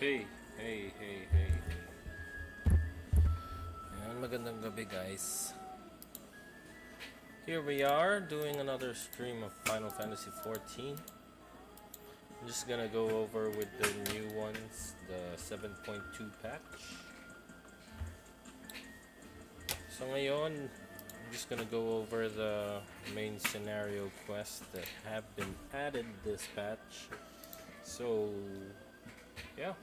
Hey, hey, hey, hey, hey. Ayan, magandang gabi guys. Here we are doing another stream of Final Fantasy XIV. I'm just gonna go over with the new ones, the 7.2 patch. So ngayon, I'm just gonna go over the main scenario quests that have been added this patch. So, yeah.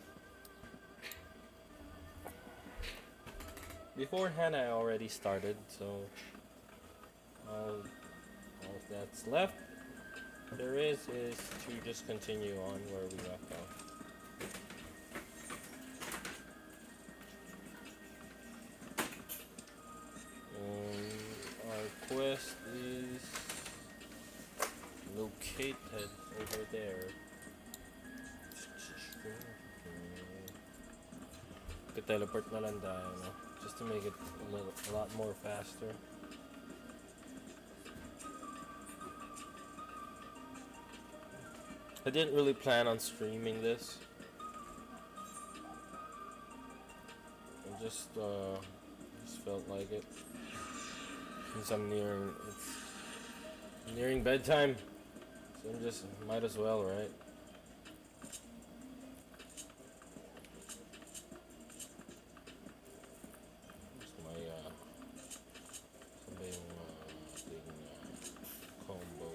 Beforehand, I already started, so all that's left there is to just continue on where we left off. Our quest is located over there. Teleport na lang tayo, no? Just to make it a lot more faster. I didn't really plan on streaming this. I just felt like it. Since I'm nearing bedtime, so I'm just might as well, right? It's my combo.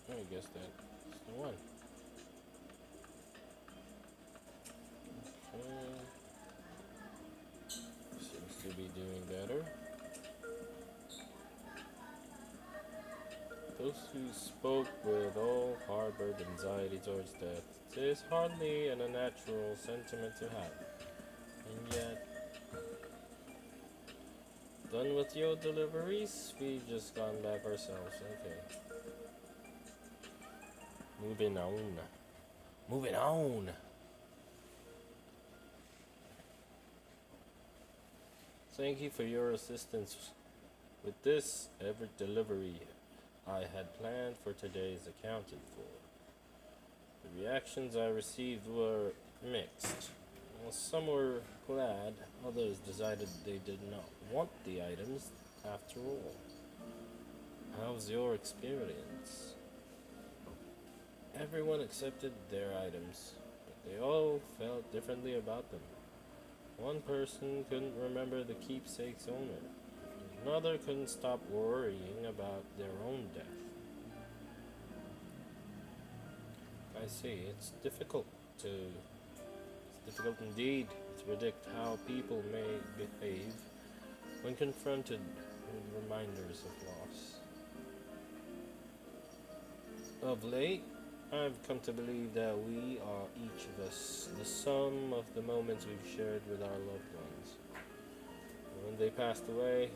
I guess that's the one. Okay. Seems to be doing better. Those who spoke with all harbored anxiety towards death. It is hardly an unnatural sentiment to have. And yet, done with your deliveries? We've just gone back ourselves. Okay. Moving on. Moving on! Thank you for your assistance with this. Every delivery I had planned for today is accounted for. The reactions I received were mixed. Well, some were glad, others decided they did not want the items after all. How's your experience? Everyone accepted their items, but they all felt differently about them. One person couldn't remember the keepsake's owner. Another couldn't stop worrying about their own death. I see, it's difficult indeed to predict how people may behave when confronted with reminders of loss. Of late, I've come to believe that we are each of us the sum of the moments we've shared with our loved ones. When they passed away,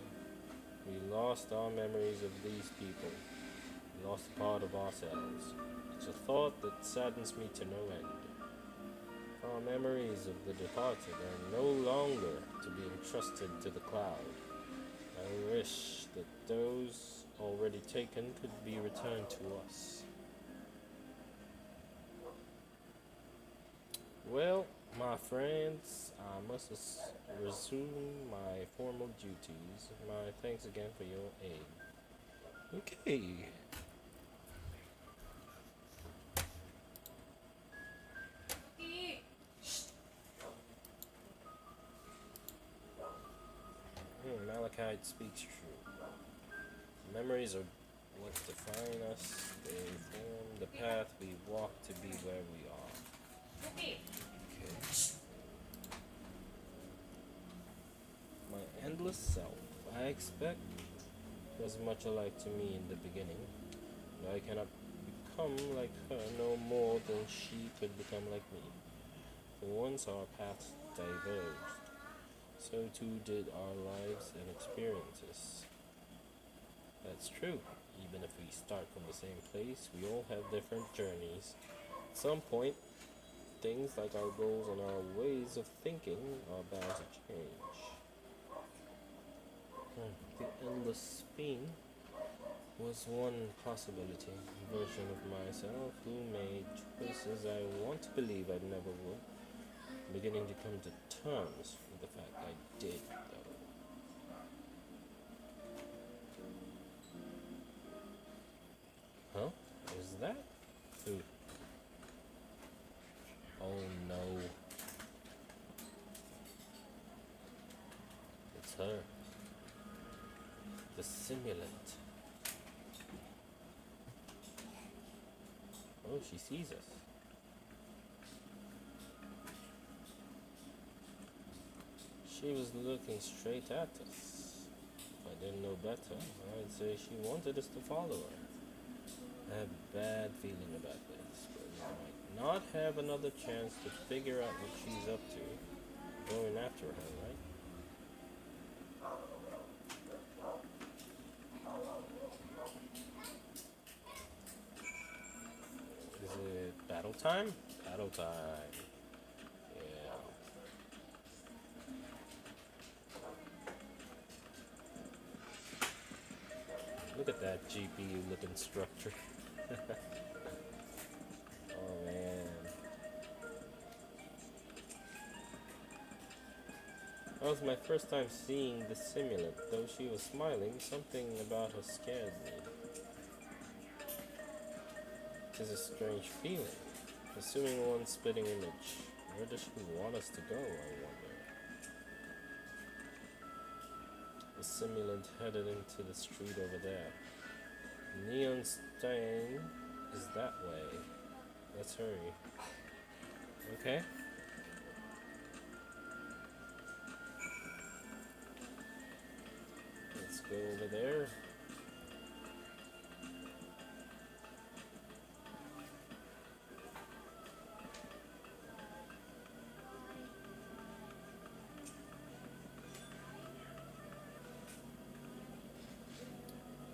we lost our memories of these people. We lost a part of ourselves. It's a thought that saddens me to no end. Our memories of the departed are no longer to be entrusted to the cloud. I wish that those already taken could be returned to us. Well, my friends, I must resume my formal duties. My thanks again for your aid. Okay. Malachite speaks true. Memories are what define us. They form the path we walk to be where we are. Okay. My endless self, I expect, was much alike to me in the beginning. But I cannot become like her no more than she could become like me. For once our paths diverged, so too did our lives and experiences. That's true. Even if we start from the same place, we all have different journeys. At some point, things like our goals and our ways of thinking are bound to change. The endless theme. was one possibility, version of myself who made choices I want to believe I never would. I'm beginning to come to terms with the fact I did, though. Huh? Is that? Who? Oh no. It's her. The simulant. Oh, she sees us. She was looking straight at us. If I didn't know better, I'd say she wanted us to follow her. I have a bad feeling about this, but we might not have another chance to figure out what she's up to. Going after her, right? Is it battle time? Battle time. Yeah. Look at that GPU looking structure. Oh man. That was my first time seeing the simulant. Though she was smiling, something about her scared me. It is a strange feeling. Assuming one splitting image. Where does she want us to go, I wonder? The simulant headed into the street over there. Neon stain is that way. Let's hurry. Okay. Let's go over there.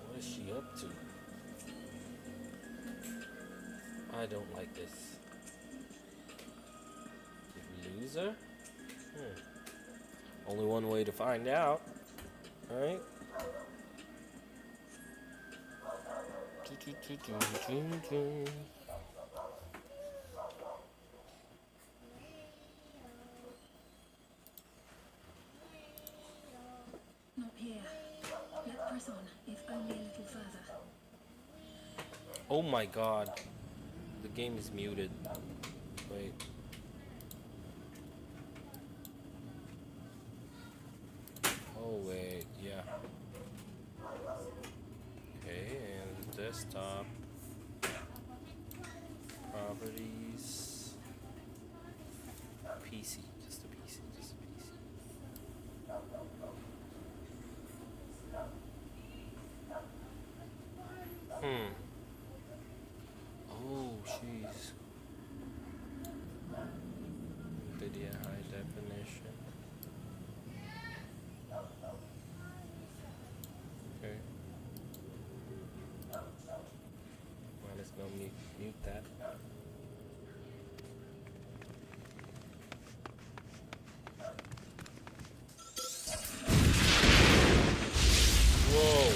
What is she up to? I don't like this. Did we lose her? Only one way to find out. Alright? Not here. Let's press on, if only a little further. Oh my god. The game is muted. Wait. Oh wait, yeah. Okay, and desktop. Properties. PC, just a PC, just a PC. Oh, jeez. Video high definition. Okay. Well, let's go mute that. Whoa.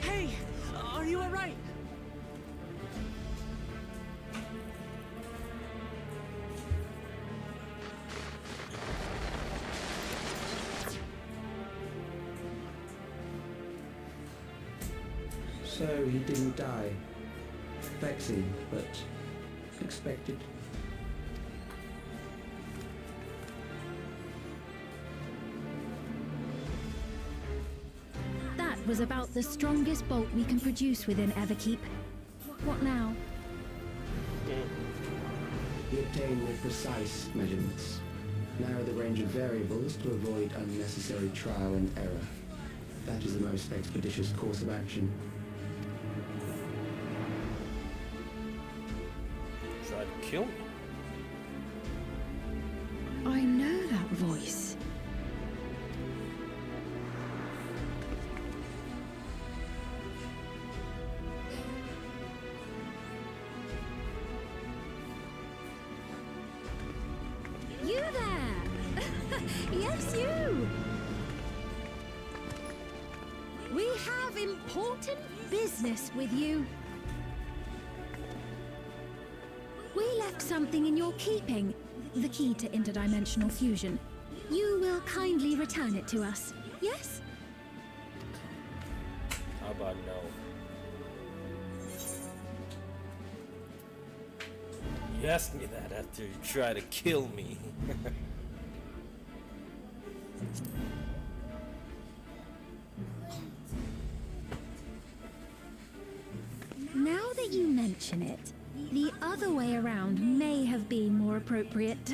Hey, are you alright? So he didn't die. Vexing, but expected. That was about the strongest bolt we can produce within Everkeep. What now? He obtained the precise measurements. Narrow the range of variables to avoid unnecessary trial and error. That is the most expeditious course of action. Tried to kill me. I know that voice. Yes, you! We have important business with you. We left something in your keeping, the key to interdimensional fusion. You will kindly return it to us, yes? How about no? You asked me that after you tried to kill me. Now that you mention it, the other way around may have been more appropriate.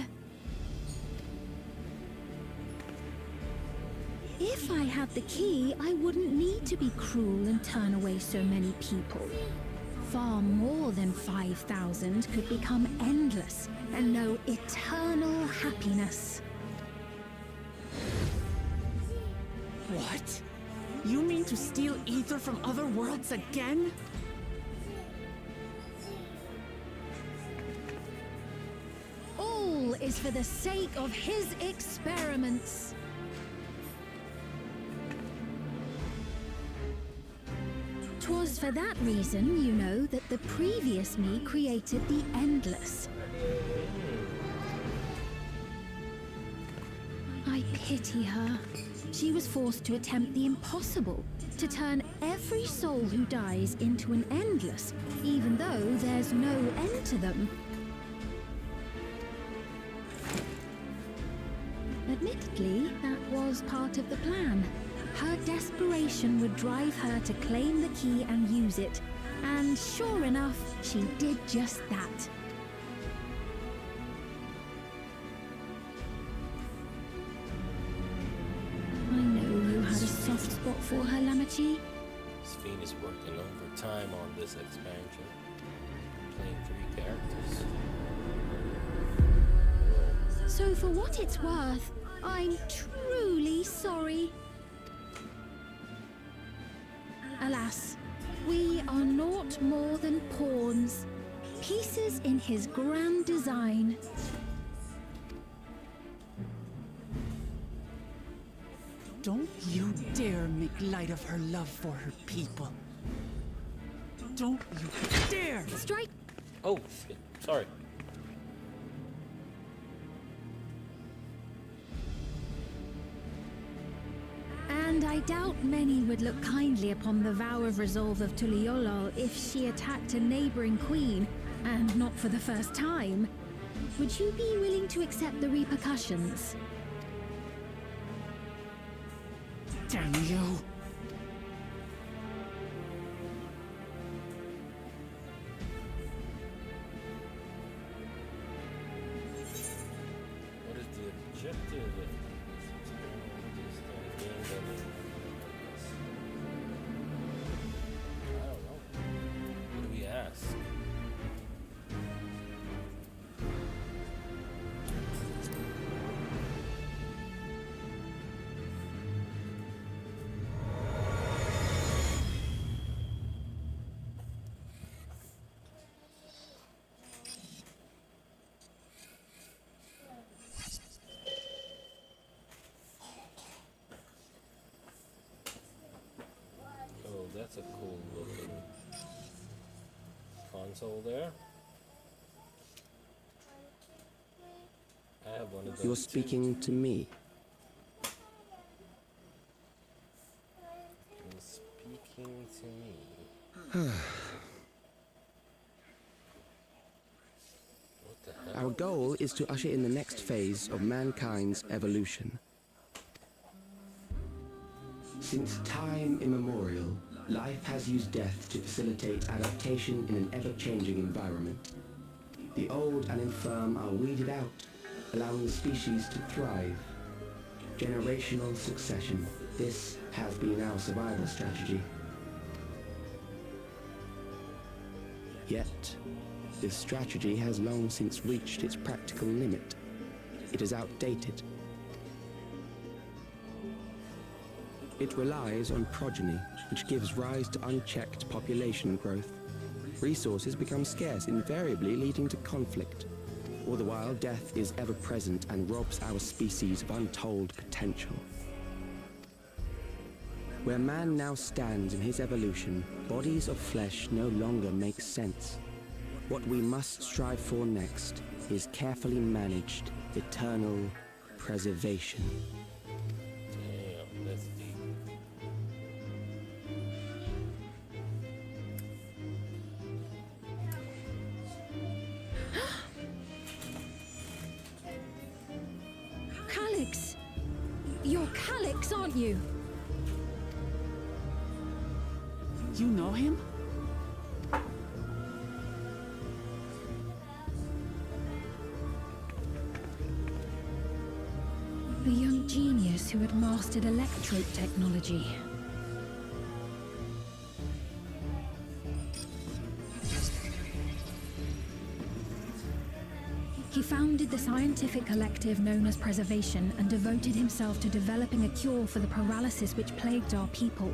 If I had the key, I wouldn't need to be cruel and turn away so many people. Far more than 5,000 could become endless and know eternal happiness. What? You mean to steal ether from other worlds again? All is for the sake of his experiments. 'Twas for that reason, you know, that the previous me created the Endless. I pity her. She was forced to attempt the impossible, to turn every soul who dies into an Endless, even though there's no end to them. Admittedly, that was part of the plan. Her desperation would drive her to claim the key and use it. And sure enough, she did just that. I know you had a soft spot for her, Lamachi. Sphene is working overtime on this expansion. Playing 3 characters. So for what it's worth, I'm truly sorry. Alas, we are naught more than pawns, pieces in his grand design. Don't you dare make light of her love for her people. Don't you dare! Strike! Oh, shit. Sorry. And I doubt many would look kindly upon the vow of resolve of Tuliolol if she attacked a neighboring queen, and not for the first time. Would you be willing to accept the repercussions? Damn you! What is the objective of this experiment? I don't know. What do we ask? Oh, that's a cool looking console there. I have one of those. You're too. speaking to me. You're speaking to me. What the hell? Our goal is to usher in the next phase of mankind's evolution. Since time immemorial, life has used death to facilitate adaptation in an ever-changing environment. The old and infirm are weeded out, allowing the species to thrive. Generational succession. This has been our survival strategy. Yet, this strategy has long since reached its practical limit. It is outdated. It relies on progeny, which gives rise to unchecked population growth. Resources become scarce, invariably leading to conflict. All the while, death is ever present and robs our species of untold potential. Where man now stands in his evolution, bodies of flesh no longer make sense. What we must strive for next is carefully managed, eternal preservation. Damn, that's deep. Calyx! You're Calyx, aren't you? You know him? The young genius who had mastered electrope technology. He founded the scientific collective known as Preservation and devoted himself to developing a cure for the paralysis which plagued our people.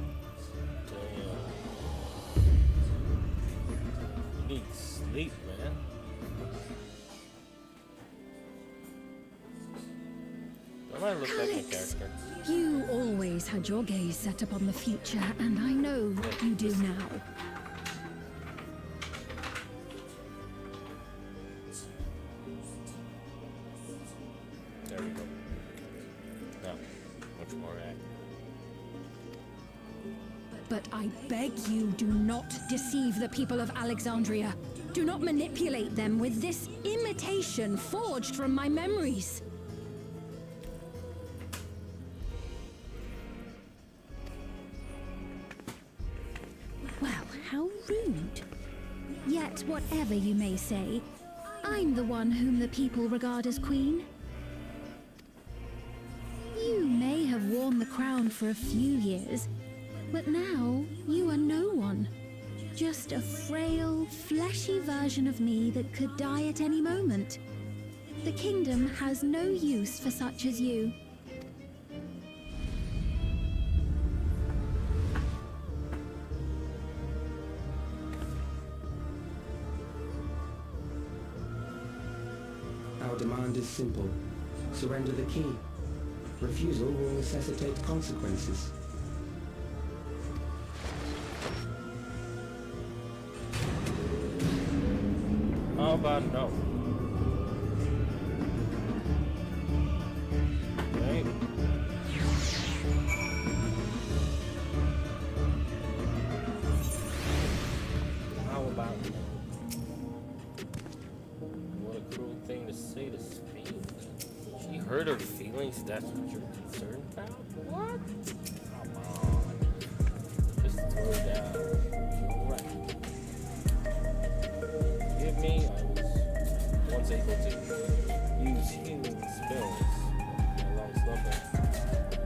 Damn. You need sleep, man. I might look like a Calyx, character. you always had your gaze set upon the future, and I know what you do now. There we go. Now, much more accurate. But I beg you, do not deceive the people of Alexandria. Do not manipulate them with this imitation forged from my memories. Well, how rude. Yet, whatever you may say, I'm the one whom the people regard as queen. You may have worn the crown for a few years, but now you are no one. Just a frail, fleshy version of me that could die at any moment. The kingdom has no use for such as you. Our demand is simple. Surrender the key. Refusal will necessitate consequences. How about no? Right? How about no? What a cruel thing to say to Spain. She hurt her feelings, that's what you're concerned about? What? Come on. Just throw it down. You're right. Forgive me, I was once able to use healing spells. My lungs love it.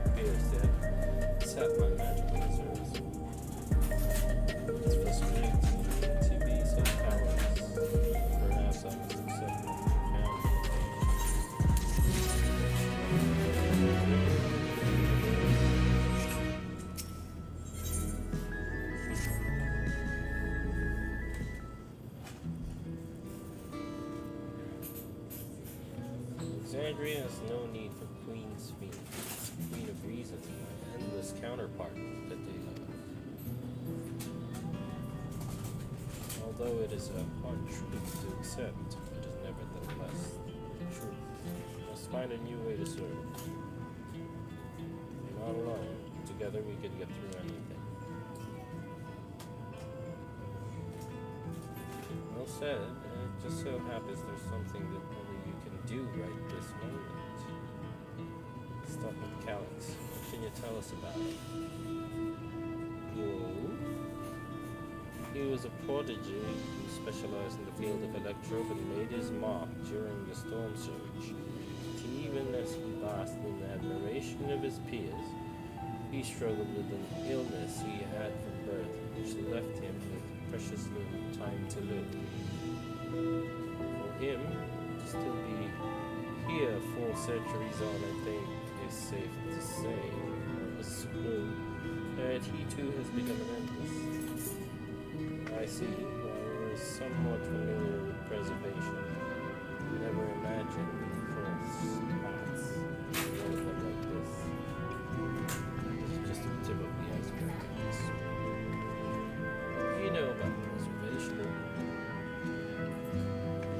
Appears to have set my magical reserves. It's frustrating to be so powerless. Perhaps I must accept it. Alexandria has no need for Queen's Fiend, Queen of Reason, an endless counterpart that they love. Although it is a hard truth to accept, it is nevertheless the truth. We must find a new way to serve. We're not alone. Together we can get through anything. Well said. It just so happens there's something that only you can do right this moment. Stuck with Calyx. What can you tell us about it? Whoa. He was a prodigy who specialized in the field of electrope and made his mark during the storm surge. Even as he basked in the admiration of his peers, he struggled with an illness he had from birth, which left him with precious little time to live. For him to still be here 4 centuries on, I think, is safe to say, or assume, that he too has become an endless. I see. While we're somewhat familiar with preservation, never imagined cross paths with one of them like this. This is just the tip of the iceberg. You know about preservation.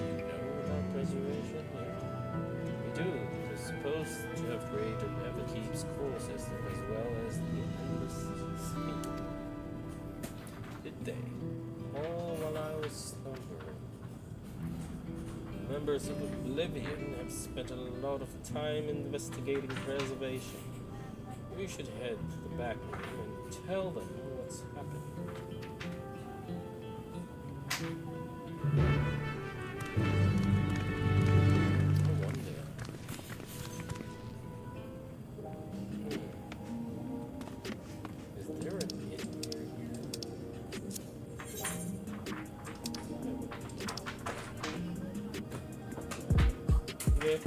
You know about preservation? Yeah. We do. They're supposed to have created Everkeep's core system as well as the endless sea. Did they? All while I was slumbering. Members of Oblivion have spent a lot of time investigating preservation. We should head to the back room and tell them what's happening. I wonder. Is there an inn near here? Yeah.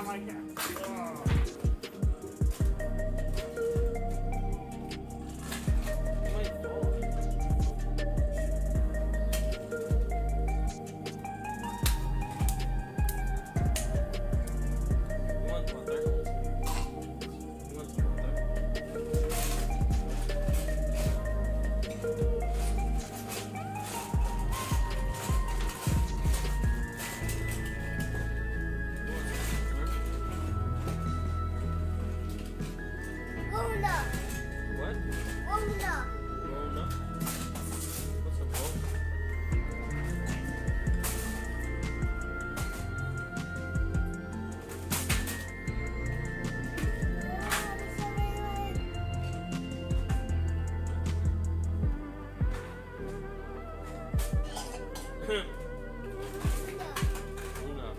What? Rona? What's a Rona? Luna.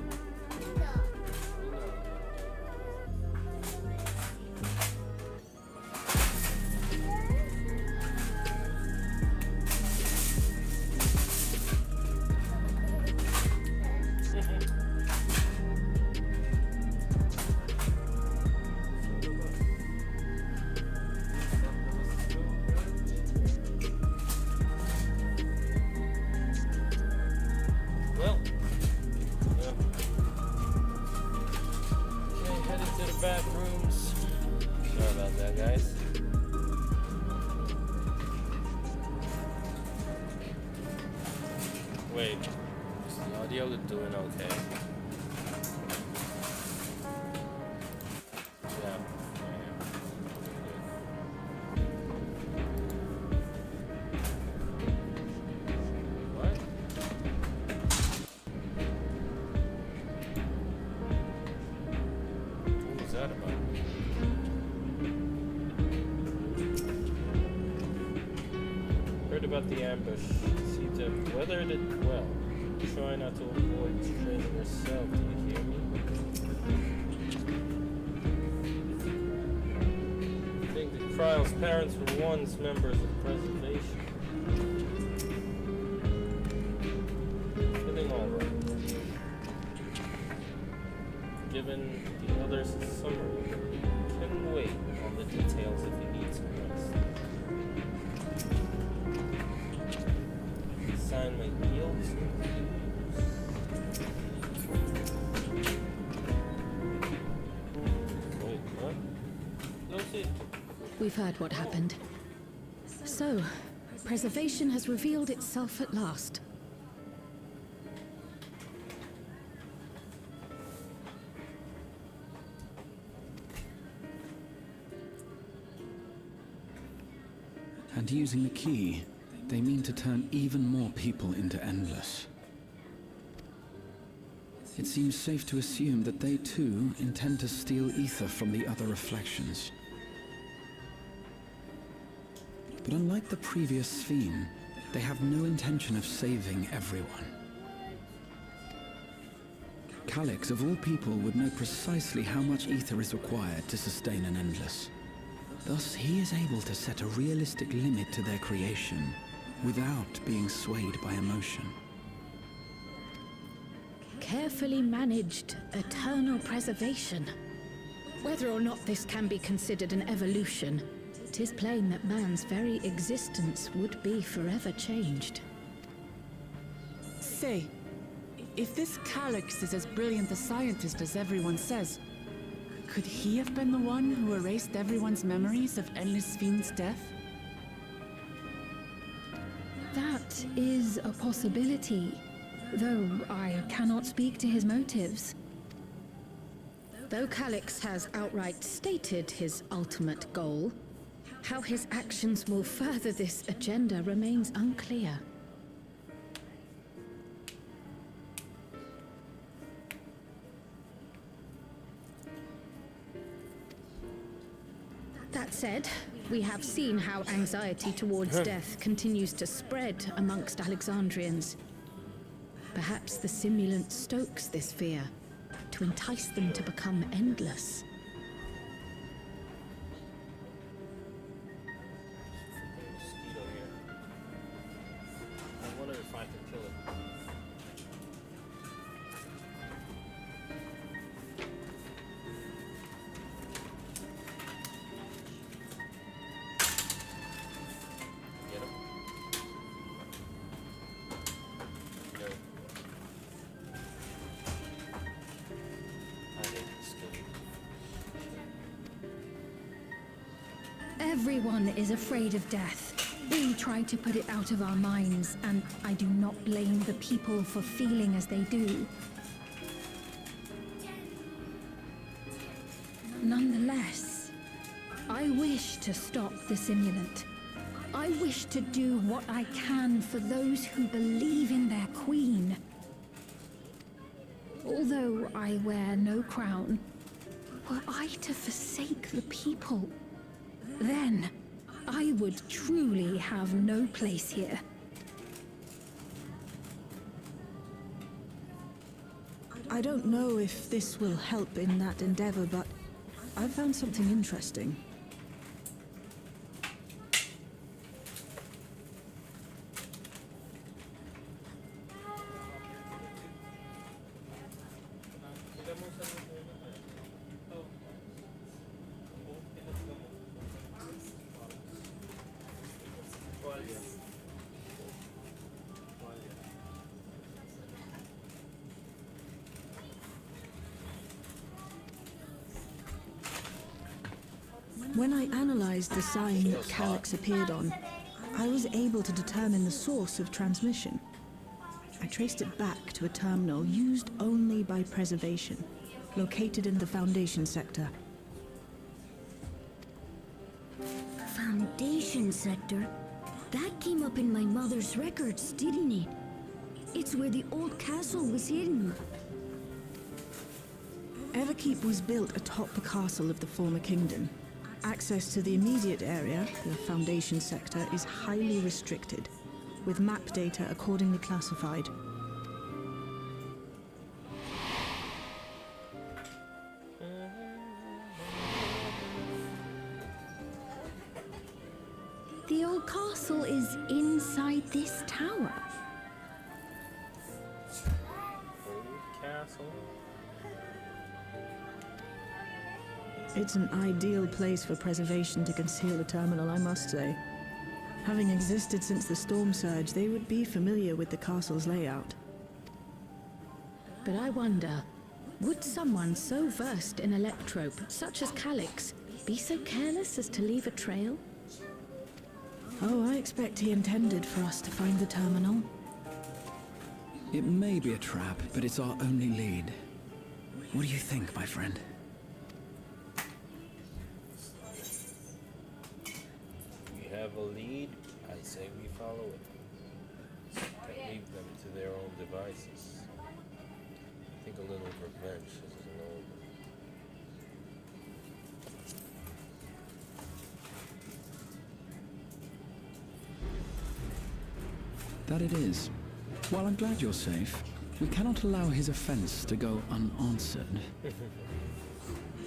Well, yeah. Okay, headed to the bathrooms. Sorry about that, guys. Wait, is the audio doing okay? Yeah. What? What was that about? Heard about the ambush. Seem to have weathered it well. Try not to avoid straining yourself. Do you hear me? I think that Kryle's parents were once members of Preservation. Feeling alright. Given the other's summary, can wait on the details if you need some rest. Assignment yields. Wait, what? Go see. We've heard what happened. So, preservation has revealed itself at last. And using the key, they mean to turn even more people into Endless. It seems safe to assume that they too intend to steal ether from the other reflections. But unlike the previous Sphere, they have no intention of saving everyone. Calyx, of all people, would know precisely how much ether is required to sustain an Endless. Thus, he is able to set a realistic limit to their creation without being swayed by emotion. Carefully managed eternal preservation. Whether or not this can be considered an evolution, it is plain that man's very existence would be forever changed. Say, if this Calyx is as brilliant a scientist as everyone says, could he have been the one who erased everyone's memories of Endless Fiend's death? That is a possibility, though I cannot speak to his motives. Though Calyx has outright stated his ultimate goal, how his actions will further this agenda remains unclear. That said, we have seen how anxiety towards death continues to spread amongst Alexandrians. Perhaps the simulant stokes this fear to entice them to become endless. Mosquito here. I wonder if I can kill it. Everyone is afraid of death. We try to put it out of our minds, and I do not blame the people for feeling as they do. Nonetheless, I wish to stop the simulant. I wish to do what I can for those who believe in their queen. Although I wear no crown, were I to forsake the people, then I would truly have no place here. I don't know if this will help in that endeavor, but I've found something interesting. When I analyzed the sign that Calyx appeared on, I was able to determine the source of transmission. I traced it back to a terminal used only by preservation, located in the Foundation sector. Foundation sector? That came up in my mother's records, didn't it? It's where the old castle was hidden. Everkeep was built atop the castle of the former kingdom. Access to the immediate area, the Foundation sector, is highly restricted, with map data accordingly classified. The old castle is inside this tower. Old castle. It's an ideal place for preservation to conceal the terminal, I must say. Having existed since the storm surge, they would be familiar with the castle's layout. But I wonder, would someone so versed in electrope, such as Calyx, be so careless as to leave a trail? Oh, I expect he intended for us to find the terminal. It may be a trap, but it's our only lead. What do you think, my friend? We have a lead. I say we follow it. Can't leave them to their own devices. I think a little revenge isn't over. That it is. While I'm glad you're safe, we cannot allow his offense to go unanswered.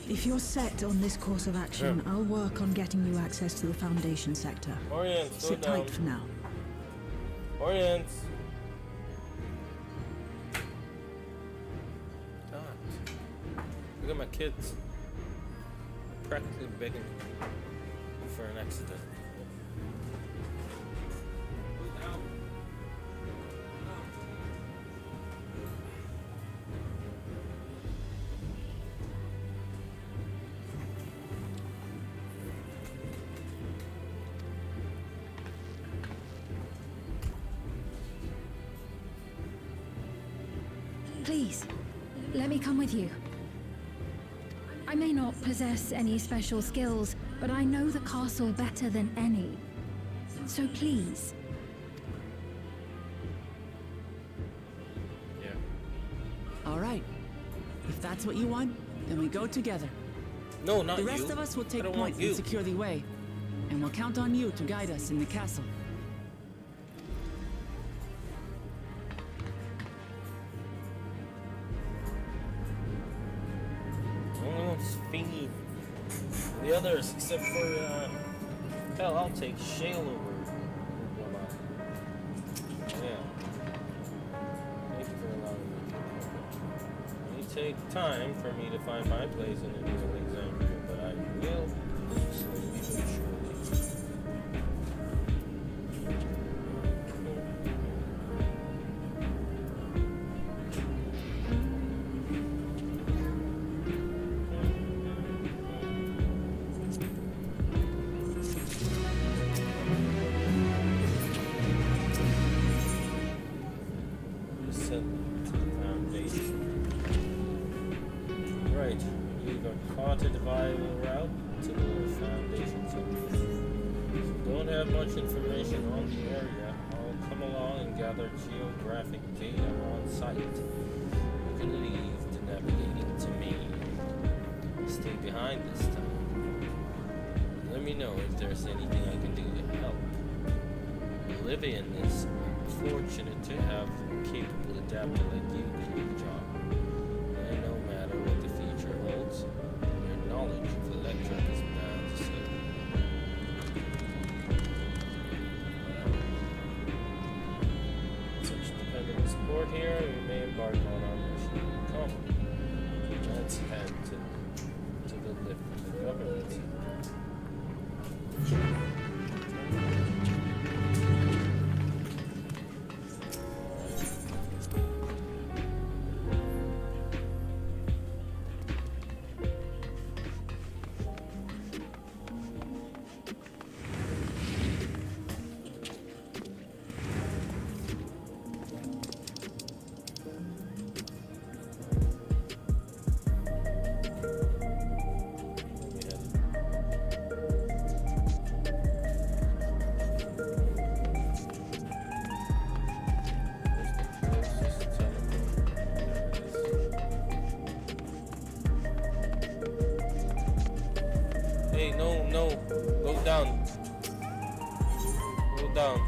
If you're set on this course of action, I'll work on getting you access to the Foundation sector. Orient, slow Sit down. tight for now. Orient. God. Look at my kids. Practically begging for an accident. Please, let me come with you. I may not possess any special skills, but I know the castle better than any. So please. Yeah. All right. If that's what you want, then we go together. No, not The you. rest of us will I take don't point want you. and secure the way. And we'll count on you to guide us in the castle. Oh, Sphingy. The others, except for, hell, I'll take Shale over. Yeah. Thank you for allowing me to. It may take time for me to find my place in the New Alexandria, but I will slowly but surely. ascend to the foundation. Right, we've plotted a viable route to the foundation zone. So don't have much information on the area. I'll come along and gather geographic data on site. You can leave the navigating to me. Stay behind this time. Let me know if there's anything I can do to help. Oblivion is fortunate to have a capable adapter like you doing the job. And no matter what the future holds, your knowledge of electric is bound to save you. Such dependable support here, we may embark on our mission. Come, let's head to the lift of the government. Hey, no, go down. Go down.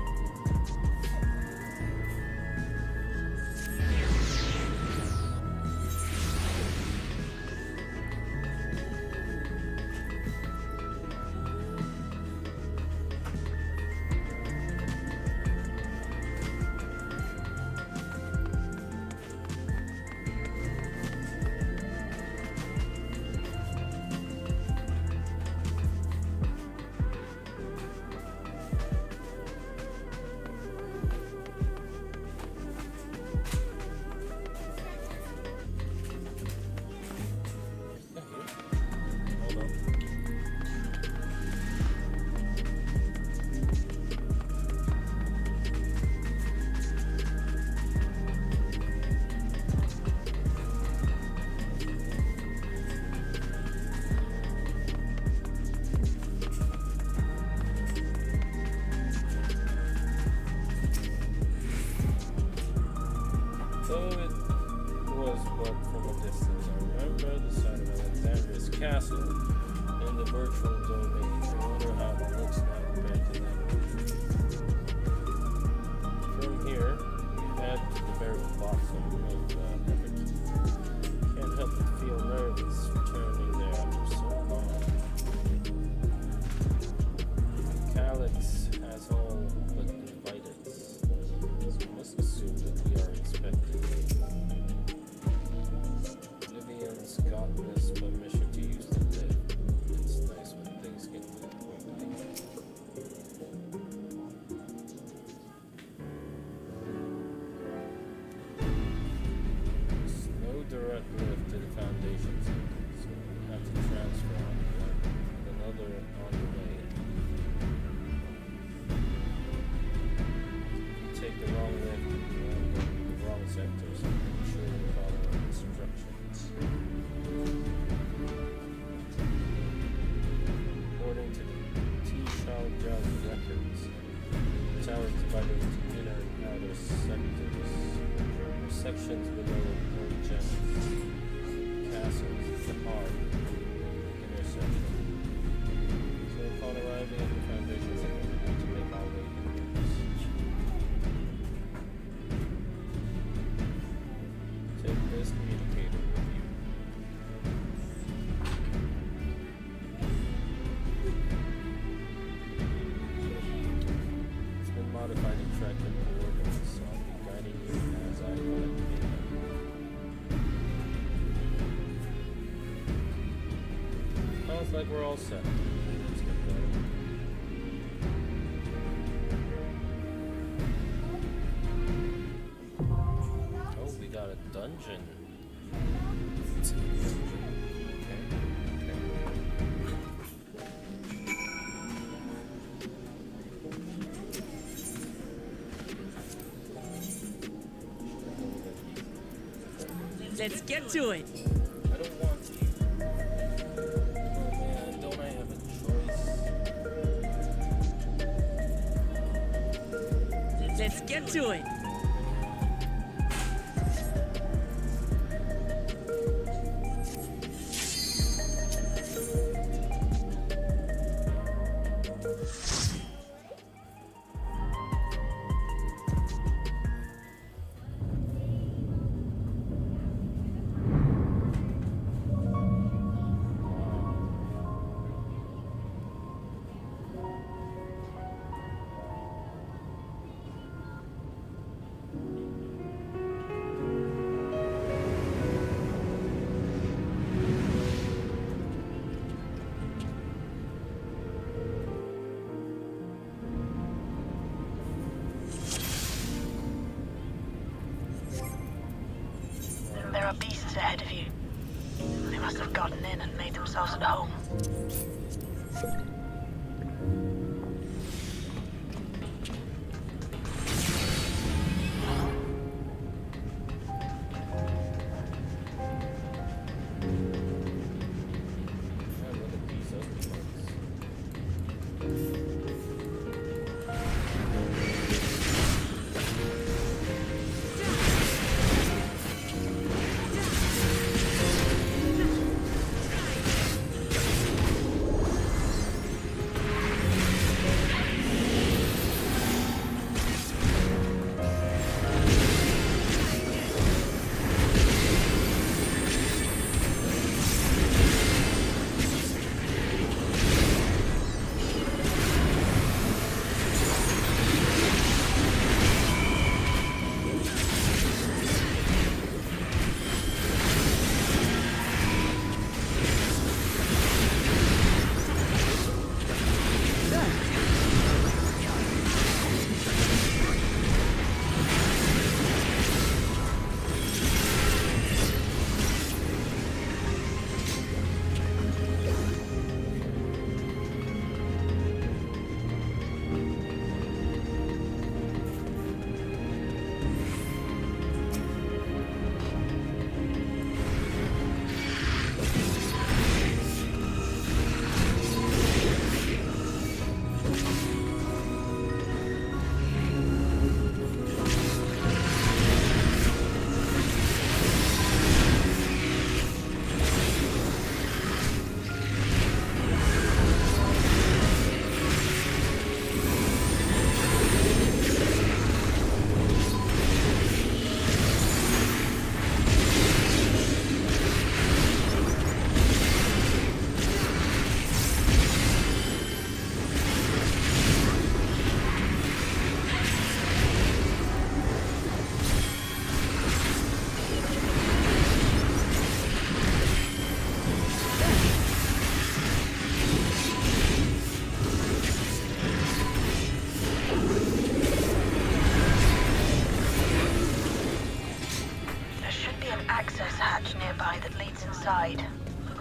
Though it was but from a distance, I remember the sight of Alexandria's castle in the virtual domain. I wonder how it looks now compared to that. From here, we head to the very bottom of Everton. Can't help but feel nervous returning there after so long. Calyx has all but invited us, so we must assume that we are expected. Vivian's gotten us permission to use the lift. It's nice when things get moved quickly. There's no direct lift to the foundation zone, so we have to transfer on one and another on the way. If you take the wrong lift, you will end up in the wrong sector, so make sure you follow our instructions. According to the T-Shao records, the tower is divided into inner and outer sectors. Sections below are gems. Castle is the heart of the inner section. So upon arriving at the foundation zone, we need to make our way inwards. Take this communicator with you. It's been modified to track the coordinates, so I'll be guiding you as I collect data. Sounds like we're all set. Let's get going. Oh, we got a dungeon. It's a dungeon. Okay. Let's get to it. I don't want to. Oh man, don't I have a choice? Let's get to it. There are beasts ahead of you. They must have gotten in and made themselves at home.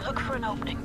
Look for an opening.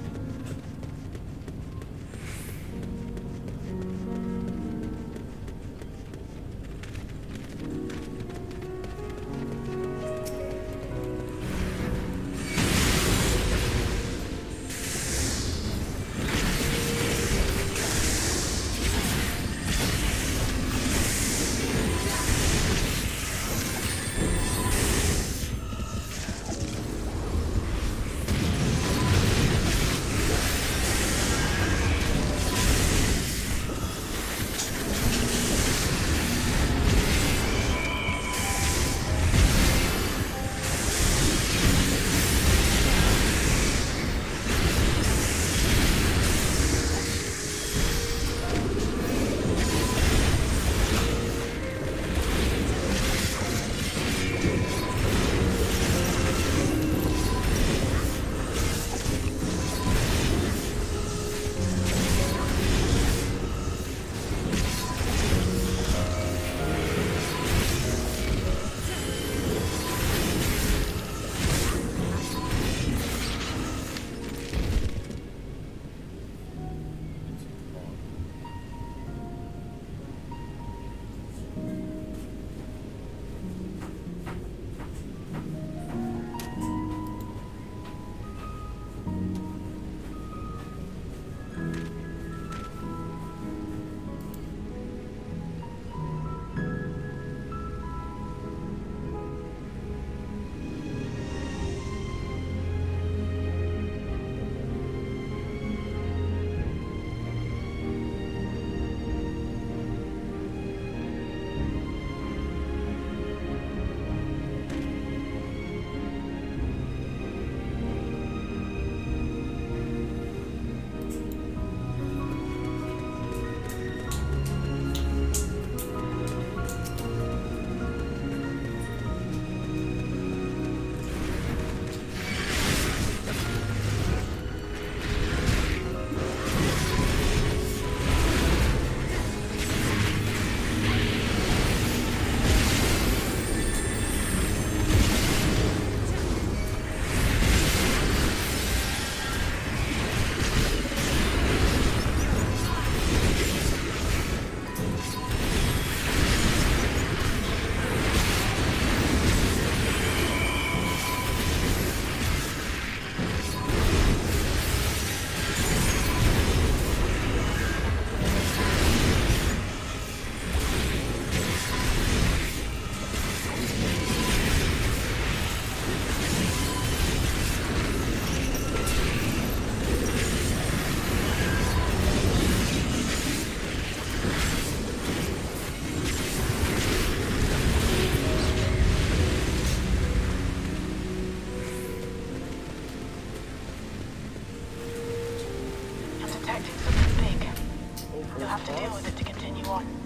have to deal with it to continue on.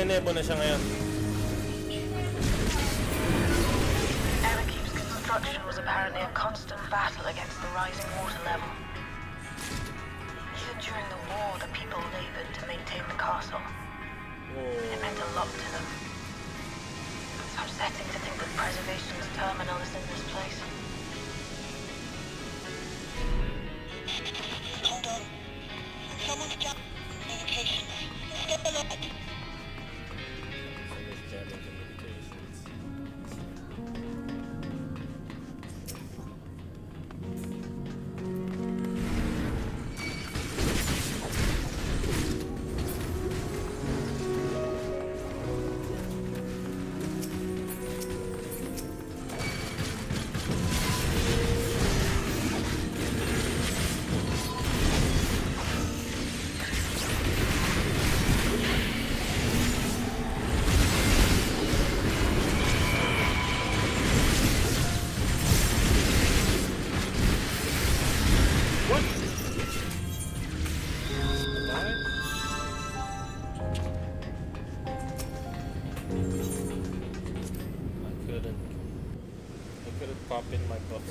Nagninebo na siya ngayon. Erakeep's construction was apparently a constant battle against the rising water level. Even during the war, the people labored to maintain the castle. It meant a lot to them. It's upsetting to think that preservation's terminal is in this place. Hold on. Someone's jamming communications. Step alert. Someone's jamming communications. I couldn't pop in my buffs.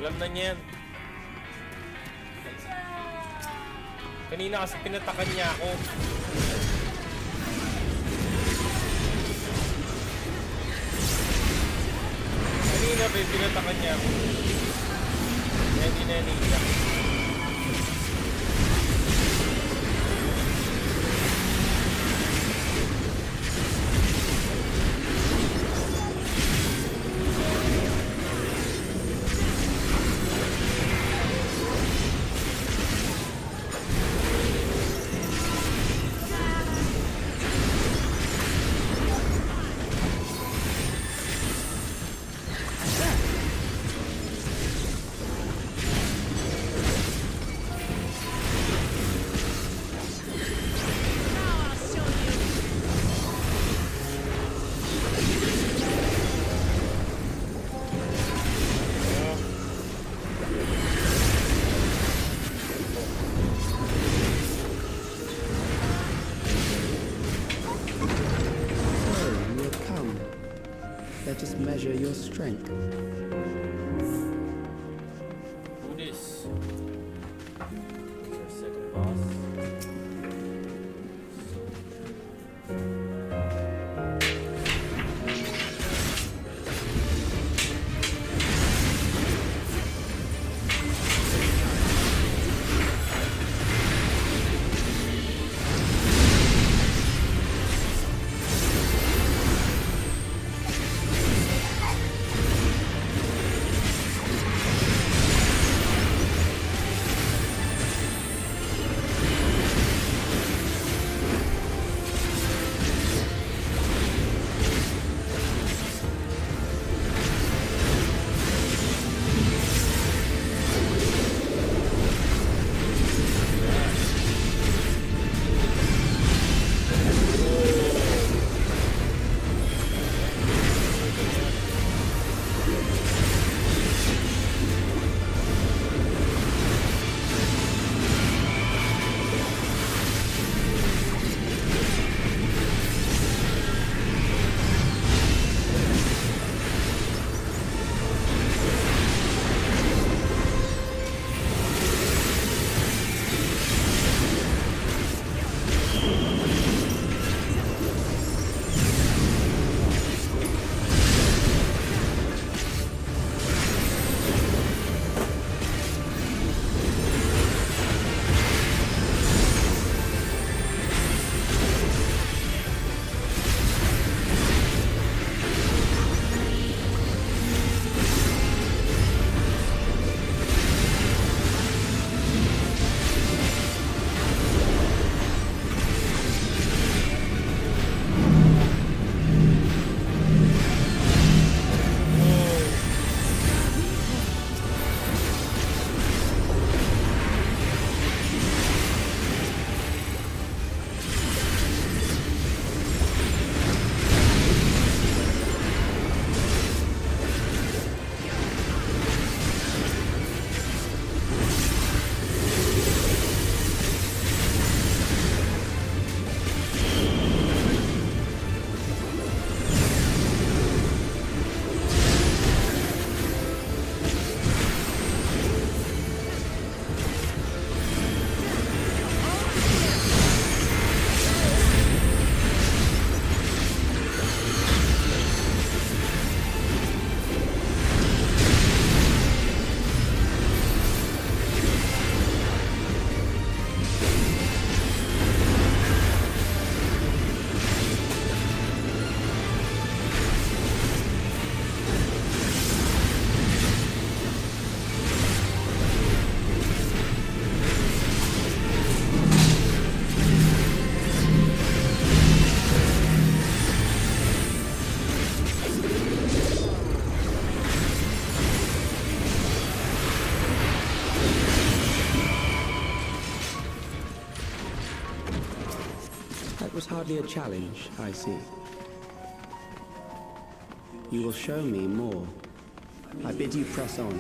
Alam na niyan. Kanina kasi pinatakan niya ako. Kanina ba pinatakan niya ako? Kaya hindi na naiyak. Let us measure your strength. Who this? Our second boss. That was hardly a challenge, I see. You will show me more. I bid you press on.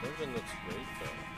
Dungeon looks great though.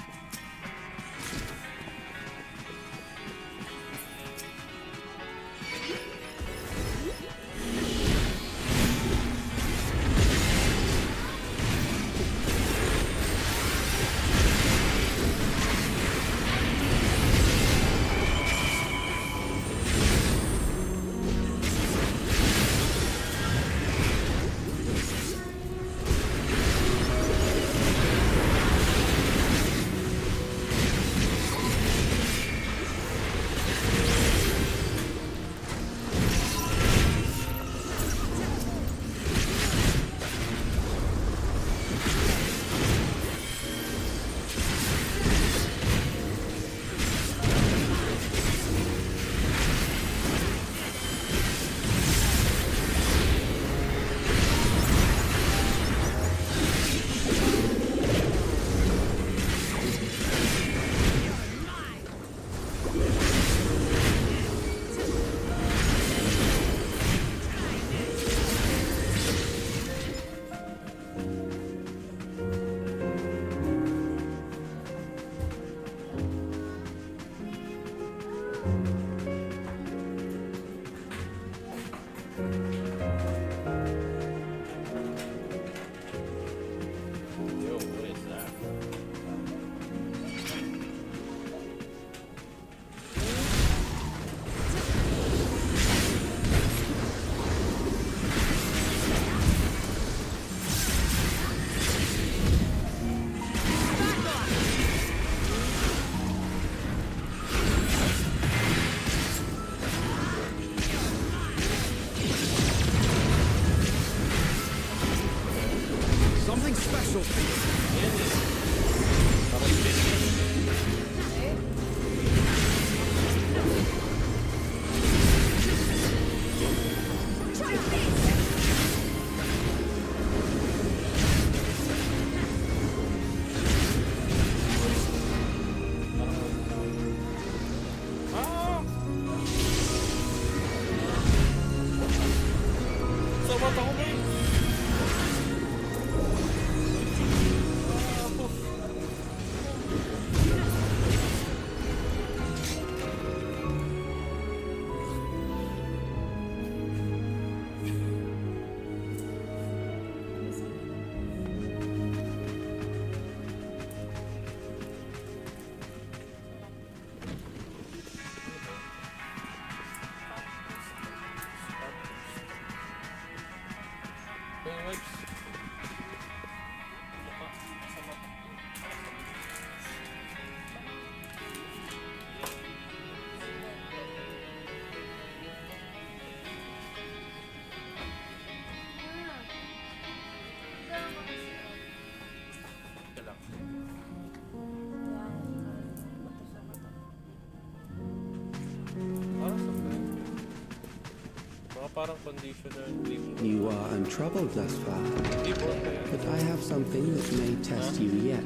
parang conditioner. Clipboard. You are untroubled thus far, Clipboard ba yan? but I have something that may test you yet.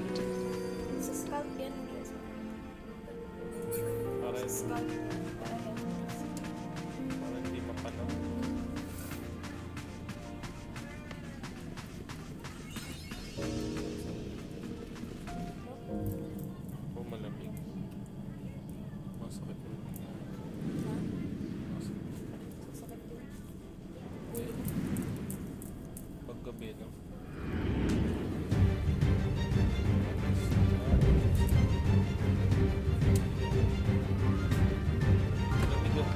Sa scalp yan. Para Sa scalp. para hindi mapanaw. Oh, malamig. Masakit yung Sasakit din. paggabi, no? Malamig ah.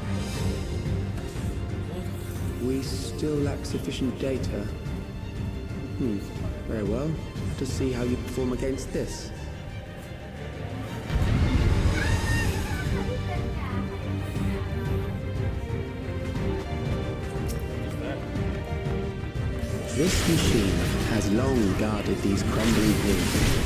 We still lack sufficient data. Very well. To see how you perform against this. What's that? This machine has long guarded these crumbling hills.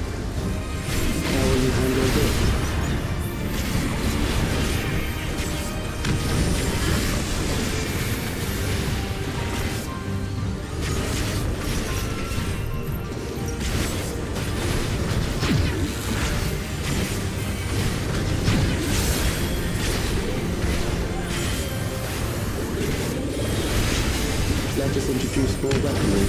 How will you handle this? Let us introduce more weaponry.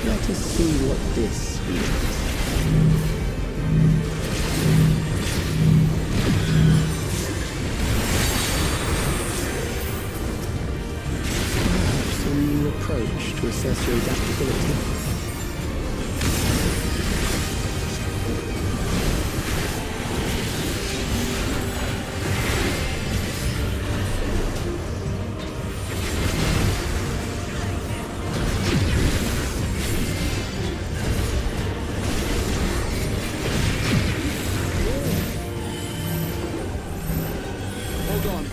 Let us see what this is. Perhaps a new approach to assess your adaptability. Hold on.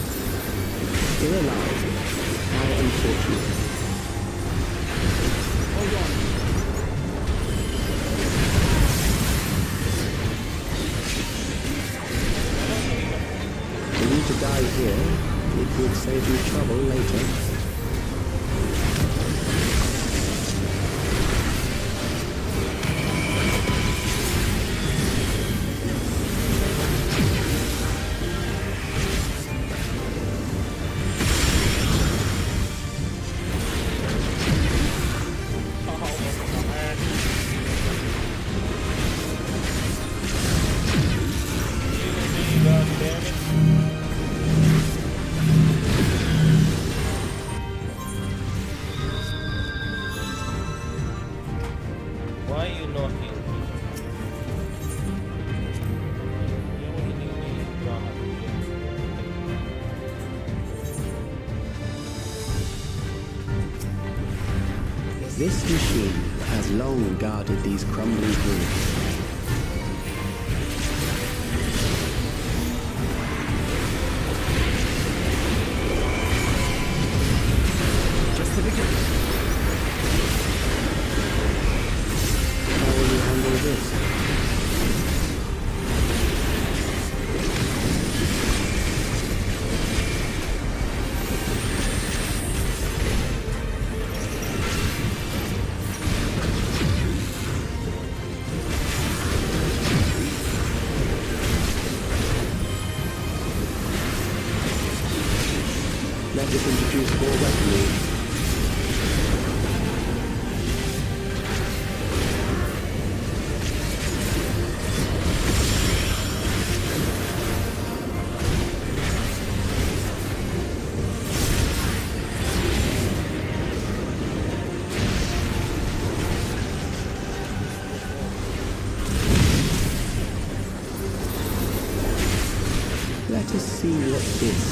Still alive. How unfortunate. Hold on. For you to die here, it would save you trouble later. God damn it. Why you not heal me? Yung healing me yung drama ko yun. This machine has long guarded these crumbling ruins. Just the beginning. How will you handle this? Let us introduce more weaponry. see what this is.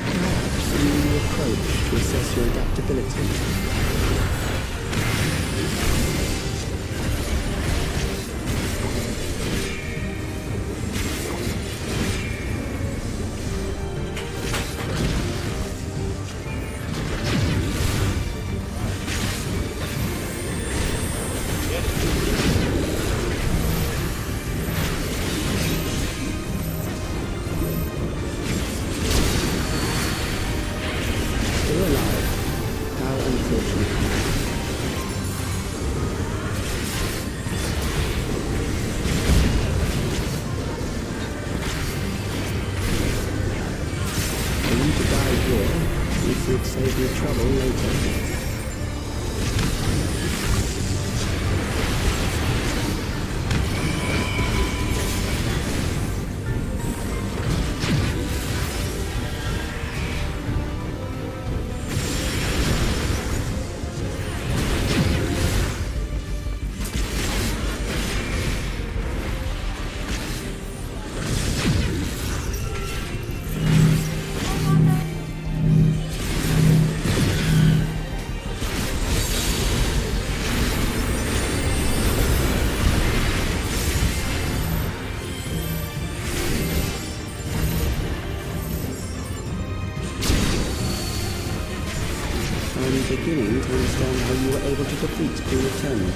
Perhaps a new approach to assess your adaptability. Still alive. How unfortunate. For you to die here, it would save you trouble later. I'm beginning to understand how you were able to defeat Queen Eternal.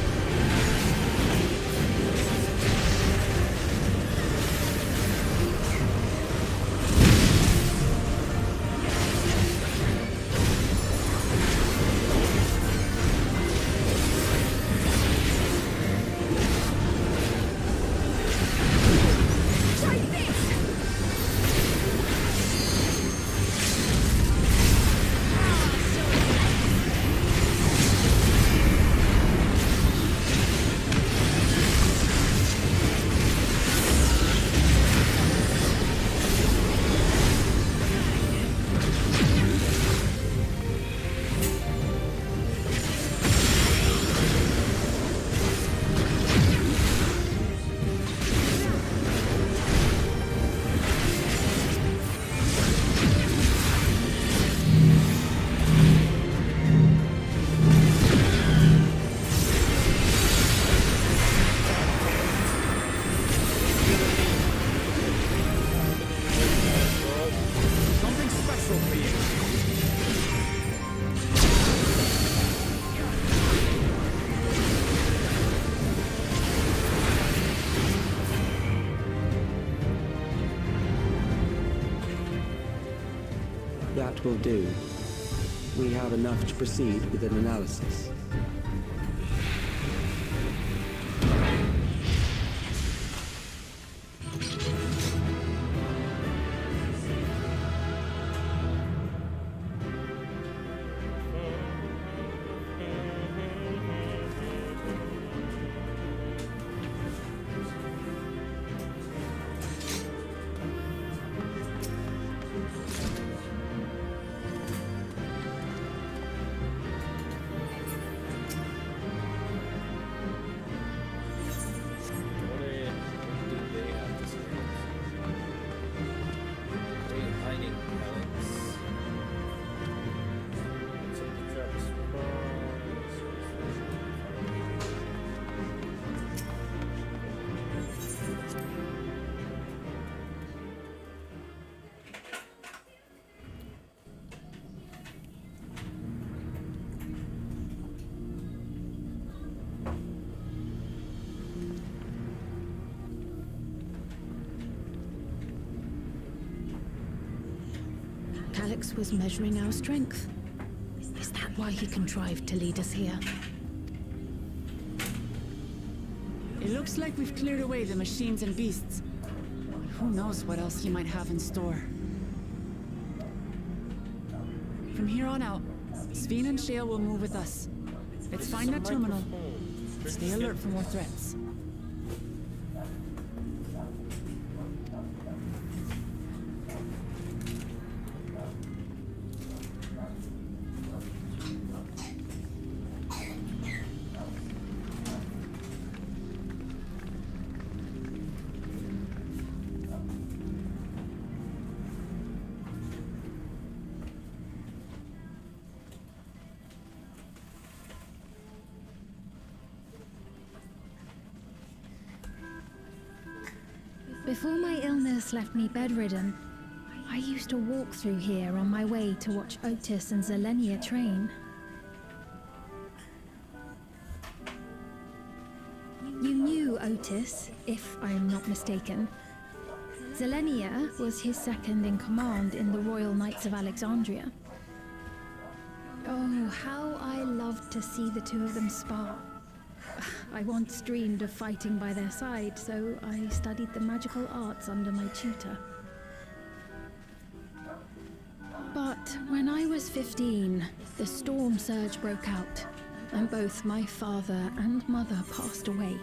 Something special for you. That will do. We have enough to proceed with an analysis. Calix was measuring our strength. Is that why he contrived to lead us here? It looks like we've cleared away the machines and beasts. Who knows what else he might have in store. From here on out, Sveen and Shale will move with us. Let's find that terminal. Stay alert for more threats. Before my illness left me bedridden, I used to walk through here on my way to watch Otis and Zelenia train. You knew Otis, if I'm not mistaken. Zelenia was his second in command in the Royal Knights of Alexandria. Oh, how I loved to see the two of them spar. I once dreamed of fighting by their side, so I studied the magical arts under my tutor. But when I was 15, the storm surge broke out, and both my father and mother passed away.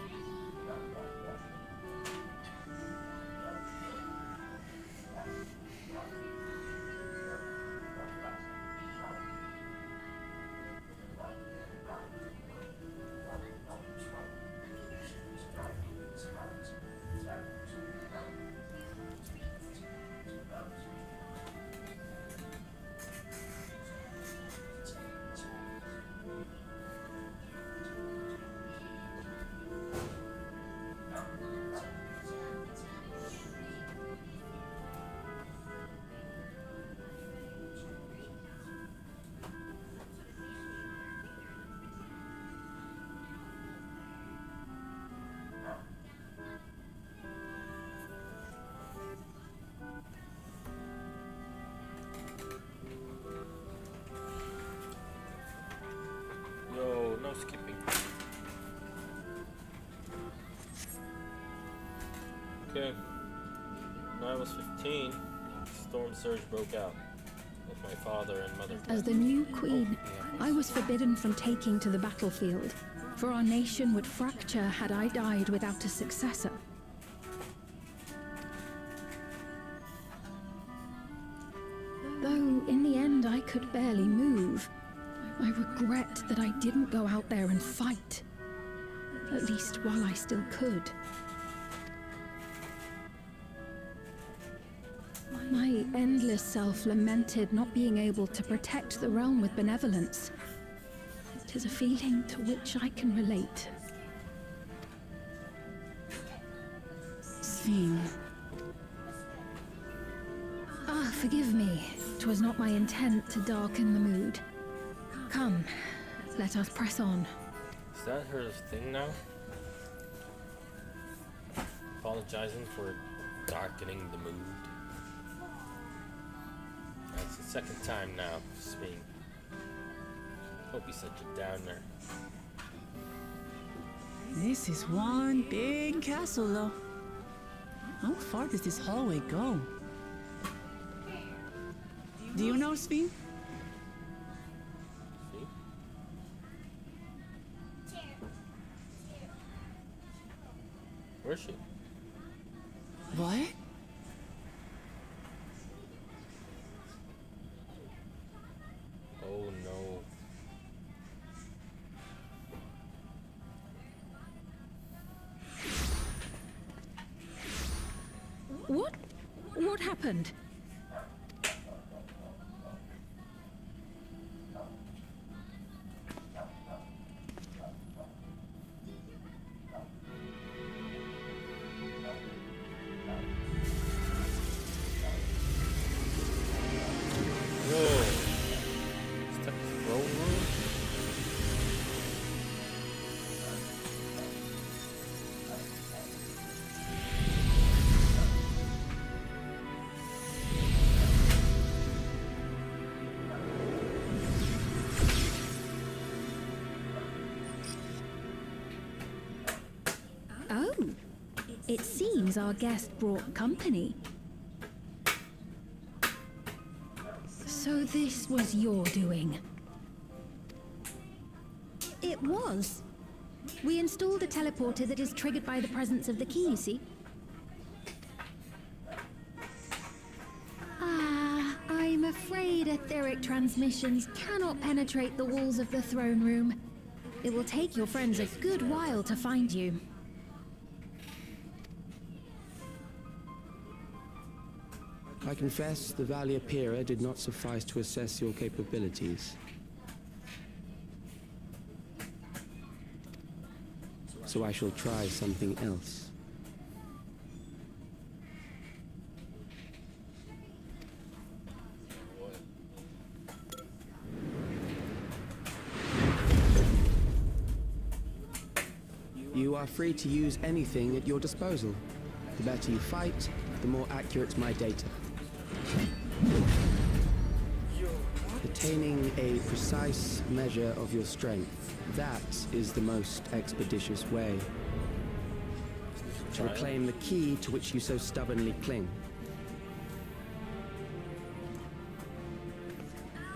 No skipping. Okay. When I was 15, storm surge broke out with my father and mother. As the new queen, I was forbidden from taking to the battlefield, for our nation would fracture had I died without a successor. Though in the end I could barely move, I regret that I didn't go out there and fight, at least while I still could. My endless self lamented not being able to protect the realm with benevolence. It is a feeling to which I can relate. Sven. Ah, forgive me. 'Twas not my intent to darken the mood. Come, let us press on. Is that her thing now? Apologizing for darkening the mood. That's the second time now, Sven. Hope you set you down there. This is one big castle, though. How far does this hallway go? Do you know, Sven? Where is she? What? Oh no. What? What happened? Oh, it seems our guest brought company. So this was your doing? It was. We installed a teleporter that is triggered by the presence of the key, you see? Ah, I'm afraid etheric transmissions cannot penetrate the walls of the throne room. It will take your friends a good while to find you. I confess the Valia Pira did not suffice to assess your capabilities. So I shall try something else. are free to use anything at your disposal. The better you fight, the more accurate my data. Attaining a precise measure of your strength, that is the most expeditious way to reclaim the key to which you so stubbornly cling.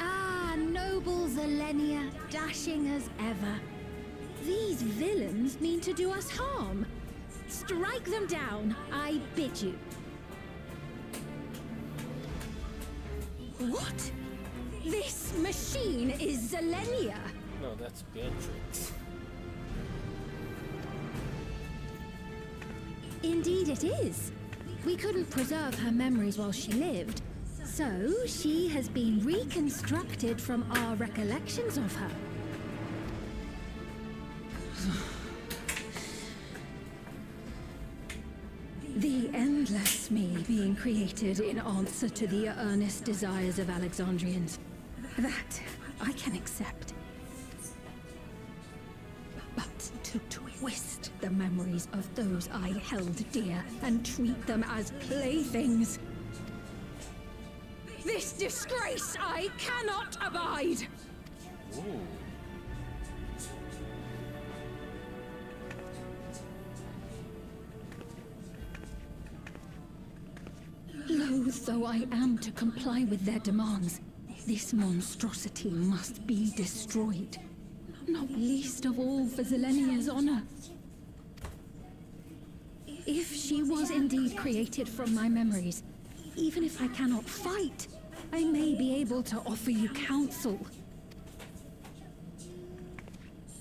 Ah, noble Zelenia, dashing as ever. These villains mean to do us harm. Strike them down, I bid you. What? This machine is Zelenia. No, that's Beatrix. Indeed it is. We couldn't preserve her memories while she lived, so she has been reconstructed from our recollections of her. The endless me being created in answer to the earnest desires of Alexandrians. That I can accept. But to twist the memories of those I held dear and treat them as playthings. This disgrace I cannot abide! Ooh. Loath though I am to comply with their demands, this monstrosity must be destroyed. Not least of all for Zelenia's honor. If she was indeed created from my memories, even if I cannot fight, I may be able to offer you counsel.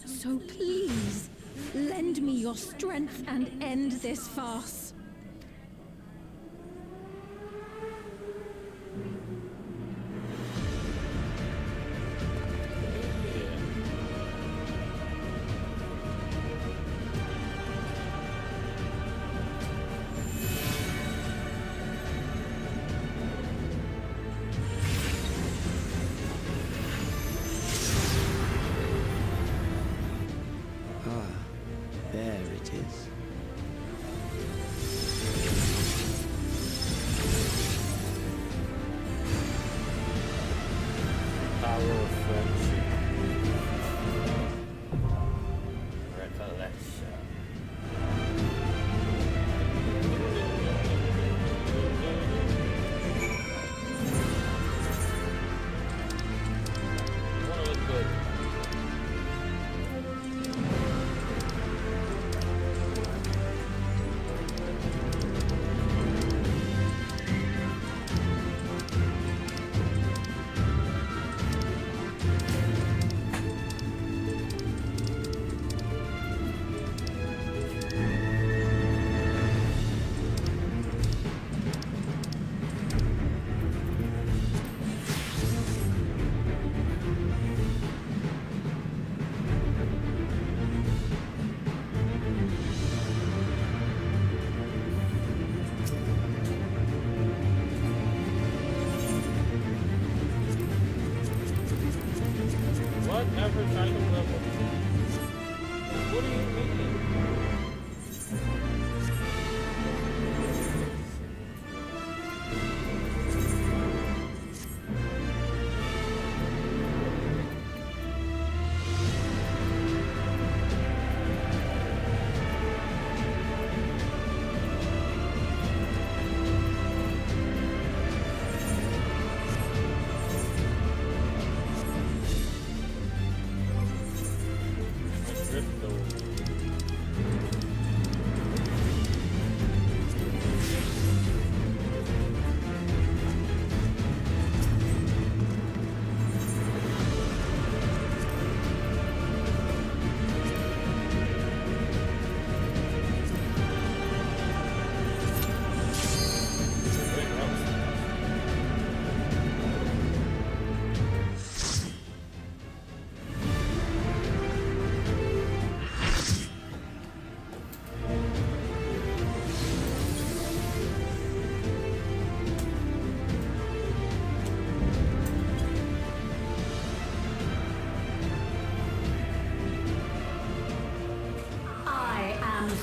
So please, lend me your strength and end this farce. There it is.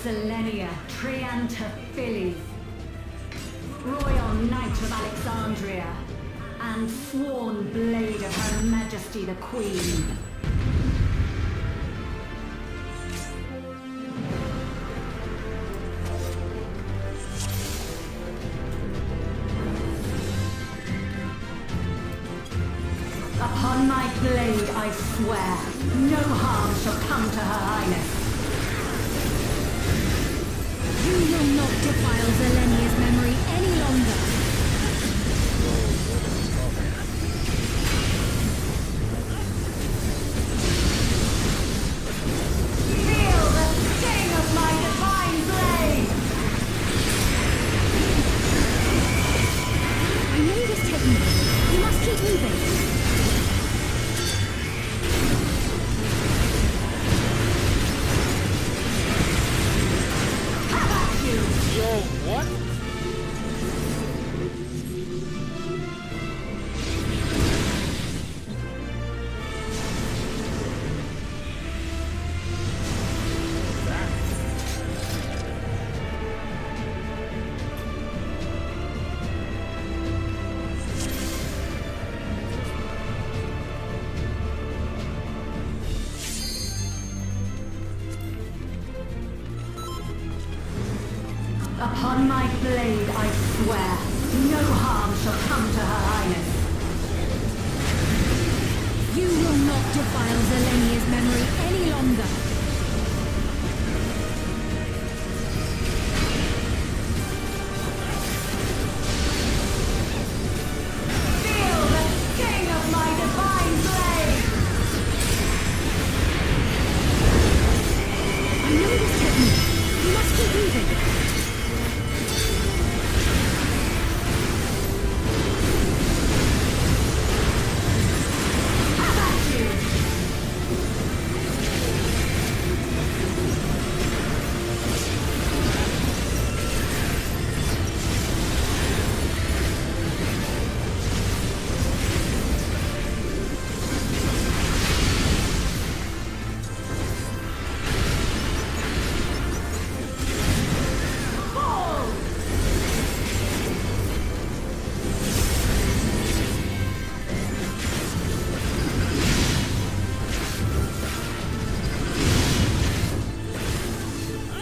Selenia Triantafili, Royal Knight of Alexandria, and sworn blade of Her Majesty the Queen. Upon my blade I swear, no harm shall come to Her Highness. You will not defile Zelenia's memory any longer. Feel the sting of my divine blade! I know this technique. You must keep moving. Yo, what? Upon my blade I swear, no harm shall come to Her Highness. You will not defile Zelenia's memory any longer. Feel the sting of my divine blade! I know this technique. You must keep moving.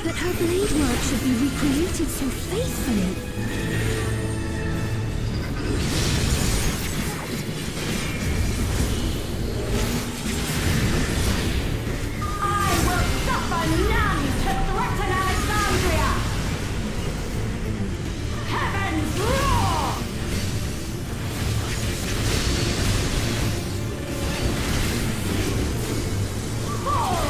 But her blade work should be recreated so faithfully. I will suffer none to threaten Alexandria! Heavens roar! Fall!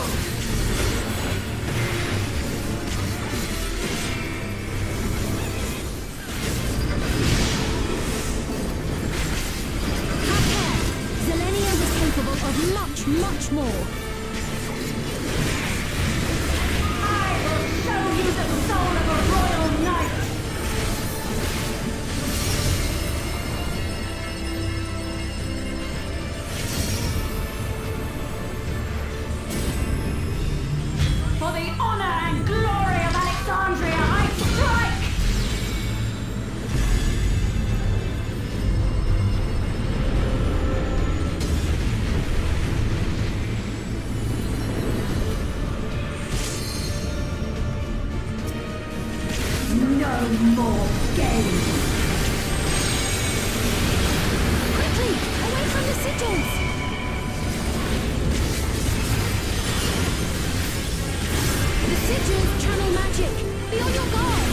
Have care. Zelenia was capable of much, much more. I will show you the soul of a royal knight! For the honor and glory of Alexandria, I strike! No more games! Quickly, away from the sigils! The sigils channel magic. Be on your guard.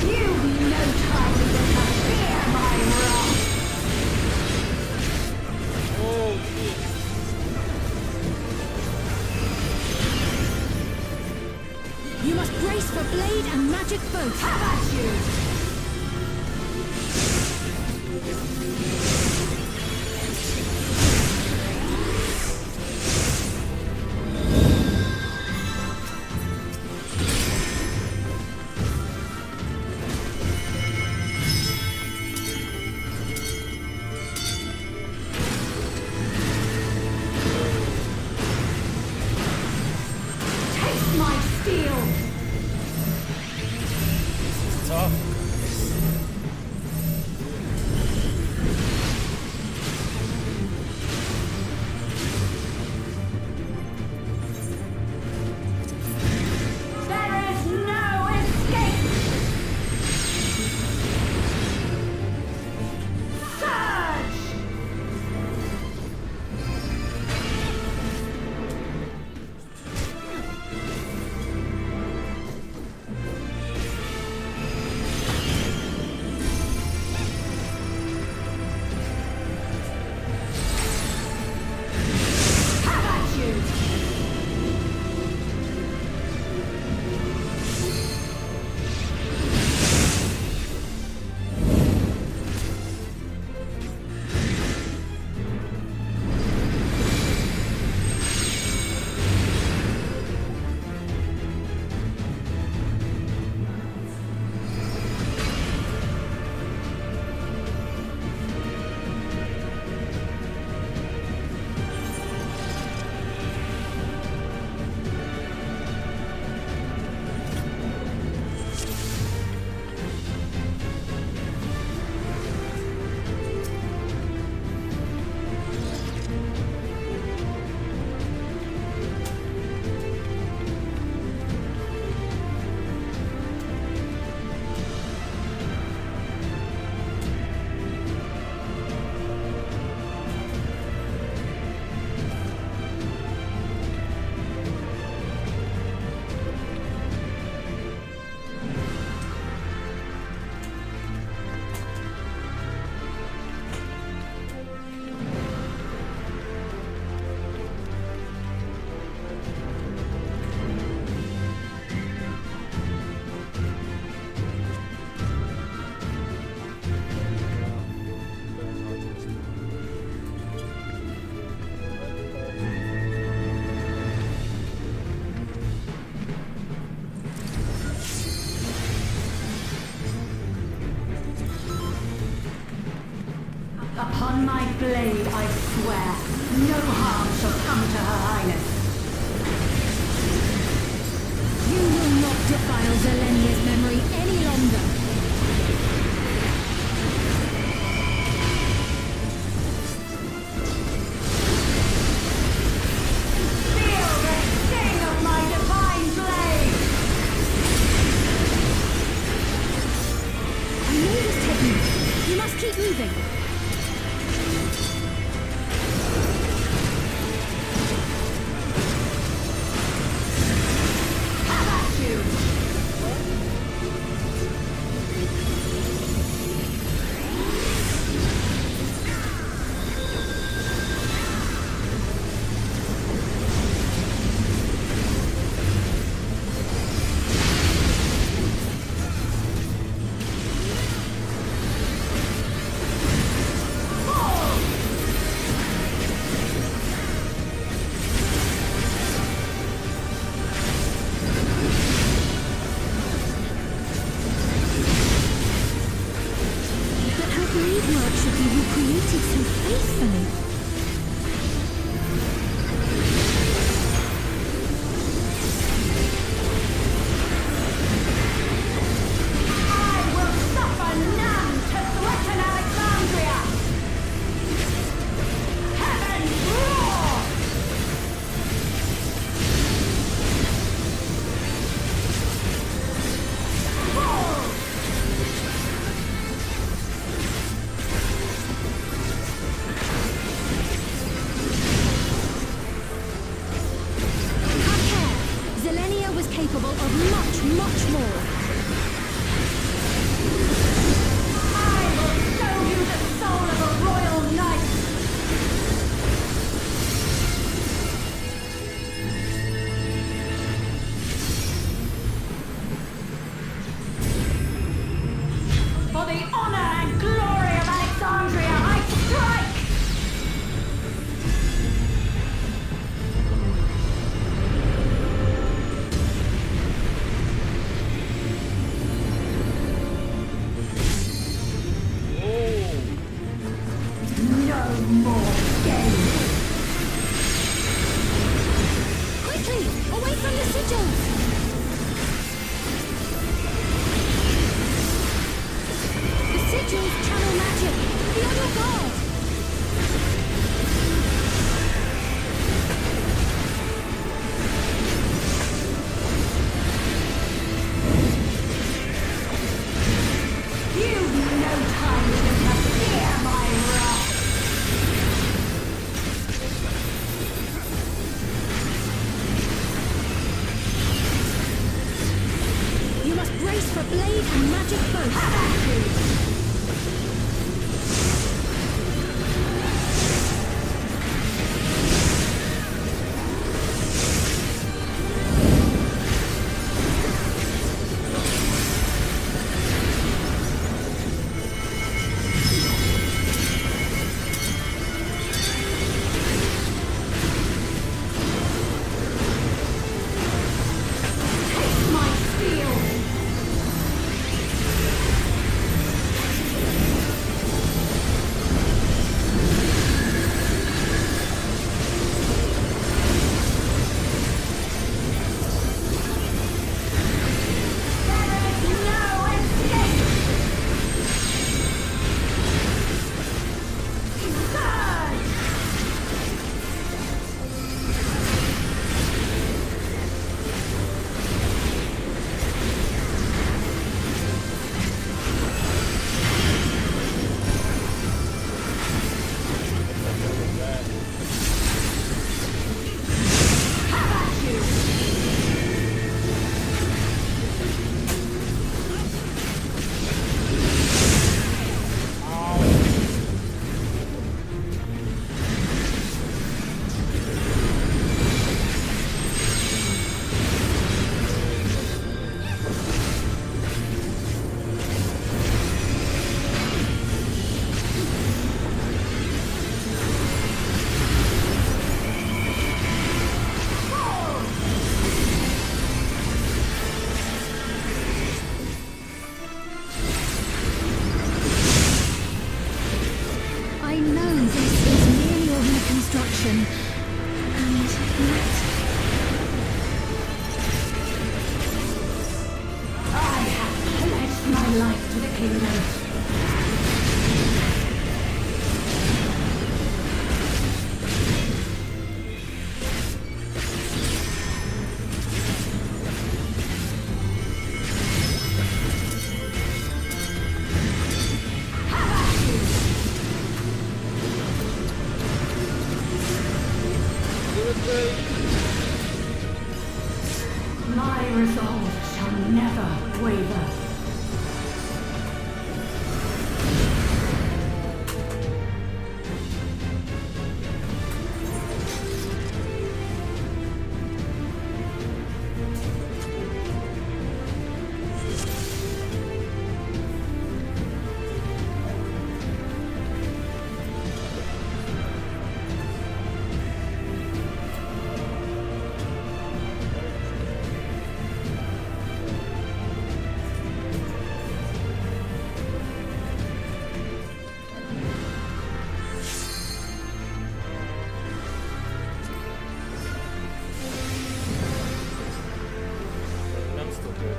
You've no time even to fear my wrath! Oh, shit. You must brace for blade and magic both. Have at you! Upon my blade, I swear, no harm shall come to Her Highness. You will not defile Zelenia's memory any longer. Feel the sting of my divine blade! I know this technique. You must keep moving. Have at you! But her blade work should be recreated so faithfully. I will suffer none to threaten Alexandria! Heaven roar! Fall! Have care. Zelenia was capable of much, much more. I will show you the soul of a royal knight! For the honor and glory of Alexandria, I strike! No more games! Quickly! Away from the sigils! The sigils channel magic! Be on your guard! You've no time to interfere, my wrath! You must brace for blade and magic both. Have at you! never waver. I'm still good.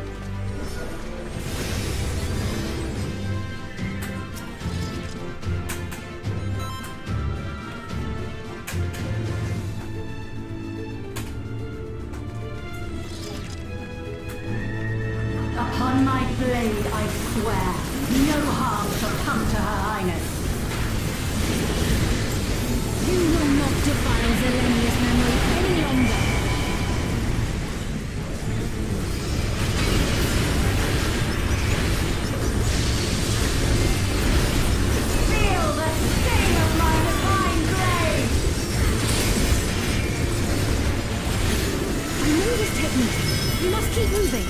Upon my blade, I swear, no harm shall come to Her Highness. You will not defile Zelenia's memory any longer. Feel the sting of my divine blade! I know this technique. You must keep moving.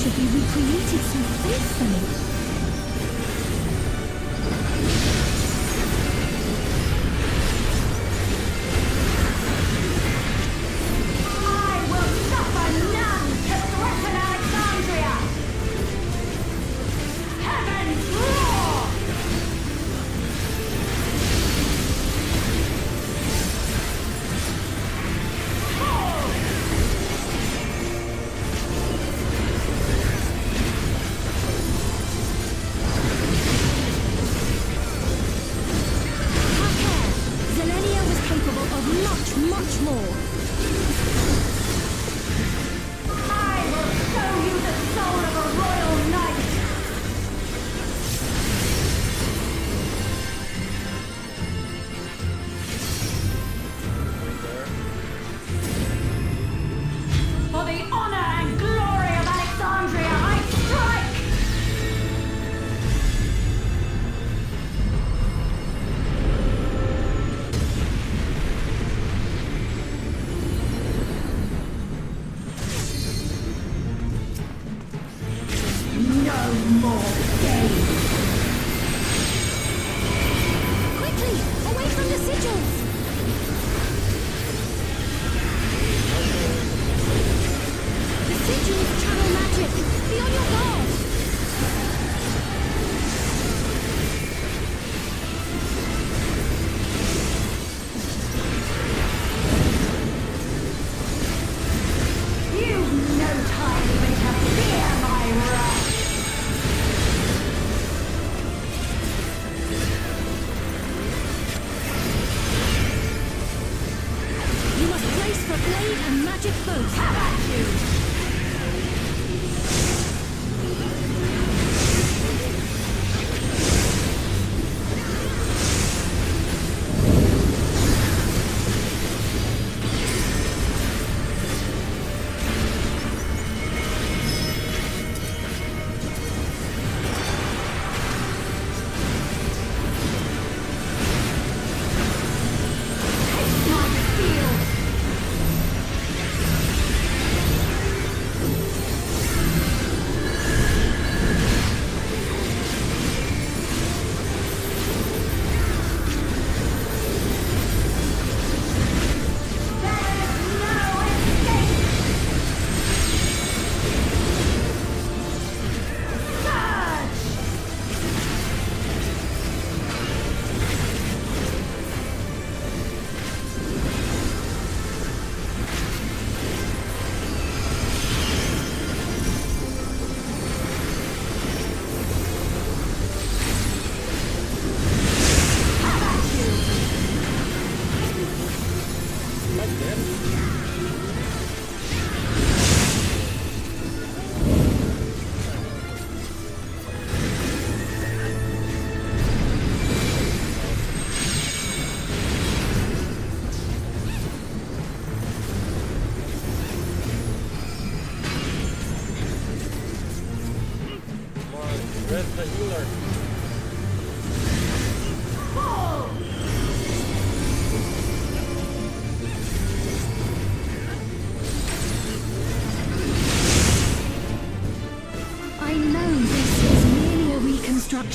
Should be recreated so faithfully. I will suffer none to threaten Alexandria! Heavens roar! Much more. I will show you the soul of a royal knight! For the honor and glory of Alexandria, I strike!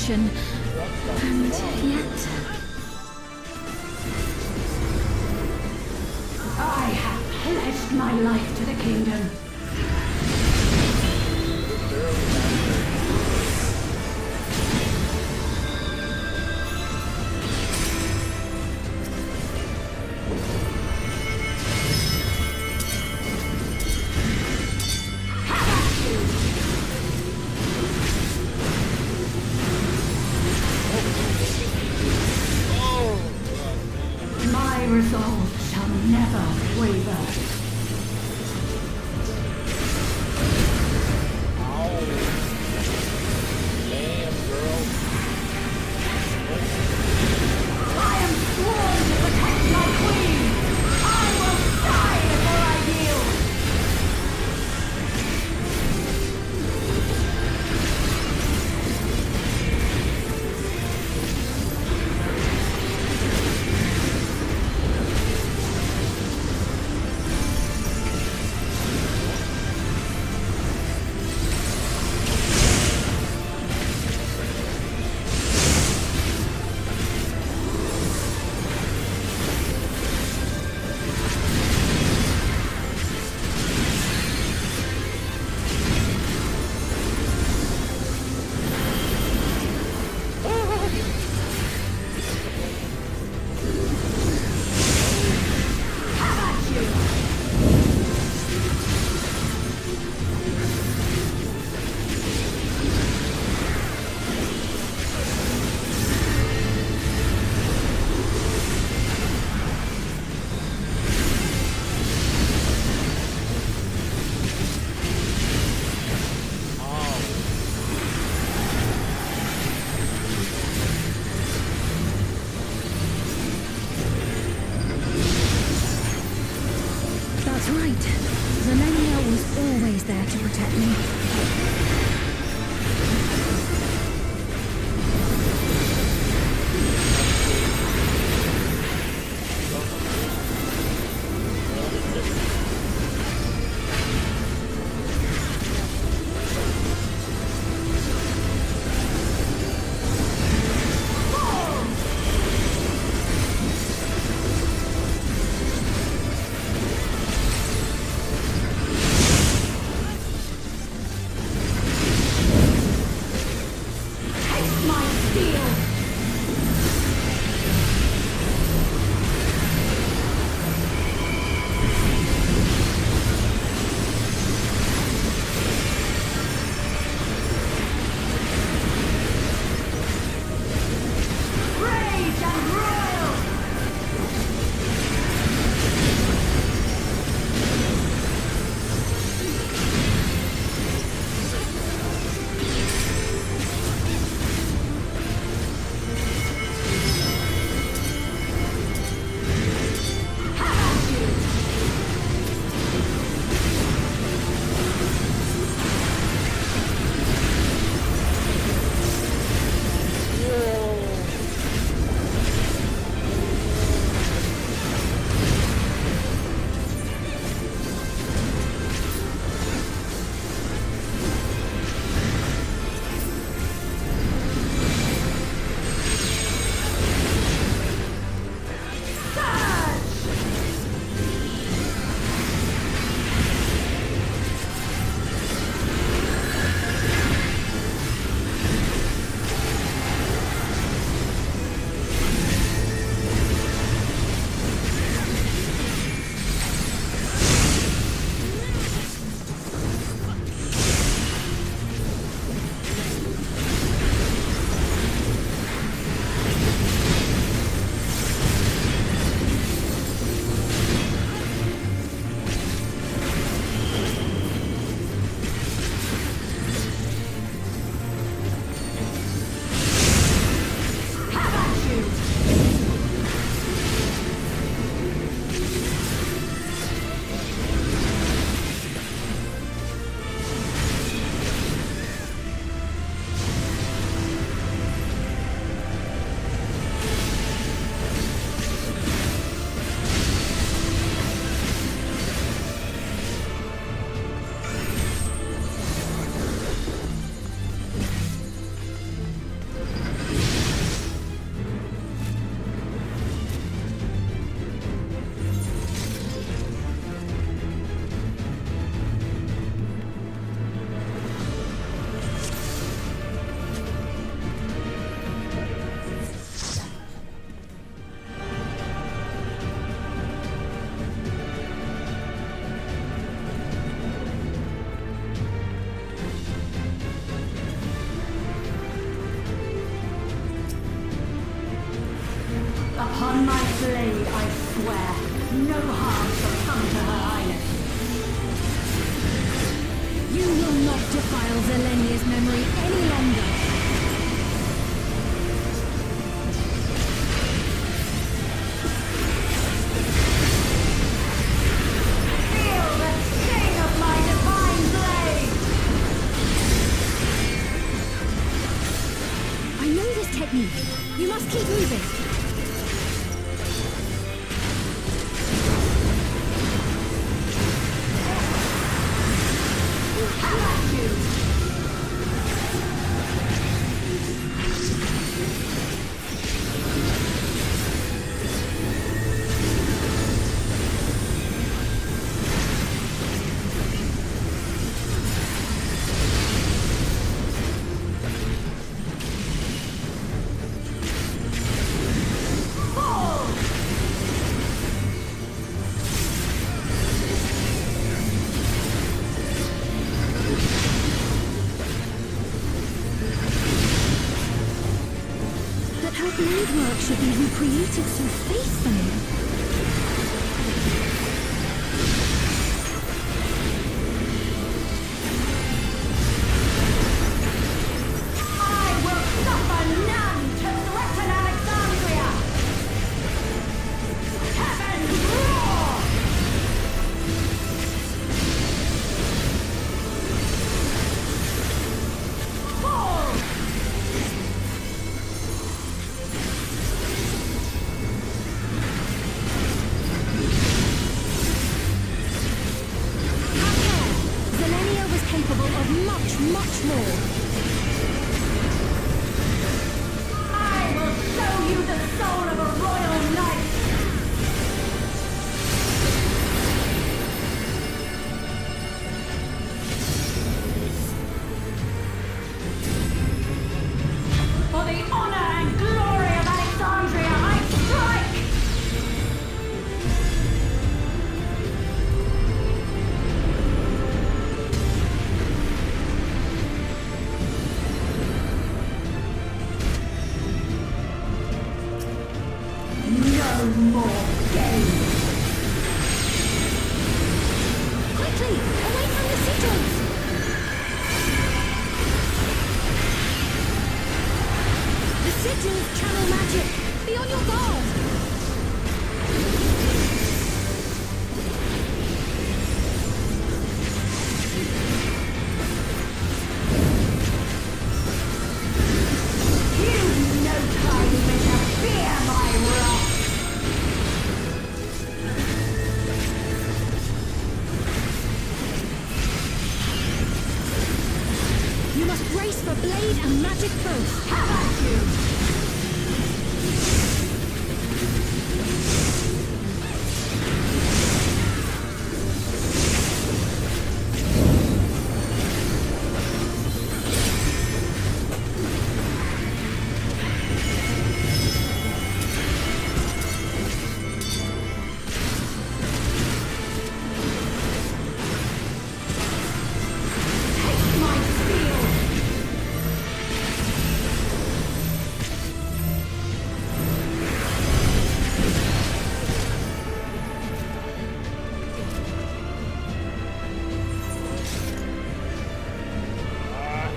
devotion. And yet... I have pledged my life to the kingdom. My resolve shall never waver. I am sworn to protect my queen. I will die before I yield. That's right. Zelenia was always there to protect me. Upon my blade, I swear, no harm shall come to Her Highness. You will not defile Zelenia's memory any longer. Feel the sting of my divine blade! I know this technique. You must keep moving. That her blade work should be recreated so faithfully. I will suffer none to threaten Alexandria! Heavens roar! Fall! Zelenia was capable of much, much more. I will show you the soul of a royal knight! For the honor and glory of Alexandria, I strike! No more games! Quickly, away from the sigils! The sigils channel magic. Be on your guard. You've no time even to fear my wrath! You must brace for blade and magic both. How about you? Take my steel!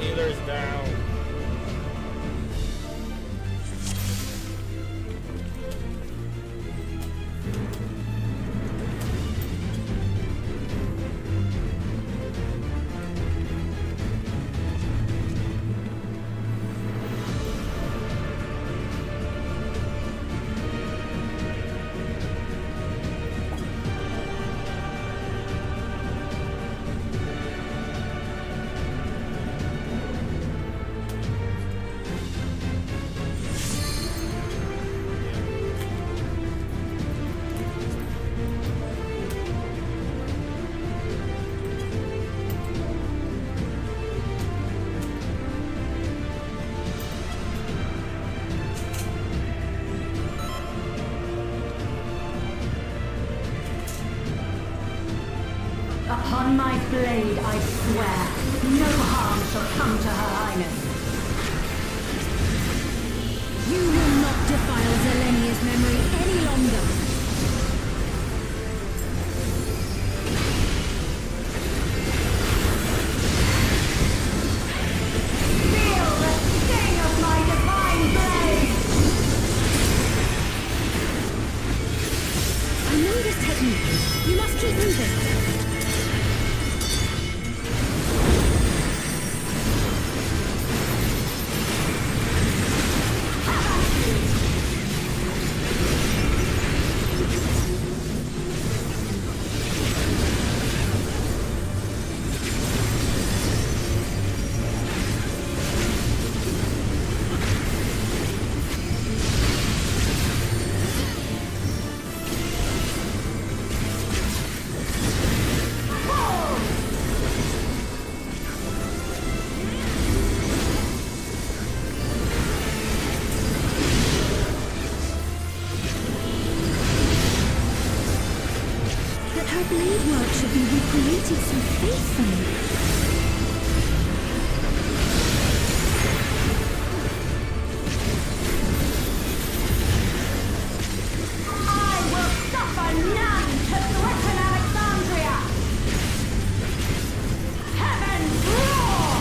Healer's down. Upon my blade, I swear, no harm shall come to Her Highness. You will not defile Zelenia's memory definitely. You must keep moving. Her blade work should be recreated so faithfully. I will suffer none to threaten Alexandria! Heavens roar!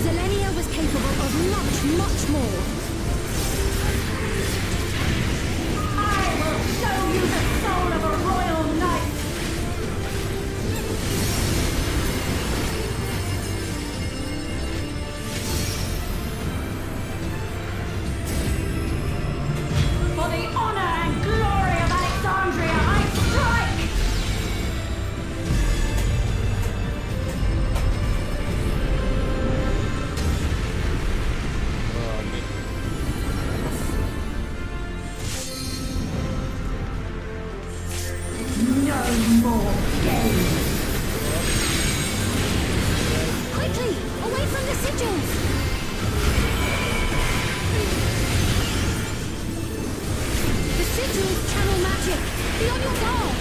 Zelenia was capable of much more. I will show you the soul of a royal knight! For the honor and glory of Alexandria, I strike! No more games! Quickly! Away from the sigils! The sigils channel magic! Be on your guard!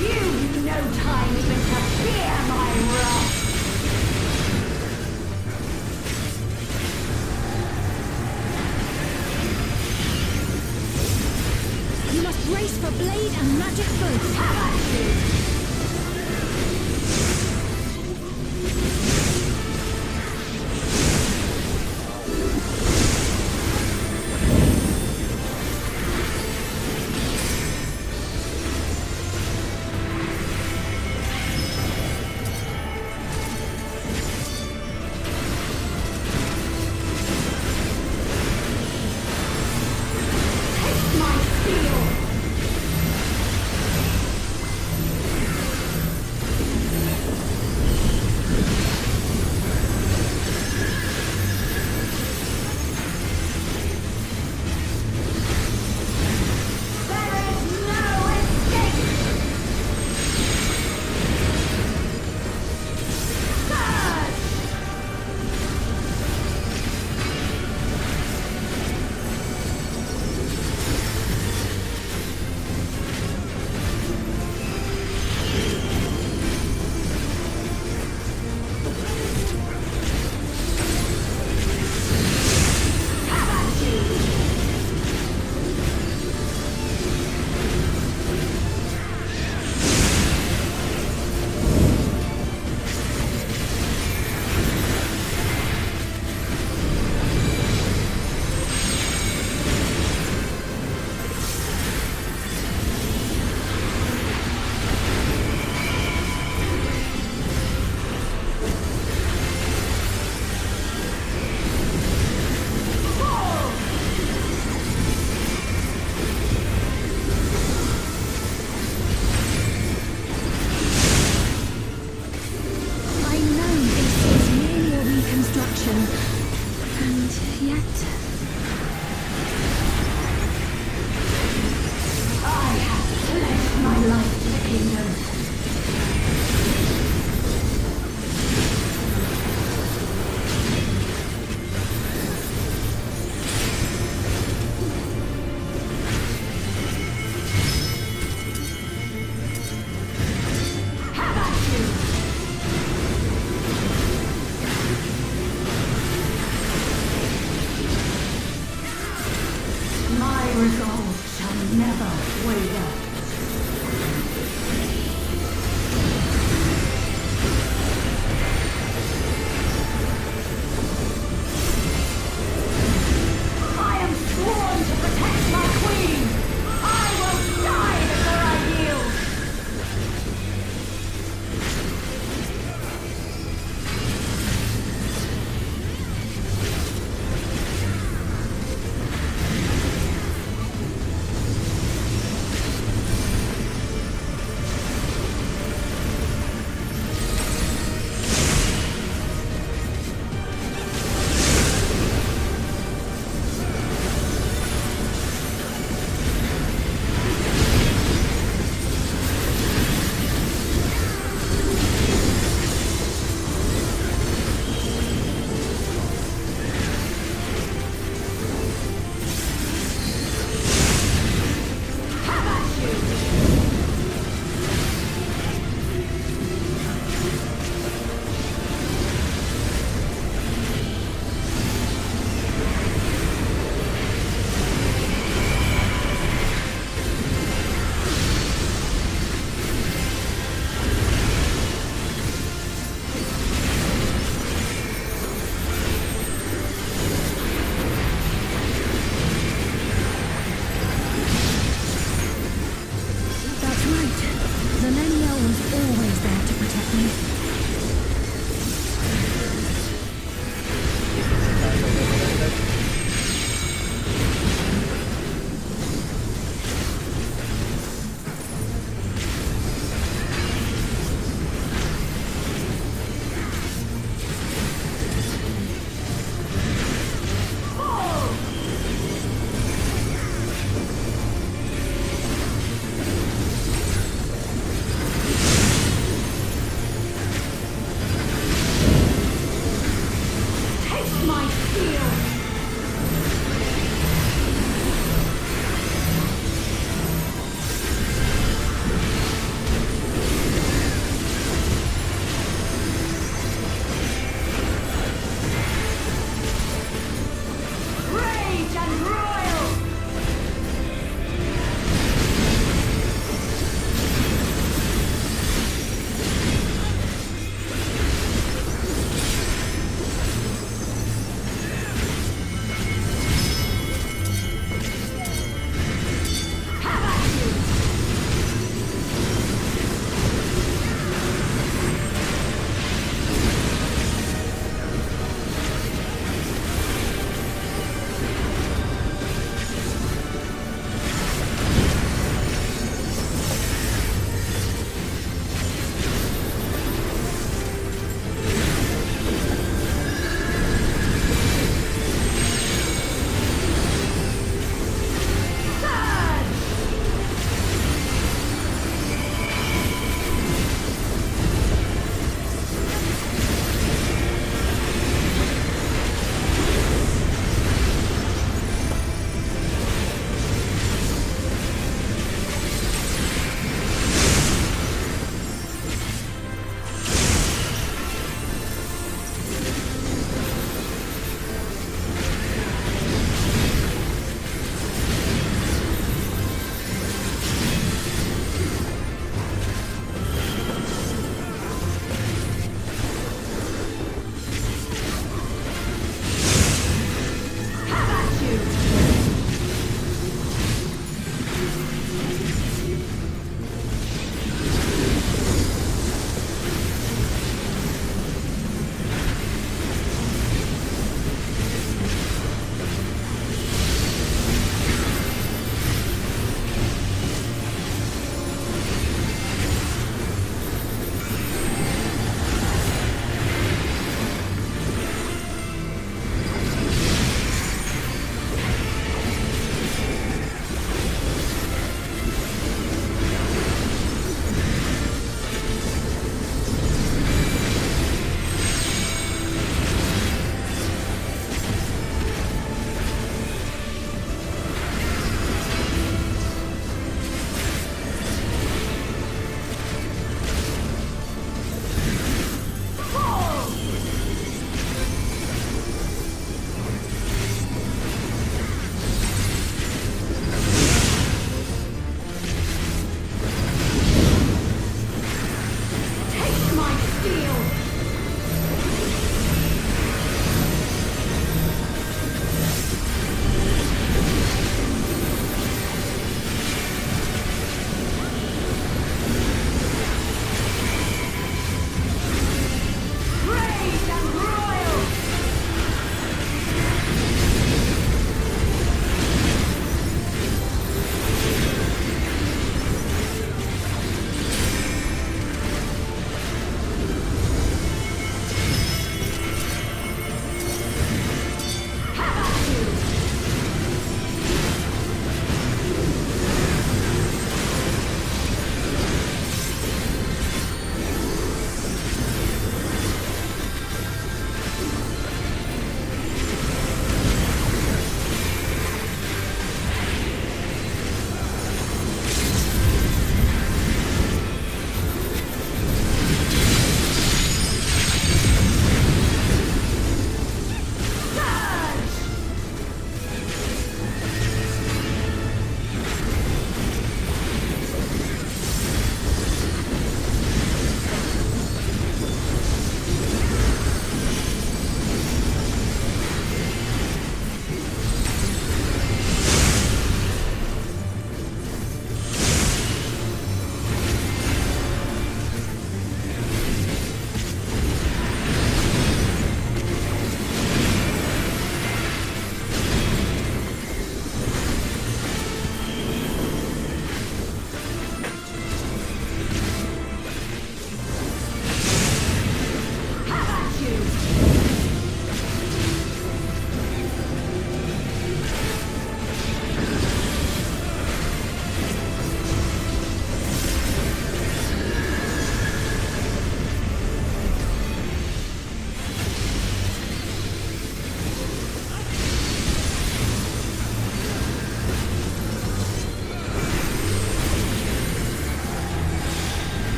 You've no time even to fear my wrath! You must brace for blade and magic both. Have at you! Take my steel!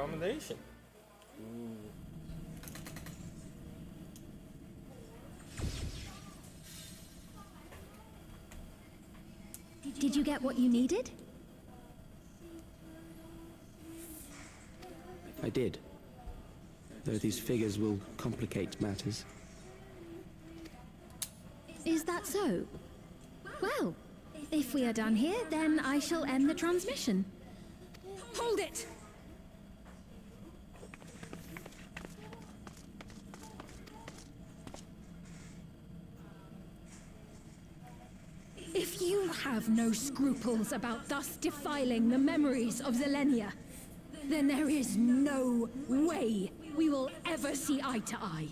accommodation. Ooh. Did you get what you needed? I did. Though these figures will complicate matters. Is that so? Well, if we are done here, then I shall end the transmission. Hold it! If you have no scruples about thus defiling the memories of Zelenia, then there is no way we will ever see eye to eye.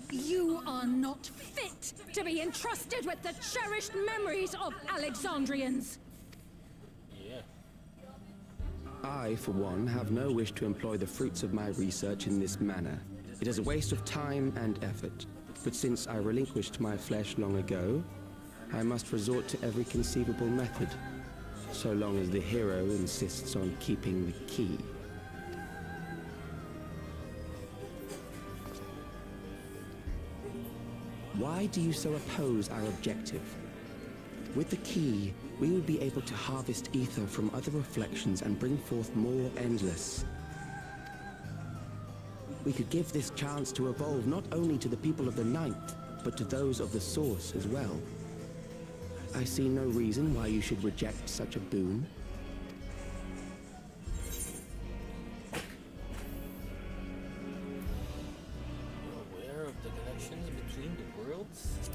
You are not fit to be entrusted with the cherished memories of Alexandrians. Yeah. I, for one, have no wish to employ the fruits of my research in this manner. It is a waste of time and effort. But since I relinquished my flesh long ago, I must resort to every conceivable method, so long as the hero insists on keeping the key. Why do you so oppose our objective? With the key, we would be able to harvest ether from other reflections and bring forth more endless. We could give this chance to evolve not only to the people of the Ninth, but to those of the Source as well. I see no reason why you should reject such a boon. You're aware of the connections between the worlds?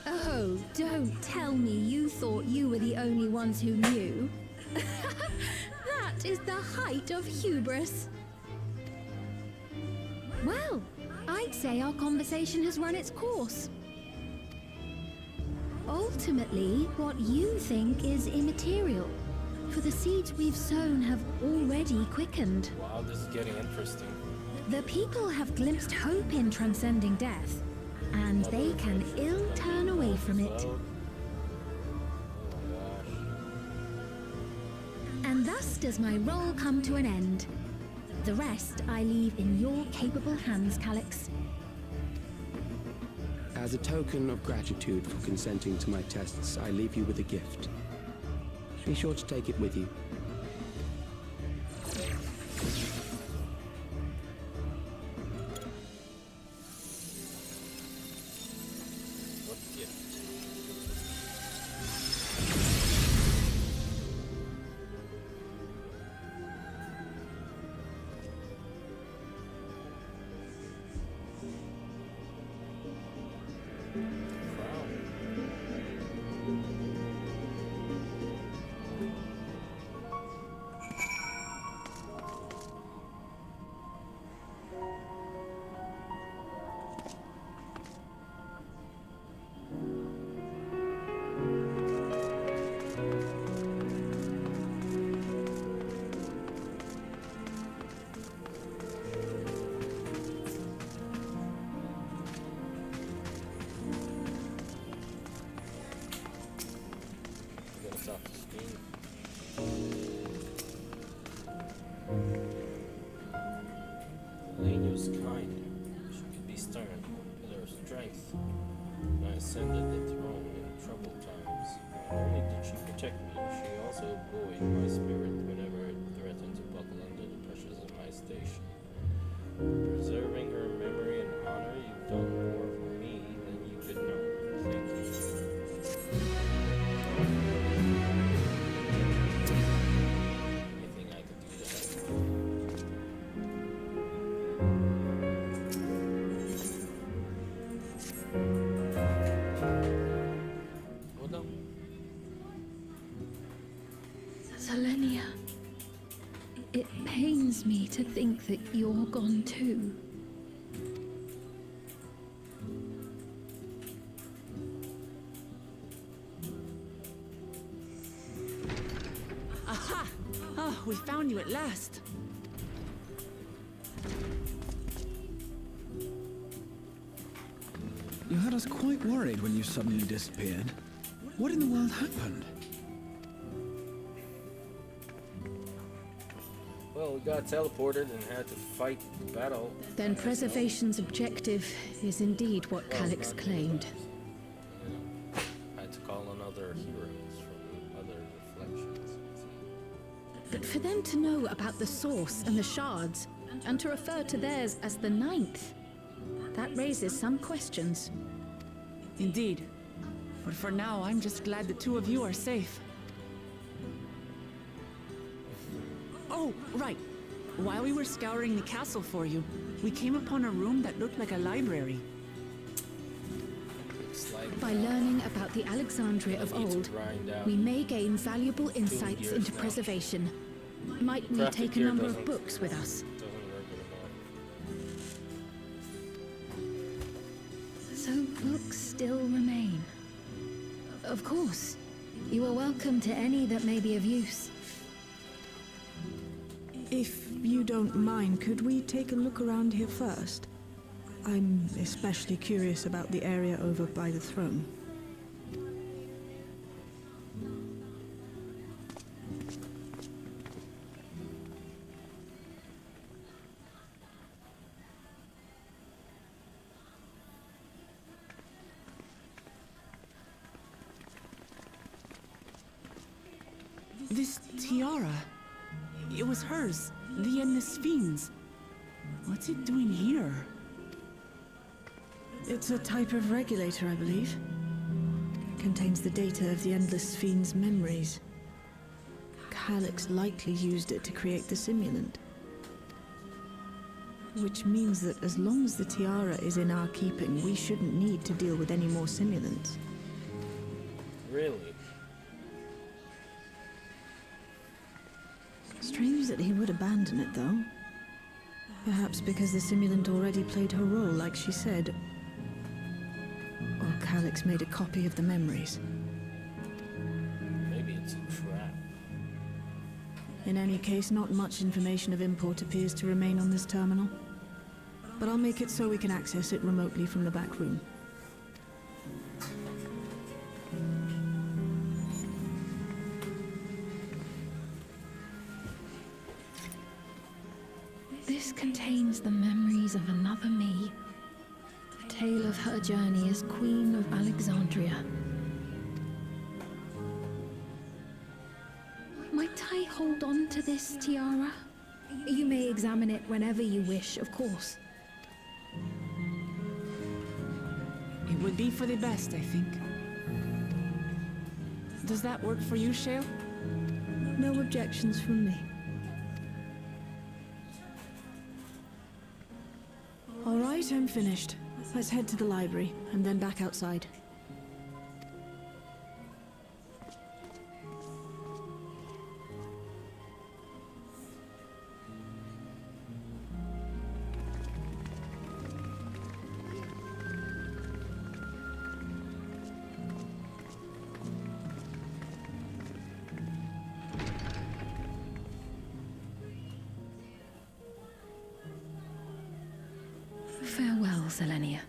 Oh, don't tell me you thought you were the only ones who knew. That is the height of hubris. Well, I'd say our conversation has run its course. Ultimately, what you think is immaterial, for the seeds we've sown have already quickened. Wow, this is getting interesting. The people have glimpsed hope in transcending death, and they can ill turn away from it. Oh my gosh. And thus does my role come to an end. The rest I leave in your capable hands, Calyx. As a token of gratitude for consenting to my tests, I leave you with a gift. Be sure to take it with you. What gift? Get us off the screen. Lane was kind. She could be stern, pillar of strength. When I ascended the throne in troubled times. Not only did she protect me, she also buoyed my spirit whenever it threatened to buckle under the pressures of my station. Preserving her memory and honor, you've done more for me than you could know. Thank you. Anything I could do to help? Well done. Zelenia, it pains me to think that you're gone too. Aha! Oh, we found you at last. You had us quite worried when you suddenly disappeared. What in the world happened? Well, we got teleported and had to fight the battle. Then preservation's objective is indeed what Calyx claimed. I had to call on other heroes from other reflections. But for them to know about the source and the shards, and to refer to theirs as the ninth, that raises some questions. Indeed. But for now, I'm just glad the two of you are safe. Oh, right. While we were scouring the castle for you, we came upon a room that looked like a library. By learning about the Alexandria of old, we may gain valuable insights into preservation. Might we take a number of books with us? So books still remain. Of course. You are welcome to any that may be of use. If you don't mind, could we take a look around here first? I'm especially curious about the area over by the throne. This tiara, it was hers, the Endless Fiend's. What's it doing here? It's a type of regulator, I believe. It contains the data of the Endless Fiend's memories. Calyx likely used it to create the simulant. Which means that as long as the tiara is in our keeping, we shouldn't need to deal with any more simulants. Really? Strange that he would abandon it, though. Perhaps because the simulant already played her role, like she said. Or Calyx made a copy of the memories. Maybe it's a trap. In any case, not much information of import appears to remain on this terminal. But I'll make it so we can access it remotely from the back room. This contains the memories of another me. A tale of her journey as Queen of Alexandria. Might I hold on to this tiara? You may examine it whenever you wish, of course. It would be for the best, I think. Does that work for you, Shale? No objections from me. All right, I'm finished. Let's head to the library, and then back outside. Farewell, Selenia.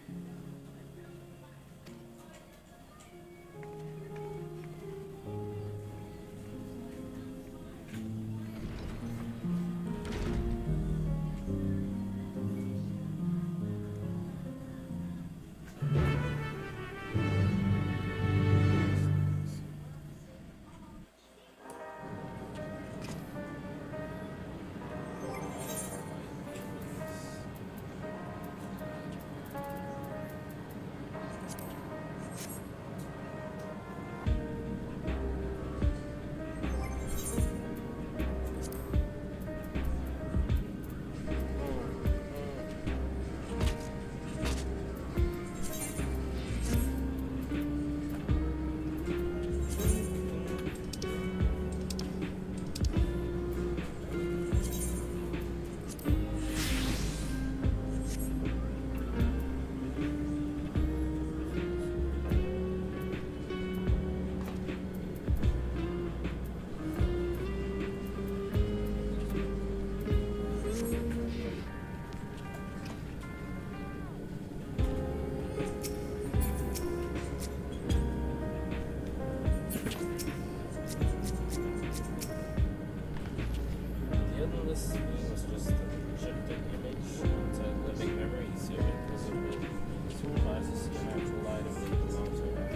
scene was just a projected image, it's a living memory, so it was a really surprised to see an actual item that belonged to her.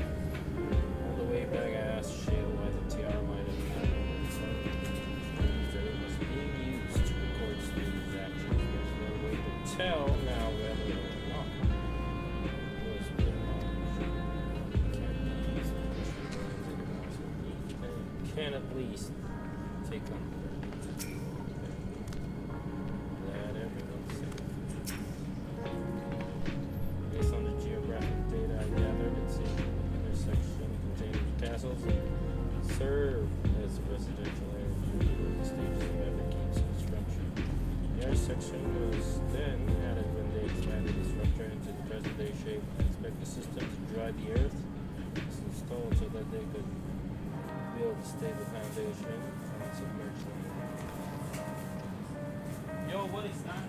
All the way back, I asked Shale why the tiara might have happened with the phone. That it was being used to record Steve's actions. There's no way to tell now whether or not it was written on. Can at least take on. Glad everyone's safe. Based on the geographic data I gathered, it seems the intersection containing castles serve as a residential area during the stages of Everkeep's construction. The intersection was then added when they expanded the structure into the present-day shape. I expect the system to dry the earth was installed so that they could build a stable foundation on submerged land. Yo, what is that?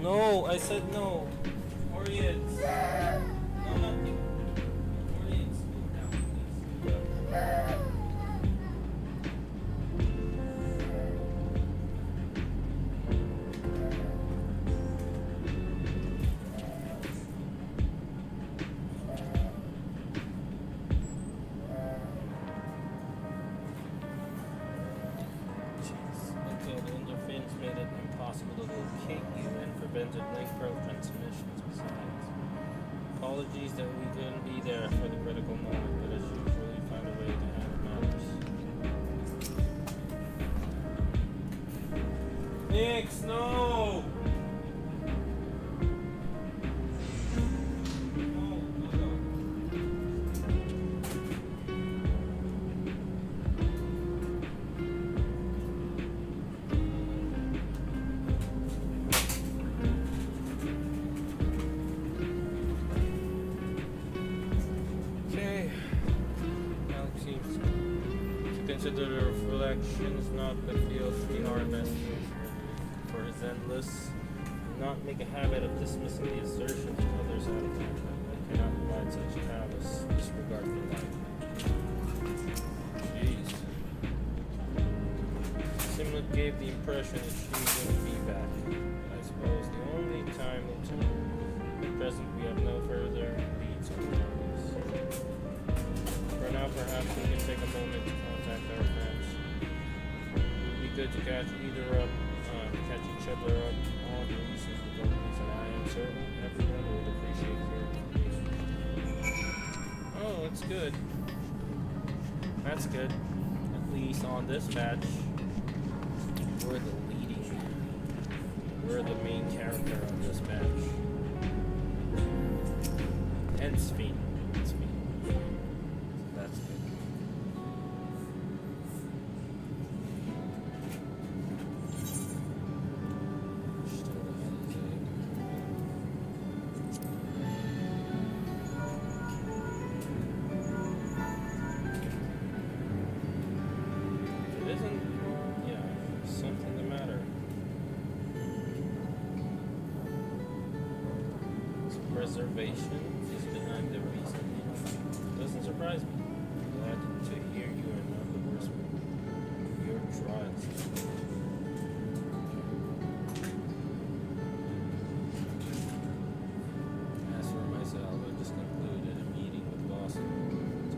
No, I said no. Orients. No, nothing. Orients, move down, please. Okay, the interference made it impossible to locate you and prevented link growth transmissions besides. Apologies that we couldn't be there for the critical moment, but as usual, we found a way to handle matters. Nix, no! Consider the reflections not the fields the harvest for his endless. Do not make a habit of dismissing the assertions of others out of hand. I cannot provide such callous disregard for life. Jeez. Simlet gave the impression that she wouldn't be back. I suppose the only time will tell. At present we have no further leads on the case. For now, perhaps we can take a moment to contact our friends. It would be good to catch each other up on the reasons for companies, and I am certain everyone would appreciate your information. Oh, that's good. That's good. At least on this batch, we're the main character on this batch. And Speed. That's good. It isn't, yeah, something the matter. preservation is behind the reason. Doesn't surprise me. Glad to hear you are not the worst for your trials. As for myself, I just concluded a meeting with Lawson.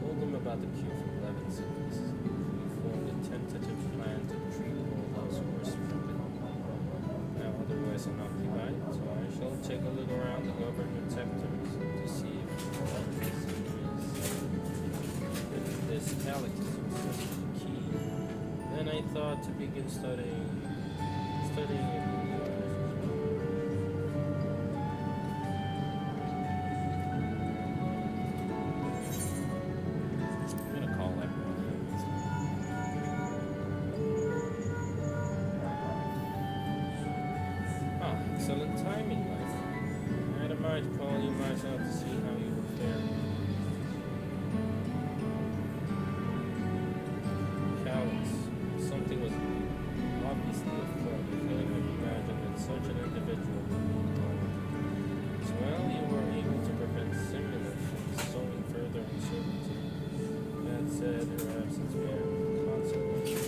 Told him about the cure for 11 sickness. We formed a tentative plan to treat all those who were stricken. Now otherwise unoccupied, so I shall take a look around the government sectors to see if this calyx is such a key. Then I thought to begin studying it in the US as well. I'm gonna call that one. Excellent timing, my friend. I had a mind to call you myself to see how you were faring. Calyx. Something was obviously afoot. I couldn't have imagined that such an individual would be involved. As well, you were able to prevent Simula from sowing further uncertainty. That said, her absence may have consequences.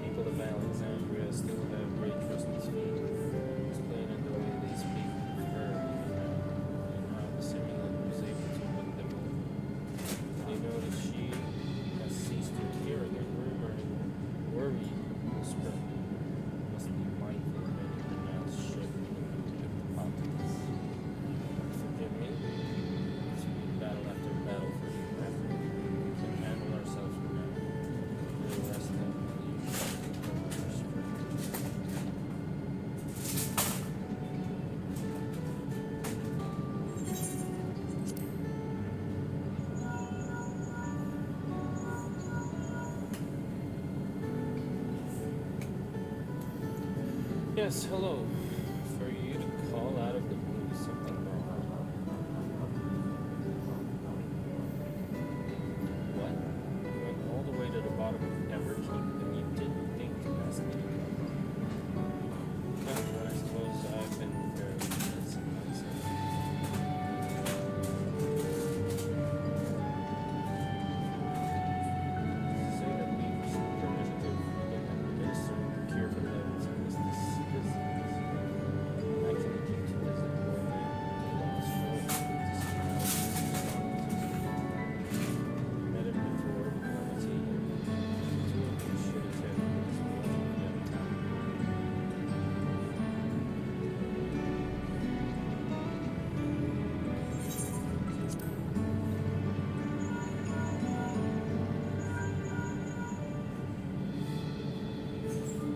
People of Alexandria still have great trust in Speed. It's plain in the way they speak of her and how the simulant was able to win them over. They notice she has ceased to appear again. Rumor and worry will spread. Must be mindful of any pronounced shift in the politics. Forgive me. It's been battle after battle for you. We can handle ourselves for now. The rest of you. Yes, hello. For you to call out of the blue is something wrong. What? You went all the way to the bottom of Everkeep and you didn't think to ask me? Well, I suppose I've been very innocent myself. Say that we received permission to administer the cure for levels in this disease. Actually, came to visit one day. Lost hope to see how he met him before diplomacy, and the two of them should attend as well at that time.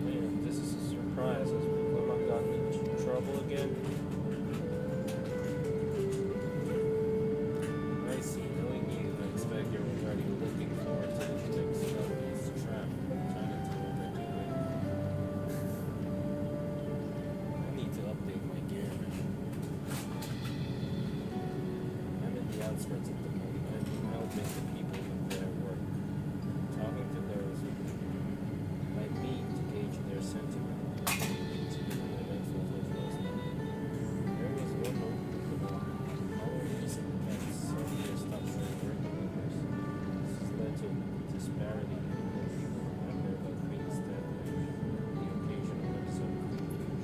Man, this is a surprise. Has Pluma gotten into trouble again? I see. Knowing you, I expect you're already looking forward to the next Southeast trap. Trying to tell them anyway. I need to update my gear. I'm in the outskirts at the moment. I've been helping the people with their work. Talking to those who might meet to gauge their sentiment. It's been an eventful those last night. There was one notable following recent events. Serbia stopped sending working members. This has led to a disparity in what people remember about Queen's death and the occasional episode of confusion.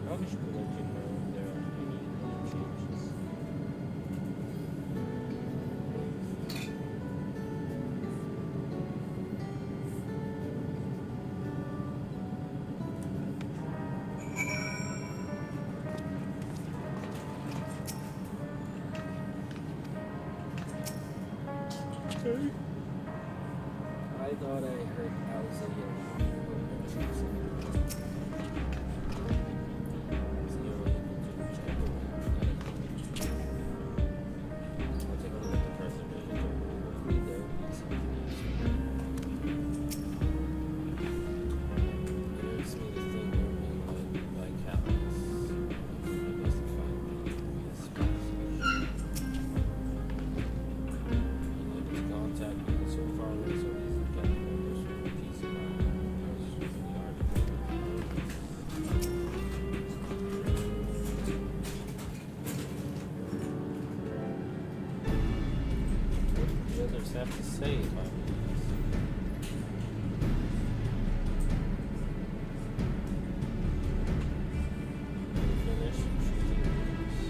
I wish to let you know if there are any other changes. I thought I heard Alza yell. I'll take a look at the preservation token. Hopefully there will be something useful. It irks me to think they're being led by Catholics. I guess the find me to be a special. Unable to contact people so far away, so these Catholic members for peace of mind. It was really hard to think. save, I mean. Finish shooting games.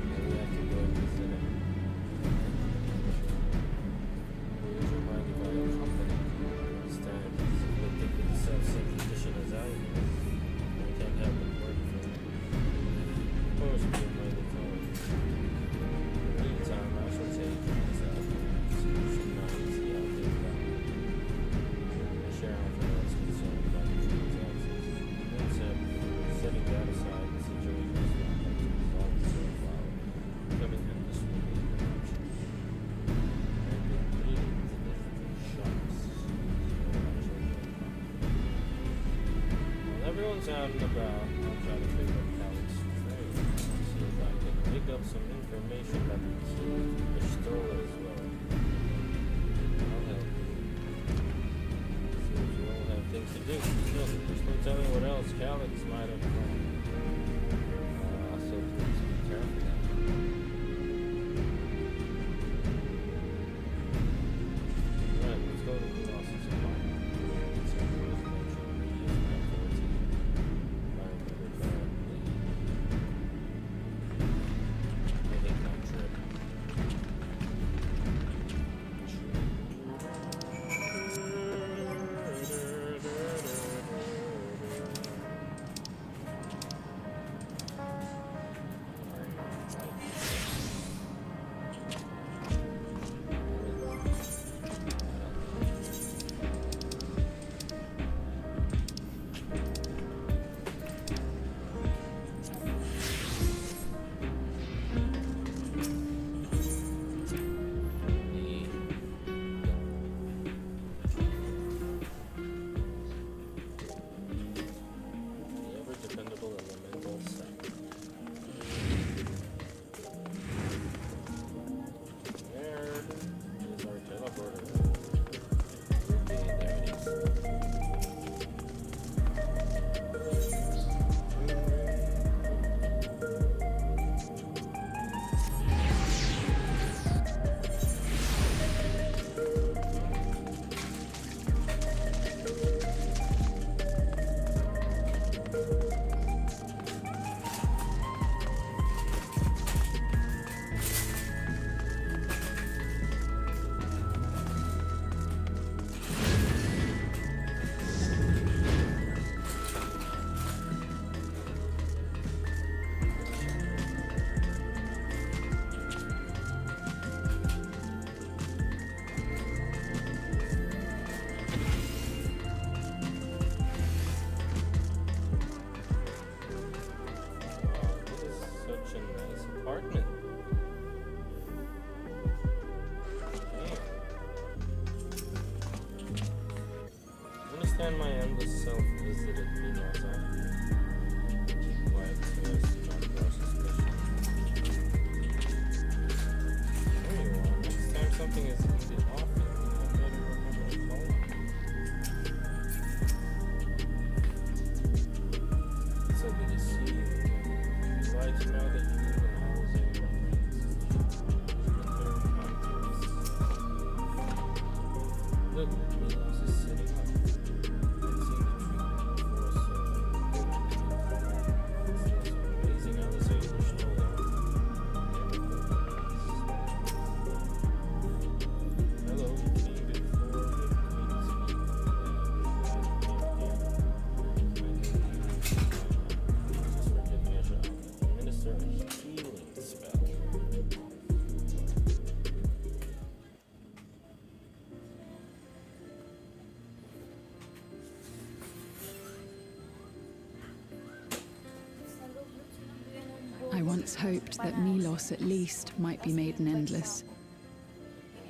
Then we have to go visit it. Please remind you by your company. Understand, you think with the self-same condition as I do. I can't help but work for you. Of course, we don't mind the time. In the meantime, I shall take myself. So you should not see how things go. I share anything else concerned about the transactions. Except setting that aside, the situation is not like to resolve itself while becoming endless with the production. I've been meaning to visit shops. So I shall go. While everyone's out and about, I'll try to pick up Calix's trail. See if I can pick up some information about the key to Stola as well. I'll help you. Seems you all have things to do. Still, there's no telling what else Calix might have planned. So please be careful now. Right, let's go to Colossus apartment. See if there's no true reason afterwards. If I remember correctly. Making that trip. The ever dependable elemental sack. There is our teleporter. Okay, there it is. Wow, this is such a nice apartment. Damn. Understand my endless self-visited Minos. I keep quiet so as to not draw suspicion. There you are. Next time something is needed often, I better remember to call on you. It's so good to see you again. You like to know that you live in housing remains. You've been very kind to us. Look, Milos is sitting up. I've seen the treatment before, so it's those amazing elevator stolen. Hello, you came before the Queen's meeting. Just forgive me, I shall administer a healing spell. I once hoped that Milos at least might be made an endless.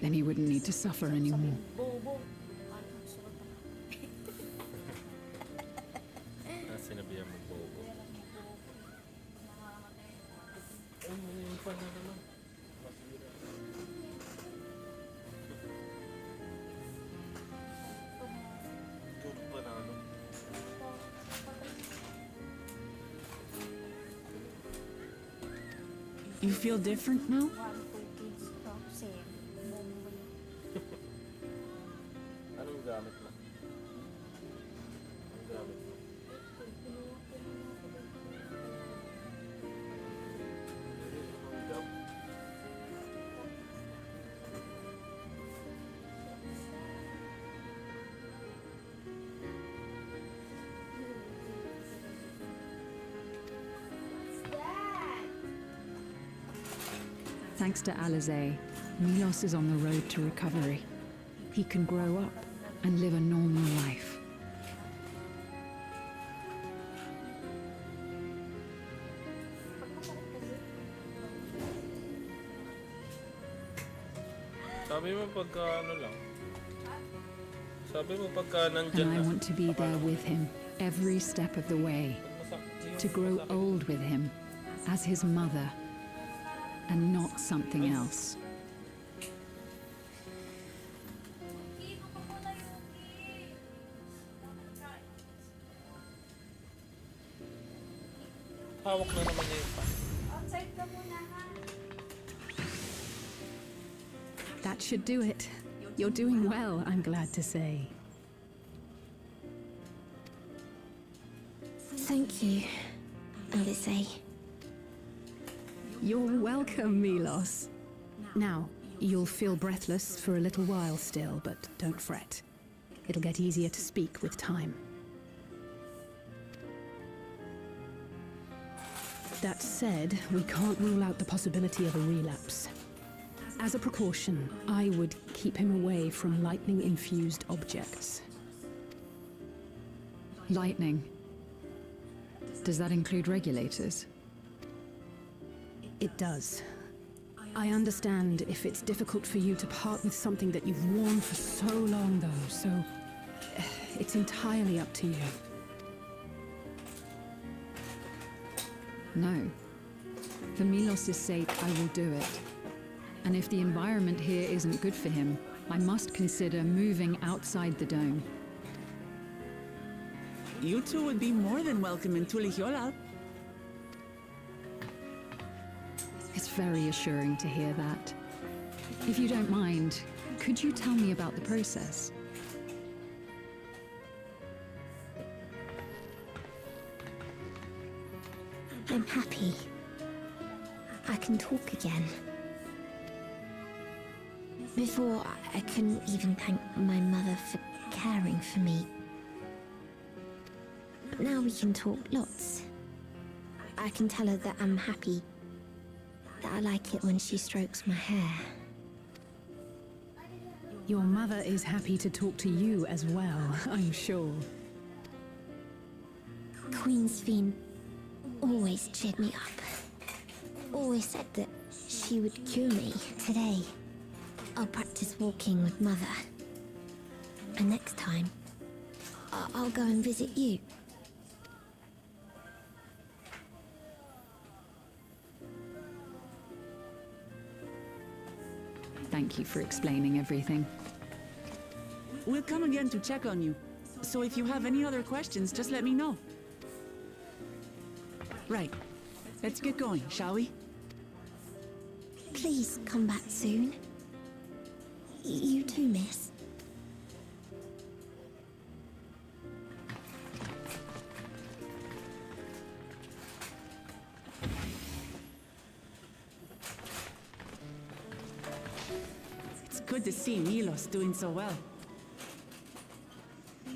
Then he wouldn't need to suffer anymore. Bobo. That's gonna be a bobo. Ay, pa na naman. Masira. Good banana. You feel different now? One, two kids, same. Bombay. Ang gamit mo. Yup. Thanks to Alizé, Milos is on the road to recovery. He can grow up and live a normal life. Sabi mo pagka ano lang. Sabi mo pagka nandyan And I na. want to be there with him every step of the way, to grow old with him as his mother and not something else. Hawak na naman niya yung pan. Outside ka muna, ha? That should do it. You're doing well, I'm glad to say. Thank you, Alizé. You're welcome, Milos. Now, you'll feel breathless for a little while still, but don't fret. It'll get easier to speak with time. That said, we can't rule out the possibility of a relapse. As a precaution, I would keep him away from lightning-infused objects. Lightning? Does that include regulators? It does. I understand if it's difficult for you to part with something that you've worn for so long, though, so it's entirely up to you. No. For Milos' sake, I will do it. And if the environment here isn't good for him, I must consider moving outside the dome. You two would be more than welcome in Tulijola. It's very assuring to hear that. If you don't mind, could you tell me about the process? I'm happy. I can talk again. Before, I couldn't even thank my mother for caring for me. But now we can talk lots. I can tell her that I'm happy, that I like it when she strokes my hair. Your mother is happy to talk to you as well, I'm sure. Queen Sveen always cheered me up. Always said that she would cure me. Today, I'll practice walking with Mother. And next time, I'll go and visit you. Thank you for explaining everything. We'll come again to check on you. So if you have any other questions, just let me know. Right. Let's get going, shall we? Please come back soon. You too, miss. It's good to see Milos doing so well.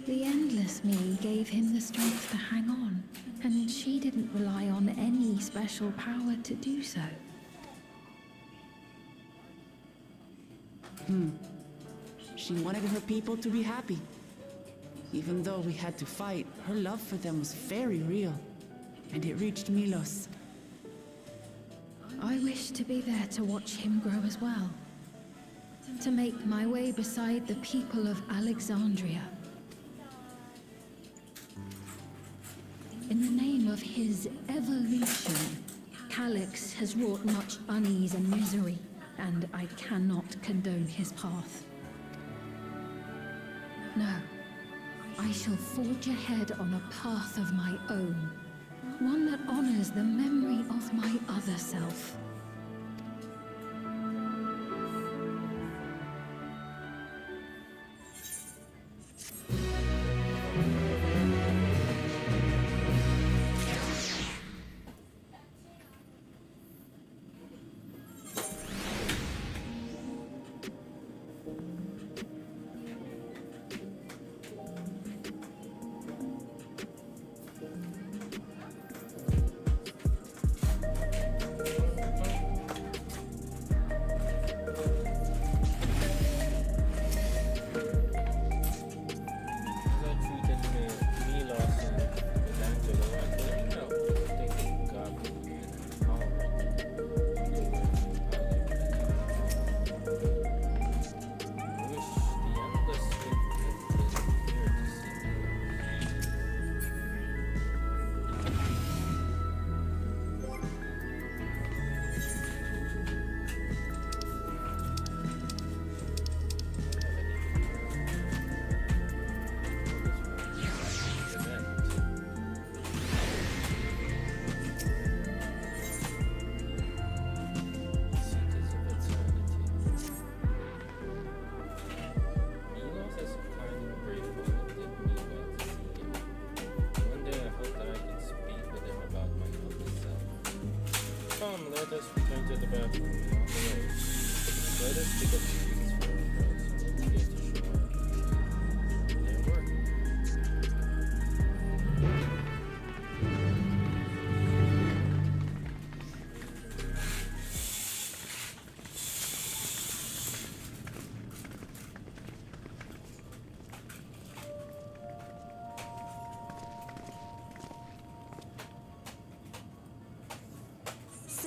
The Endless Me gave him the strength to hang on, and she didn't rely on any special power to do so. She wanted her people to be happy. Even though we had to fight, her love for them was very real. And it reached Milos. I wish to be there to watch him grow as well. To make my way beside the people of Alexandria. In the name of his evolution, Calyx has wrought much unease and misery, and I cannot condone his path. No, I shall forge ahead on a path of my own, one that honors the memory of my other self.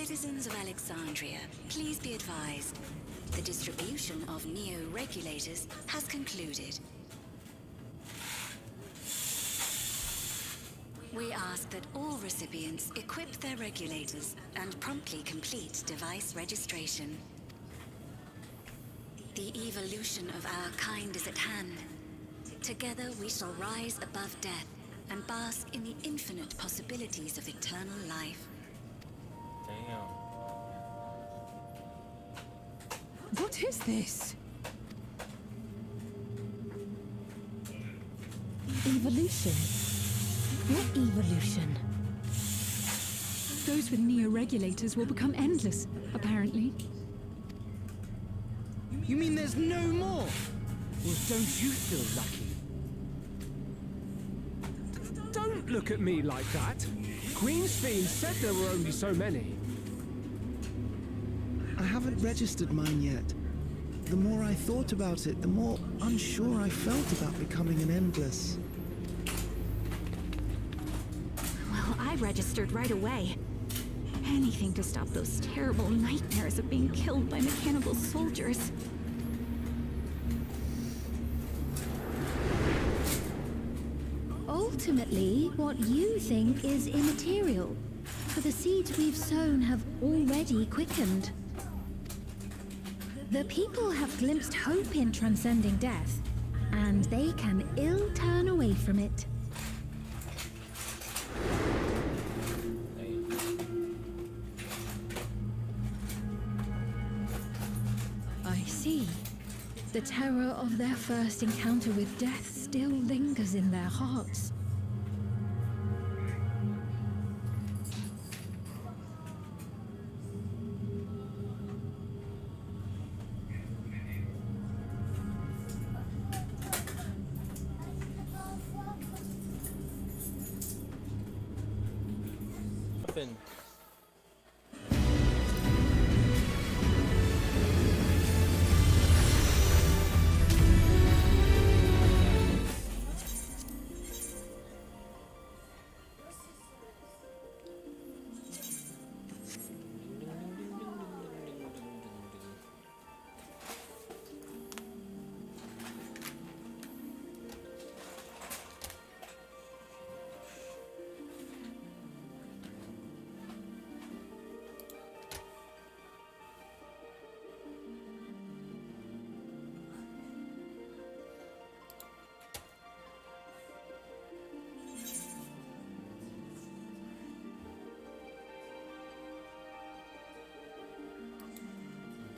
Citizens of Alexandria, please be advised. The distribution of neo-regulators has concluded. We ask that all recipients equip their regulators and promptly complete device registration. The evolution of our kind is at hand. Together we shall rise above death and bask in the infinite possibilities of eternal life. Damn. What is this? Evolution? What evolution? Those with neo-regulators will become endless, apparently. You mean there's no more? Well, don't you feel lucky? Don't look at me like that. Queen Sphene said there were only so many. I haven't registered mine yet. The more I thought about it, the more unsure I felt about becoming an Endless. Well, I registered right away. Anything to stop those terrible nightmares of being killed by mechanical soldiers. Ultimately, what you think is immaterial, for the seeds we've sown have already quickened. The people have glimpsed hope in transcending death, and they can ill turn away from it. I see. The terror of their first encounter with death still lingers in their hearts. Open.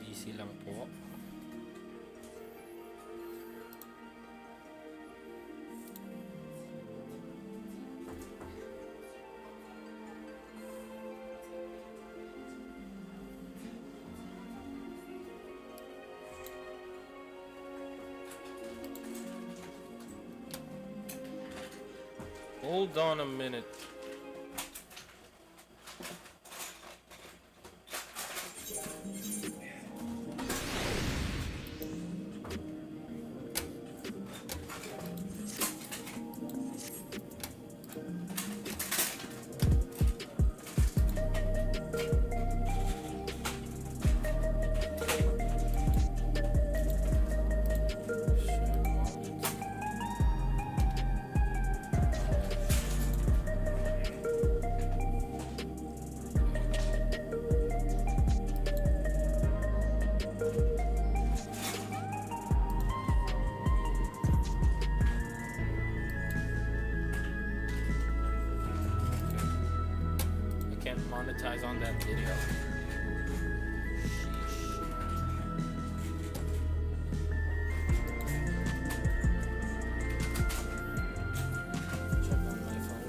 DC lang po. Hold on a minute. Monetize on that video. Check on my phone.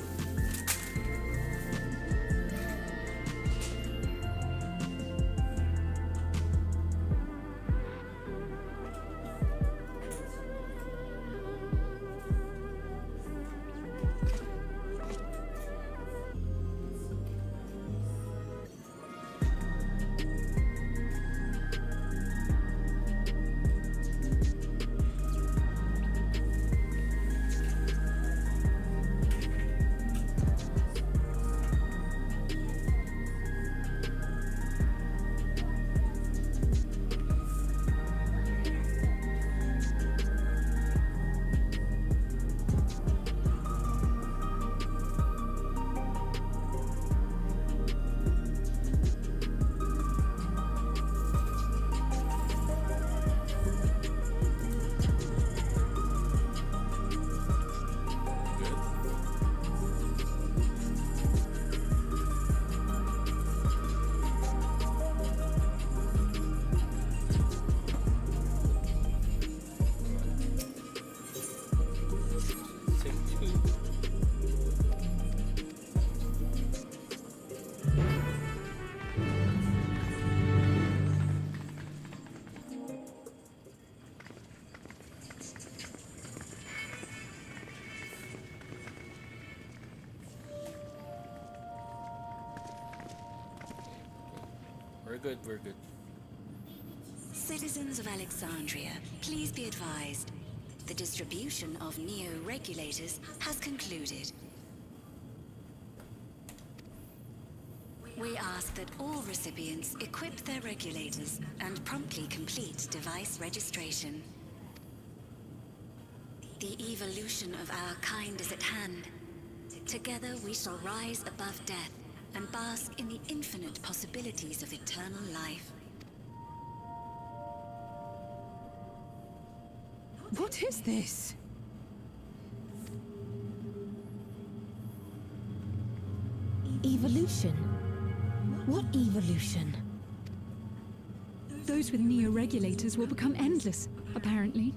We're good, we're good. Citizens of Alexandria, please be advised. The distribution of neo-regulators has concluded. We ask that all recipients equip their regulators and promptly complete device registration. The evolution of our kind is at hand. Together we shall rise above death and bask in the infinite possibilities of eternal life. What is this? Evolution? What evolution? Those with neo-regulators will become endless, apparently.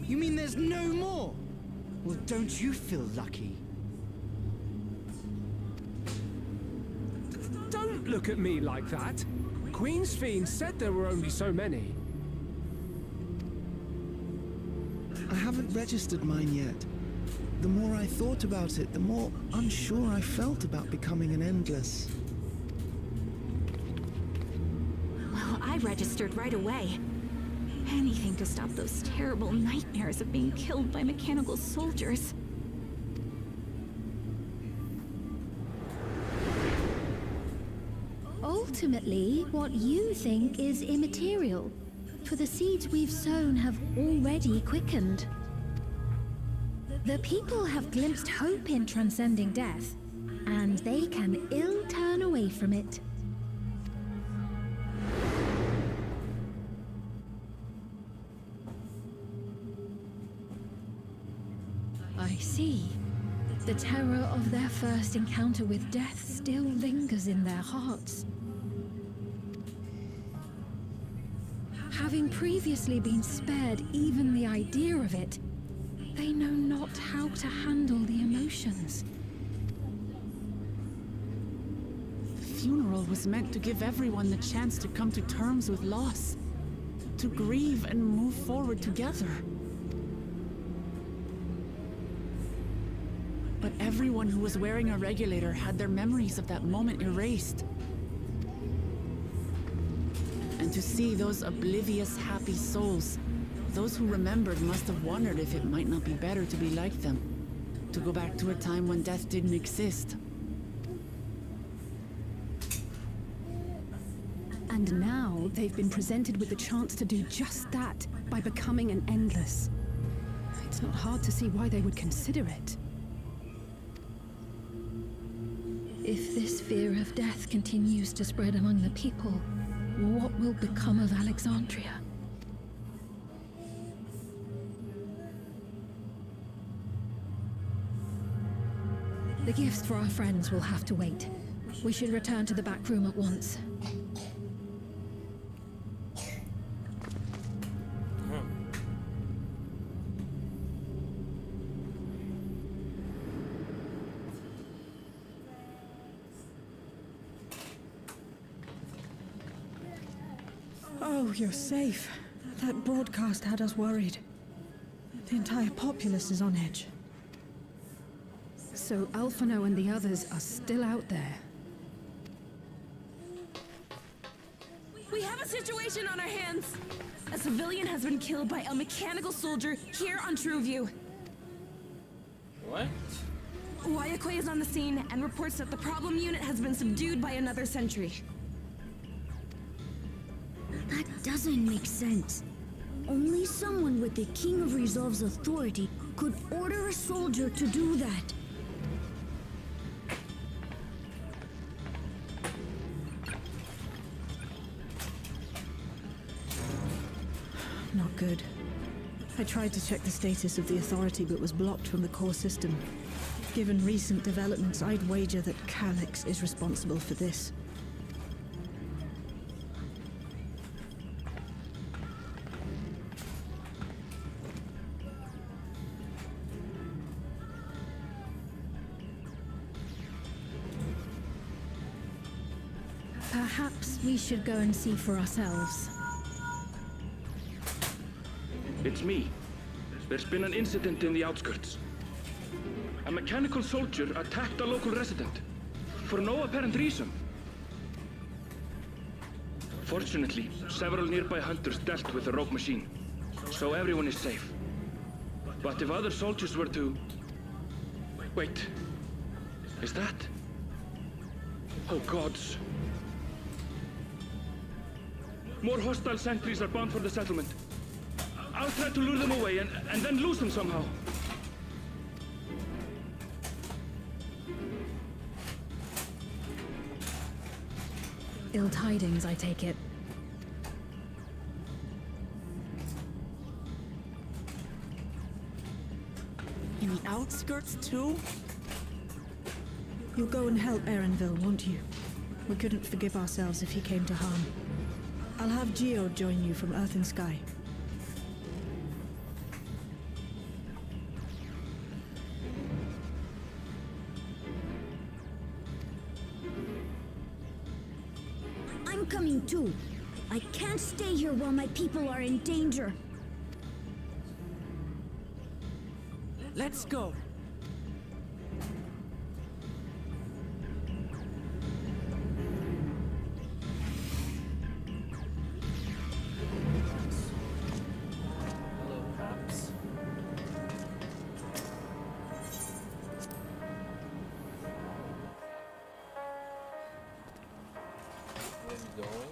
You mean there's no more? Well, don't you feel lucky? Don't look at me like that. Queen's Fiend said there were only so many. I haven't registered mine yet. The more I thought about it, the more unsure I felt about becoming an Endless. Well, I registered right away. Anything to stop those terrible nightmares of being killed by mechanical soldiers. Ultimately, what you think is immaterial, for the seeds we've sown have already quickened. The people have glimpsed hope in transcending death, and they can ill turn away from it. I see. The terror of their first encounter with death still lingers in their hearts. Having previously been spared even the idea of it, they know not how to handle the emotions. The funeral was meant to give everyone the chance to come to terms with loss, to grieve and move forward together. But everyone who was wearing a regulator had their memories of that moment erased. And to see those oblivious, happy souls, those who remembered must have wondered if it might not be better to be like them, to go back to a time when death didn't exist. And now they've been presented with the chance to do just that by becoming an Endless. It's not hard to see why they would consider it. If this fear of death continues to spread among the people, what will become of Alexandria? The gifts for our friends will have to wait. We should return to the back room at once. Oh, you're safe. That broadcast had us worried. The entire populace is on edge. So Alphino and the others are still out there. We have a situation on our hands. A civilian has been killed by a mechanical soldier here on Trueview. What? Wayakwe is on the scene and reports that the problem unit has been subdued by another sentry. That doesn't make sense. Only someone with the King of Resolve's authority could order a soldier to do that. Not good. I tried to check the status of the authority but was blocked from the core system. Given recent developments, I'd wager that Calyx is responsible for this. Perhaps we should go and see for ourselves. It's me. There's been an incident in the outskirts. A mechanical soldier attacked a local resident. for no apparent reason. Fortunately, several nearby hunters dealt with the rogue machine, so everyone is safe. But if other soldiers were to... Wait, is that... Oh gods. More hostile sentries are bound for the settlement. I'll try to lure them away and then lose them somehow. Ill tidings, I take it. In the outskirts, too? You'll go and help Erenville, won't you? We couldn't forgive ourselves if he came to harm. I'll have Geo join you from Earth and Sky. I'm coming too. I can't stay here while my people are in danger. Let's go. Hello, Paps. Where are we going?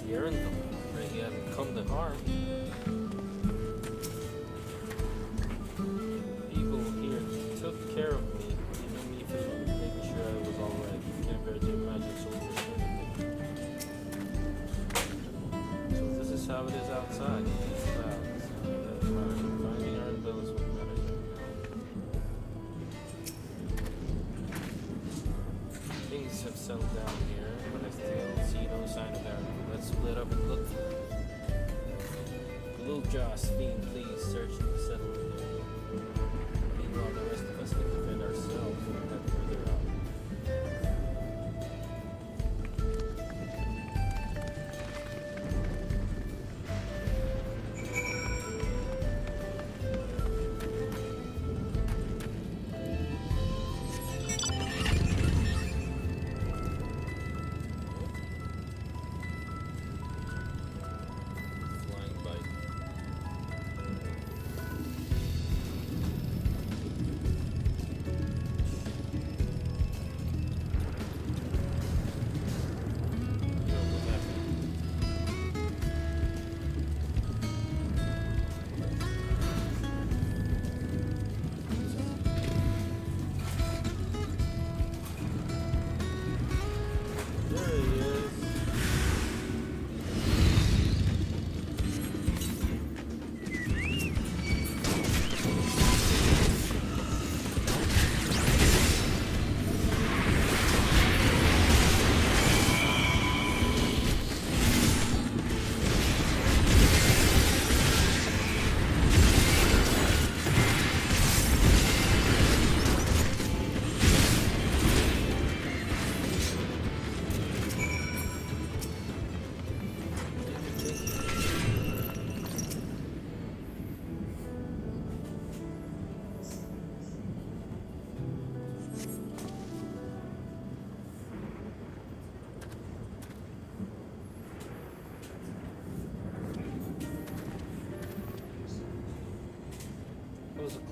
Erenville. Pray he hasn't come to harm. People here took care of me, giving me food, making sure I was alright. Compared to magic soldiers. So this is how it is outside. These clouds. Finding Erenville is what matters right now. Things have settled down here, but I still see no sign of Erenville. Let's split up and look for it. Little Fiend, please search the settlement area. Meanwhile, the rest of us can defend ourselves and head further out.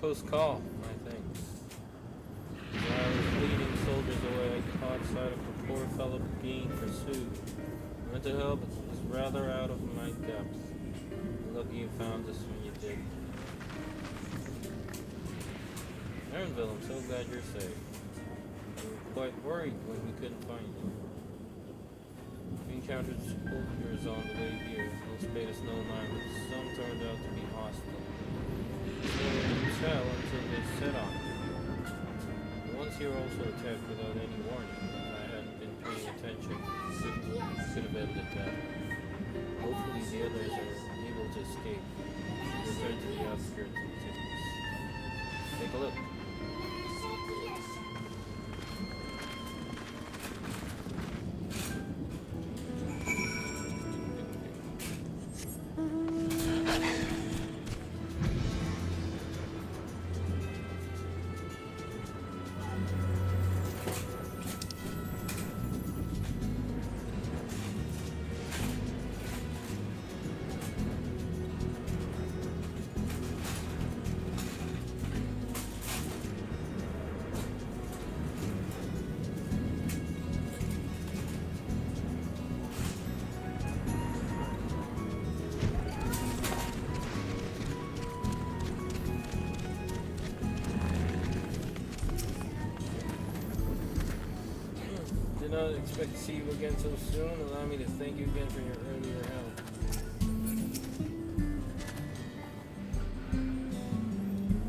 close call, my thanks. While I was leading soldiers away, I caught sight of a poor fellow being pursued. I went to help, but was rather out of my depth. Lucky you found us when you did. Aaronville, I'm so glad you're safe. We were quite worried when we couldn't find you. We encountered soldiers on the way here. Most paid us no mind, but some turned out to be hostile. No one could tell until they set on it. The ones here also attacked without any warning. If I hadn't been paying attention, could have ended that. Hopefully the others are able to escape. Return to the outskirts of the cities. Take a look. Did not expect to see you again so soon. Allow me to thank you again for your earlier help.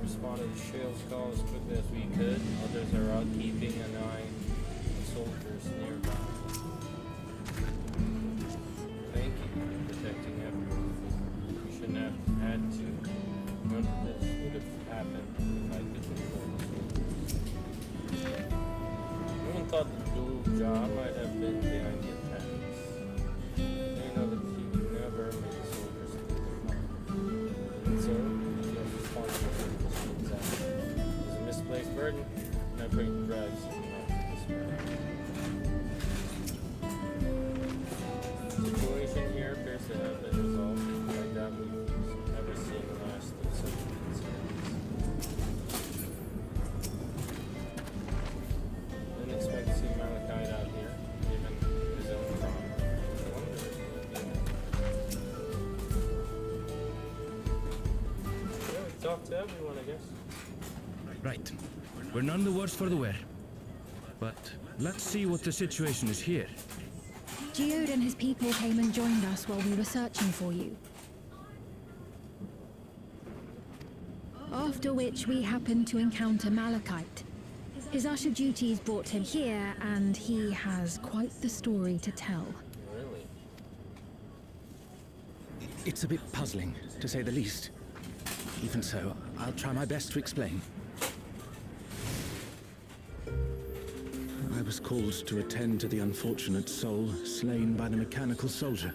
Responded to Shale's call as quickly as we could. Others are out keeping an eye on soldiers nearby. Thank you for protecting everyone. We shouldn't have had to. None of this would have happened if I could control the soldiers. No one thought the dual job might have been behind the attacks. They know that he never made the soldiers do their part. And so, he was responsible for the machines out. It was a misplaced burden, and I pray it drives him not to despair. The situation here appears to have been resolved. I doubt we've ever seen the last of such incidents. Didn't expect to see Malachite out here, given his own trauma. I wonder if he would be. Yeah, we talk to everyone, I guess. Right. We're none the worse for the wear. But let's see what the situation is here. Geode and his people came and joined us while we were searching for you. After which we happened to encounter Malachite. His usher duties brought him here, and he has quite the story to tell. Really? It's a bit puzzling, to say the least. Even so, I'll try my best to explain. I was called to attend to the unfortunate soul slain by the mechanical soldier.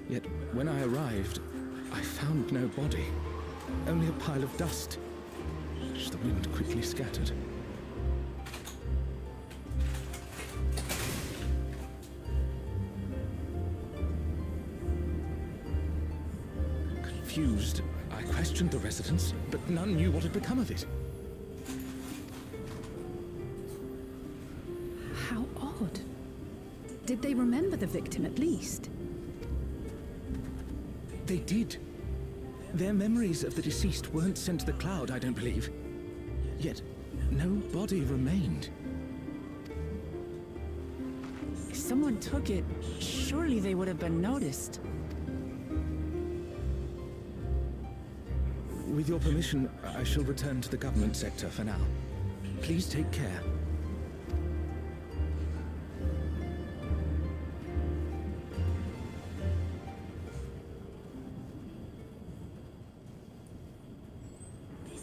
Yet, when I arrived, I found no body, only a pile of dust, which the wind quickly scattered. Confused, I questioned the residents, but none knew what had become of it. How odd. Did they remember the victim at least? They did. Their memories of the deceased weren't sent to the cloud, I don't believe. Yet, no body remained. If someone took it, surely they would have been noticed. With your permission, I shall return to the government sector for now. Please take care.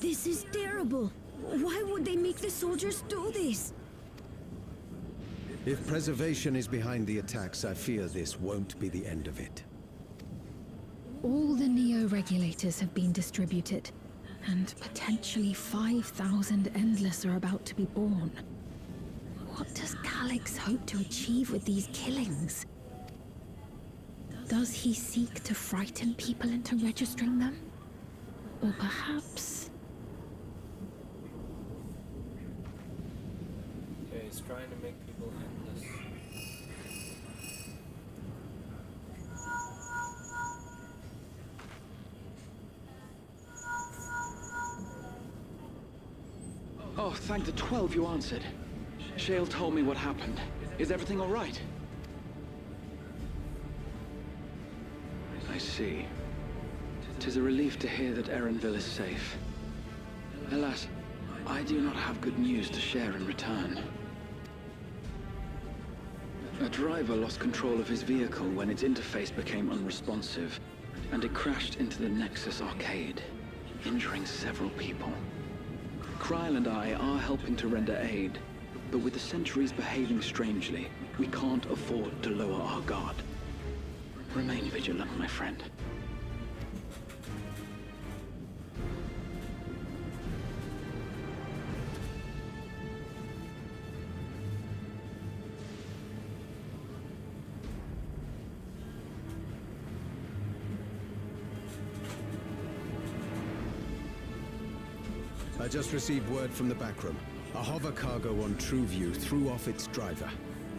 This is terrible. Why would they make the soldiers do this? If preservation is behind the attacks, I fear this won't be the end of it. All the Neo regulators have been distributed, And potentially 5,000 Endless are about to be born. What does Calix hope to achieve with these killings? Does he seek to frighten people into registering them? Or perhaps... Okay, he's trying to make people endless. Oh, thank the 12 you answered. Shale told me what happened. Is everything all right? I see. 'Tis a relief to hear that Erenville is safe. Alas, I do not have good news to share in return. A driver lost control of his vehicle when its interface became unresponsive, and it crashed into the Nexus arcade, injuring several people. Kryl and I are helping to render aid, but with the sentries behaving strangely, we can't afford to lower our guard. Remain vigilant, my friend. I just received word from the backroom. A hover cargo on TrueView threw off its driver,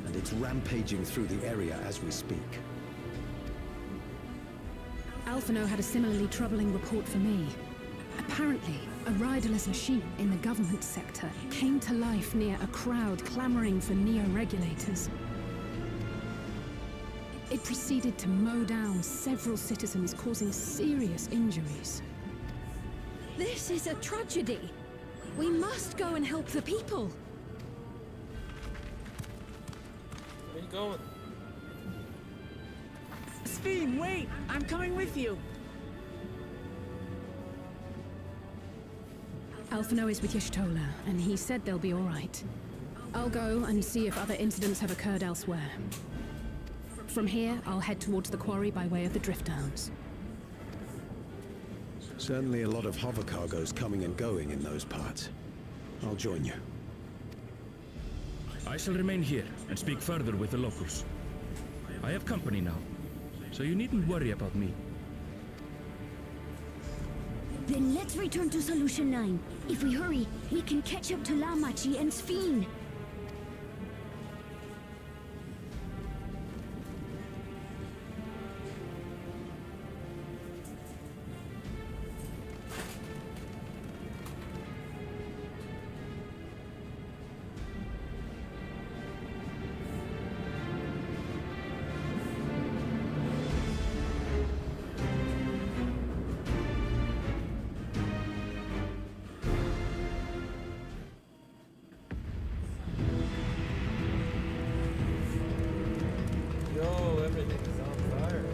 and it's rampaging through the area as we speak. Alphino had a similarly troubling report for me. Apparently, a riderless machine in the government sector came to life near a crowd clamoring for neo-regulators. It proceeded to mow down several citizens, causing serious injuries. This is a tragedy. We must go and help the people. Where are you going? Sphene, wait! I'm coming with you! Alphino is with Y'shtola, and he said they'll be all right. I'll go and see if other incidents have occurred elsewhere. From here, I'll head towards the quarry by way of the Drift Downs. Certainly a lot of hover cargoes coming and going in those parts. I'll join you. I shall remain here and speak further with the locals. I have company now, so you needn't worry about me. Then let's return to Solution 9. If we hurry, we can catch up to Lamachi and Sphene. Yo, everything is on fire.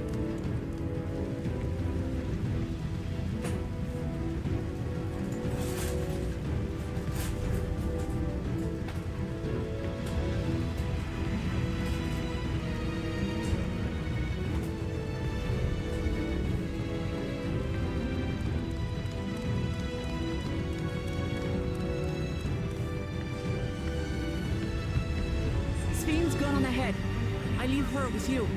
Sphene's gone on ahead. I leave her with you.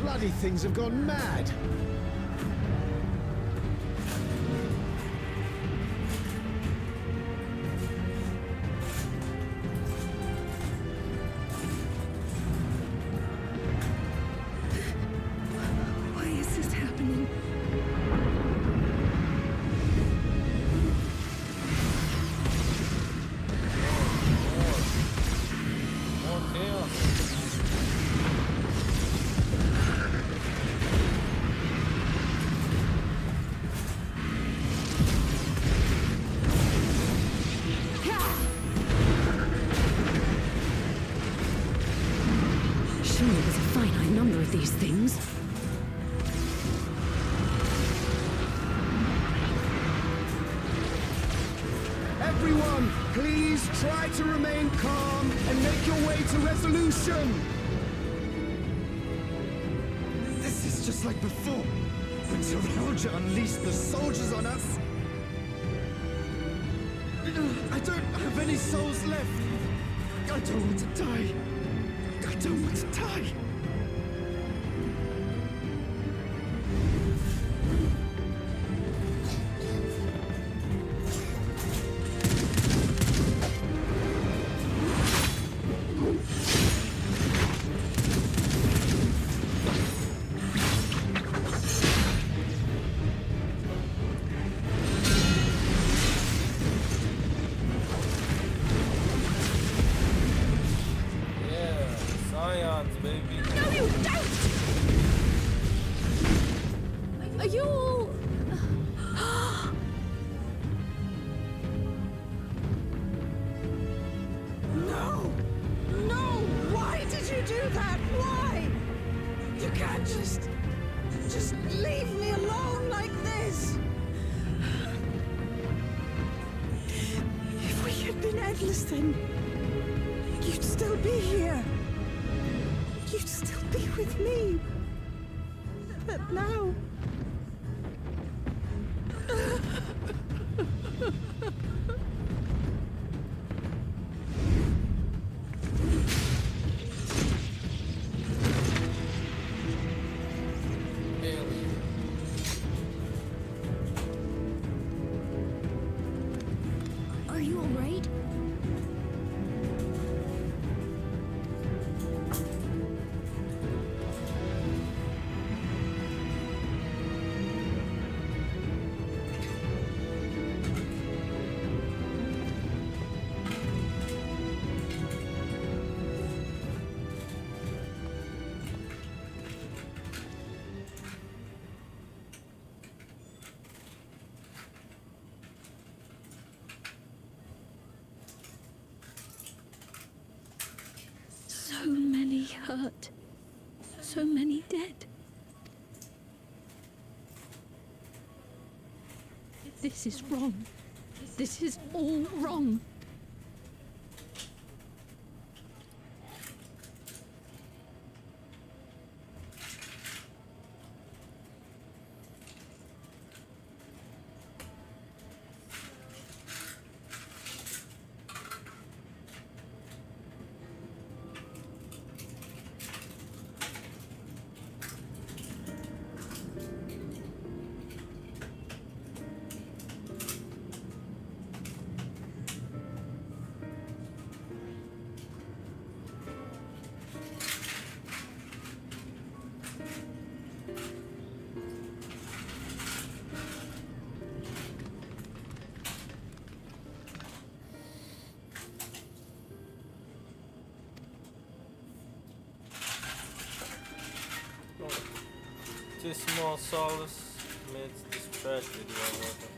Bloody things have gone mad! Why is this happening? things. Everyone, please try to remain calm and make your way to resolution. This is just like before, when Terrelja unleashed the soldiers on us. I don't have any souls left. I don't want to die. I don't want to die. Are you all... No! No! Why did you do that? Why? You can't just leave me alone like this. If we had been endless, then you'd still be here. You'd still be with me. But now... Are you all right? So many hurt. So many dead. This is wrong. This is all wrong. Tis small solace amidst this tragedy, however.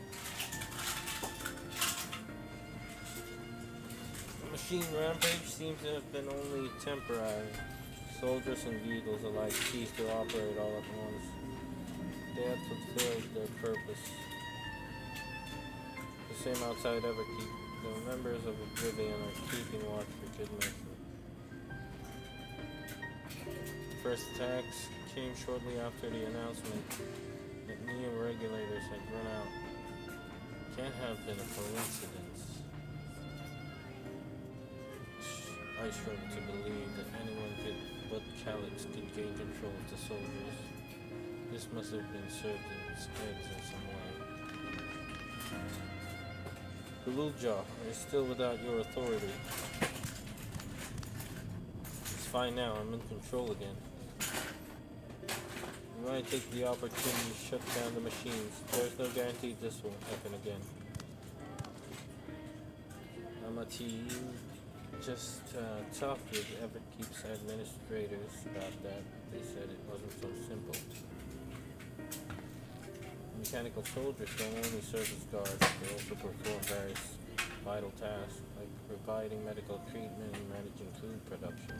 The machine rampage seems to have been only temporary. Soldiers and vehicles alike ceased to operate all at once. They had fulfilled their purpose. The same outside Everkeep. The members of Oblivion are keeping watch for good measure. First attacks came shortly after the announcement that new regulators had run out. Can't have been a coincidence. I struggle to believe that anyone but Calyx could gain control of the soldiers. This must have been served in its eggs in some way. Gululja is still without your authority. It's fine now, I'm in control again. You might take the opportunity to shut down the machines. There's no guarantee this won't happen again. Amati, you just talked with Everkeep's administrators about that. They said it wasn't so simple. Mechanical soldiers don't only serve as guards, they also perform various vital tasks, like providing medical treatment and managing food production.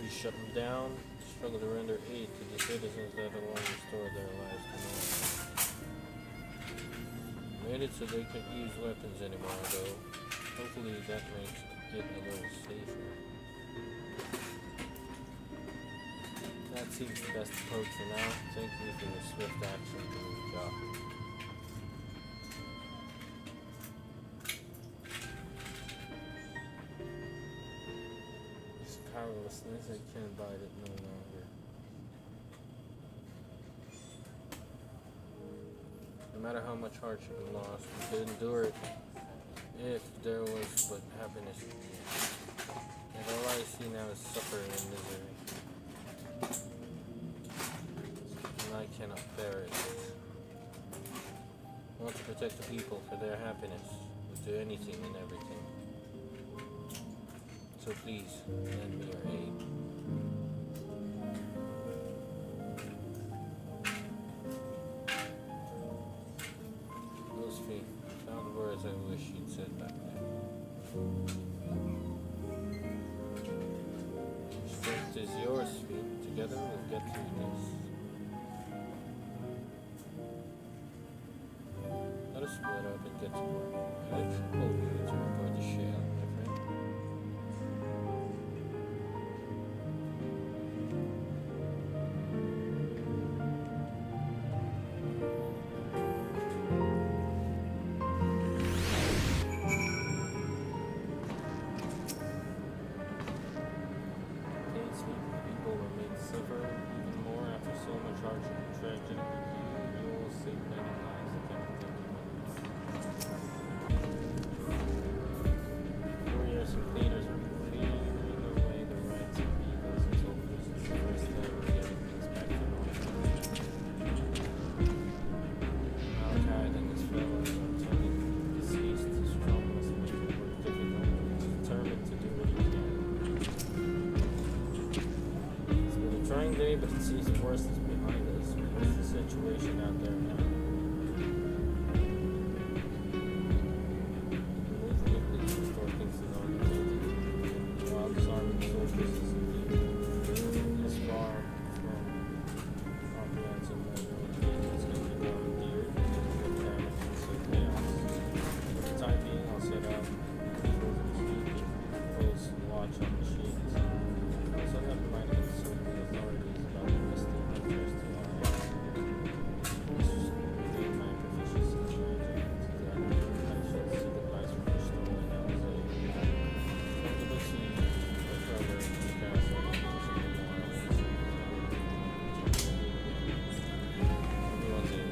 We shut them down, struggle to render aid to the citizens that alone restore their lives to normal. Made it so they couldn't use weapons anymore, though. Hopefully that makes it a little safer. That seems the best approach for now. Thank you for your swift action to the job. This powerlessness, I can't bide it no longer. No matter how much hardship and loss, we could endure it if there was but happiness. And all I see now is suffering and misery. And I cannot bear it. I want to protect the people for their happiness. Would do anything and everything. So please, lend me your aid. Those feet found words I wish you'd said back then. Strength is yours, feet. Together we'll get through this. Let us split up and get to work. Alex, hold me to report the shale, my friend. Pains me people were made suffer even more after so much hardship and tragedy. You will save many lives again. Warriors and leaders are clearing away the rights of eagles and soldiers. It's the first time we're getting things back to normal. Malachi and his fellows are turning deceased to strongest, making work difficult. He's determined to do what he can. It's been a trying day, but it seems the worst is behind us. What's the situation out there now? Move quickly to restore things to normality. While disarming soldiers is this far from comprehensive measure of things can become dear to the damage and so chaos. For the time being, I'll set out patrols and keep close watch on machines. I also have in mind to consult the authorities about enlisting others to our help. This is gain my proficiency in magic, so that I should see the price for restoring Elsa. From the sea, or further in the castle, everyone's in.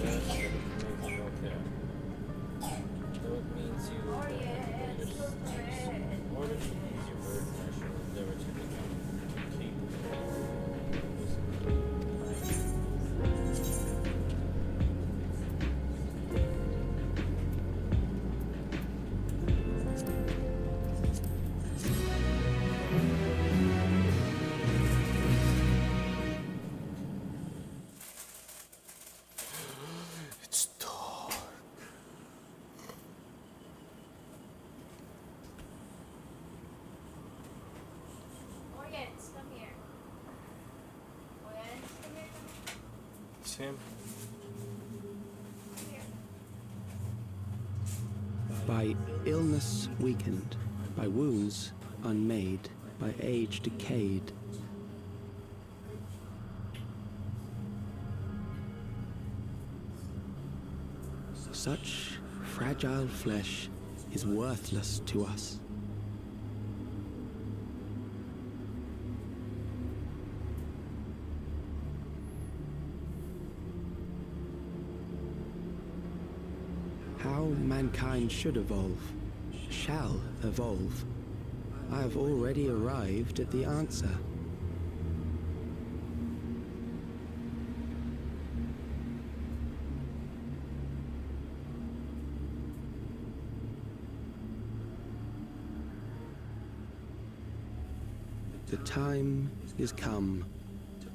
Yes, but it makes no care. Though it means you will get the greater stakes. In order to ease your burden, I shall endeavor to become capable. It's dark. Morgans, come here. Morgans, come here. Sam? By illness weakened, by wounds unmade, by age decayed. Such fragile flesh is worthless to us. How mankind should evolve, shall evolve. I have already arrived at the answer. The time is come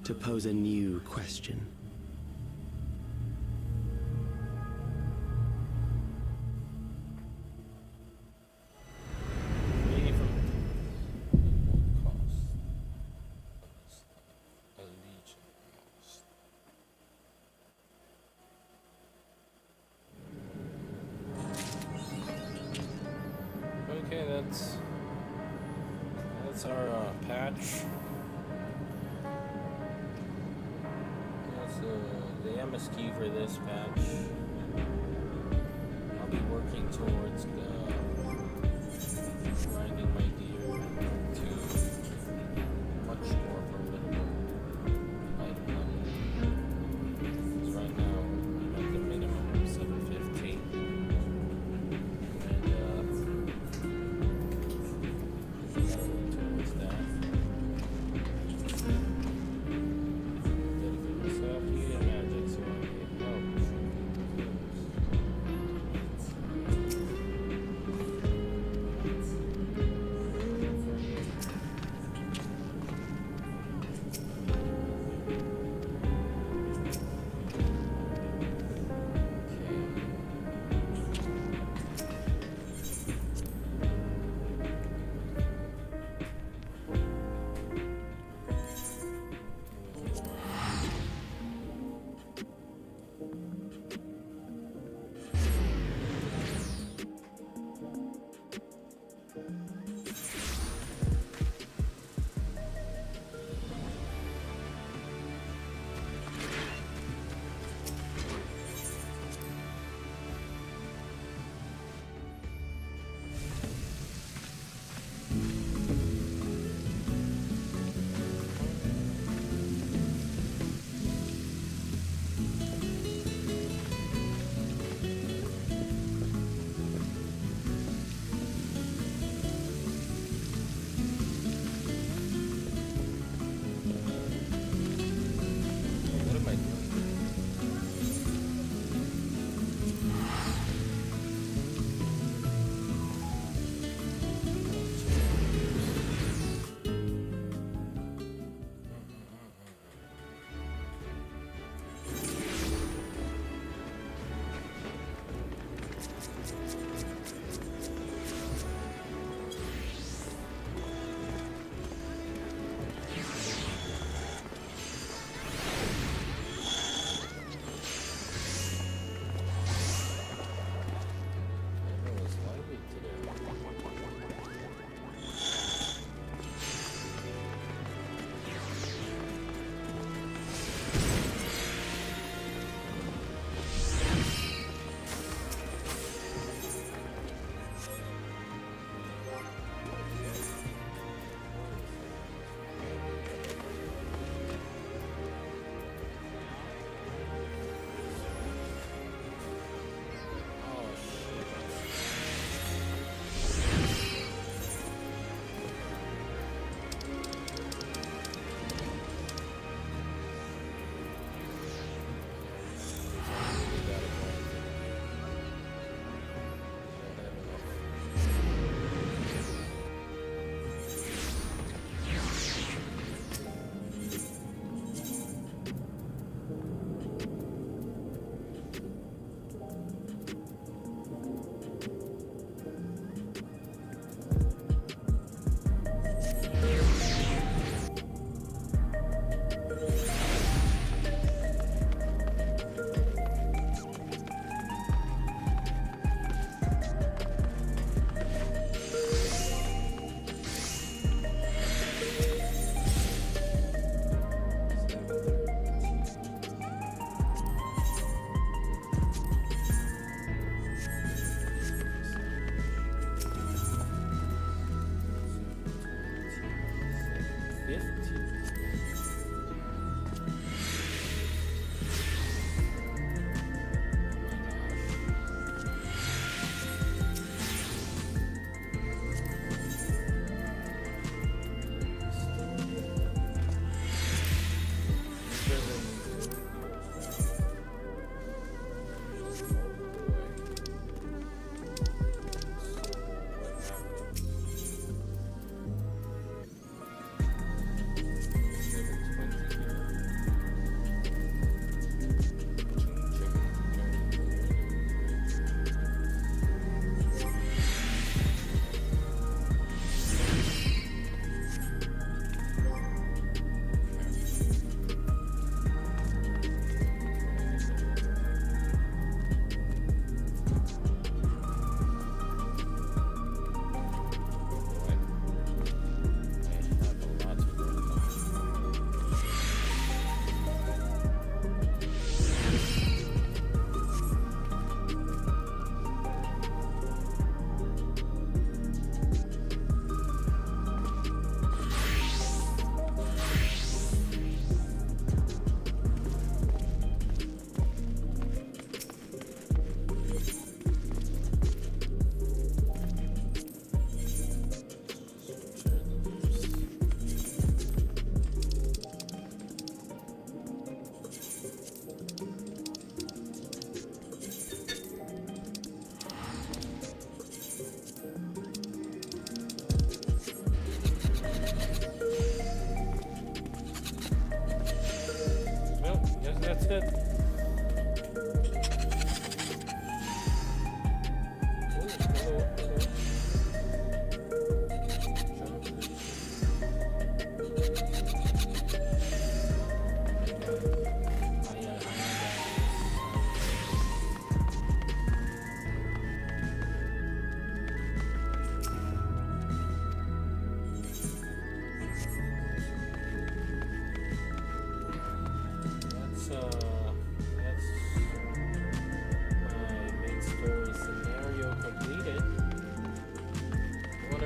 to pose a new question. So the MSQ for this patch, I'll be working towards grinding my gear to much more formidable item level. Because right now I'm at the minimum of 715. And we gotta work towards that. Dedicate myself to healing magic so I can help.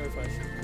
If I should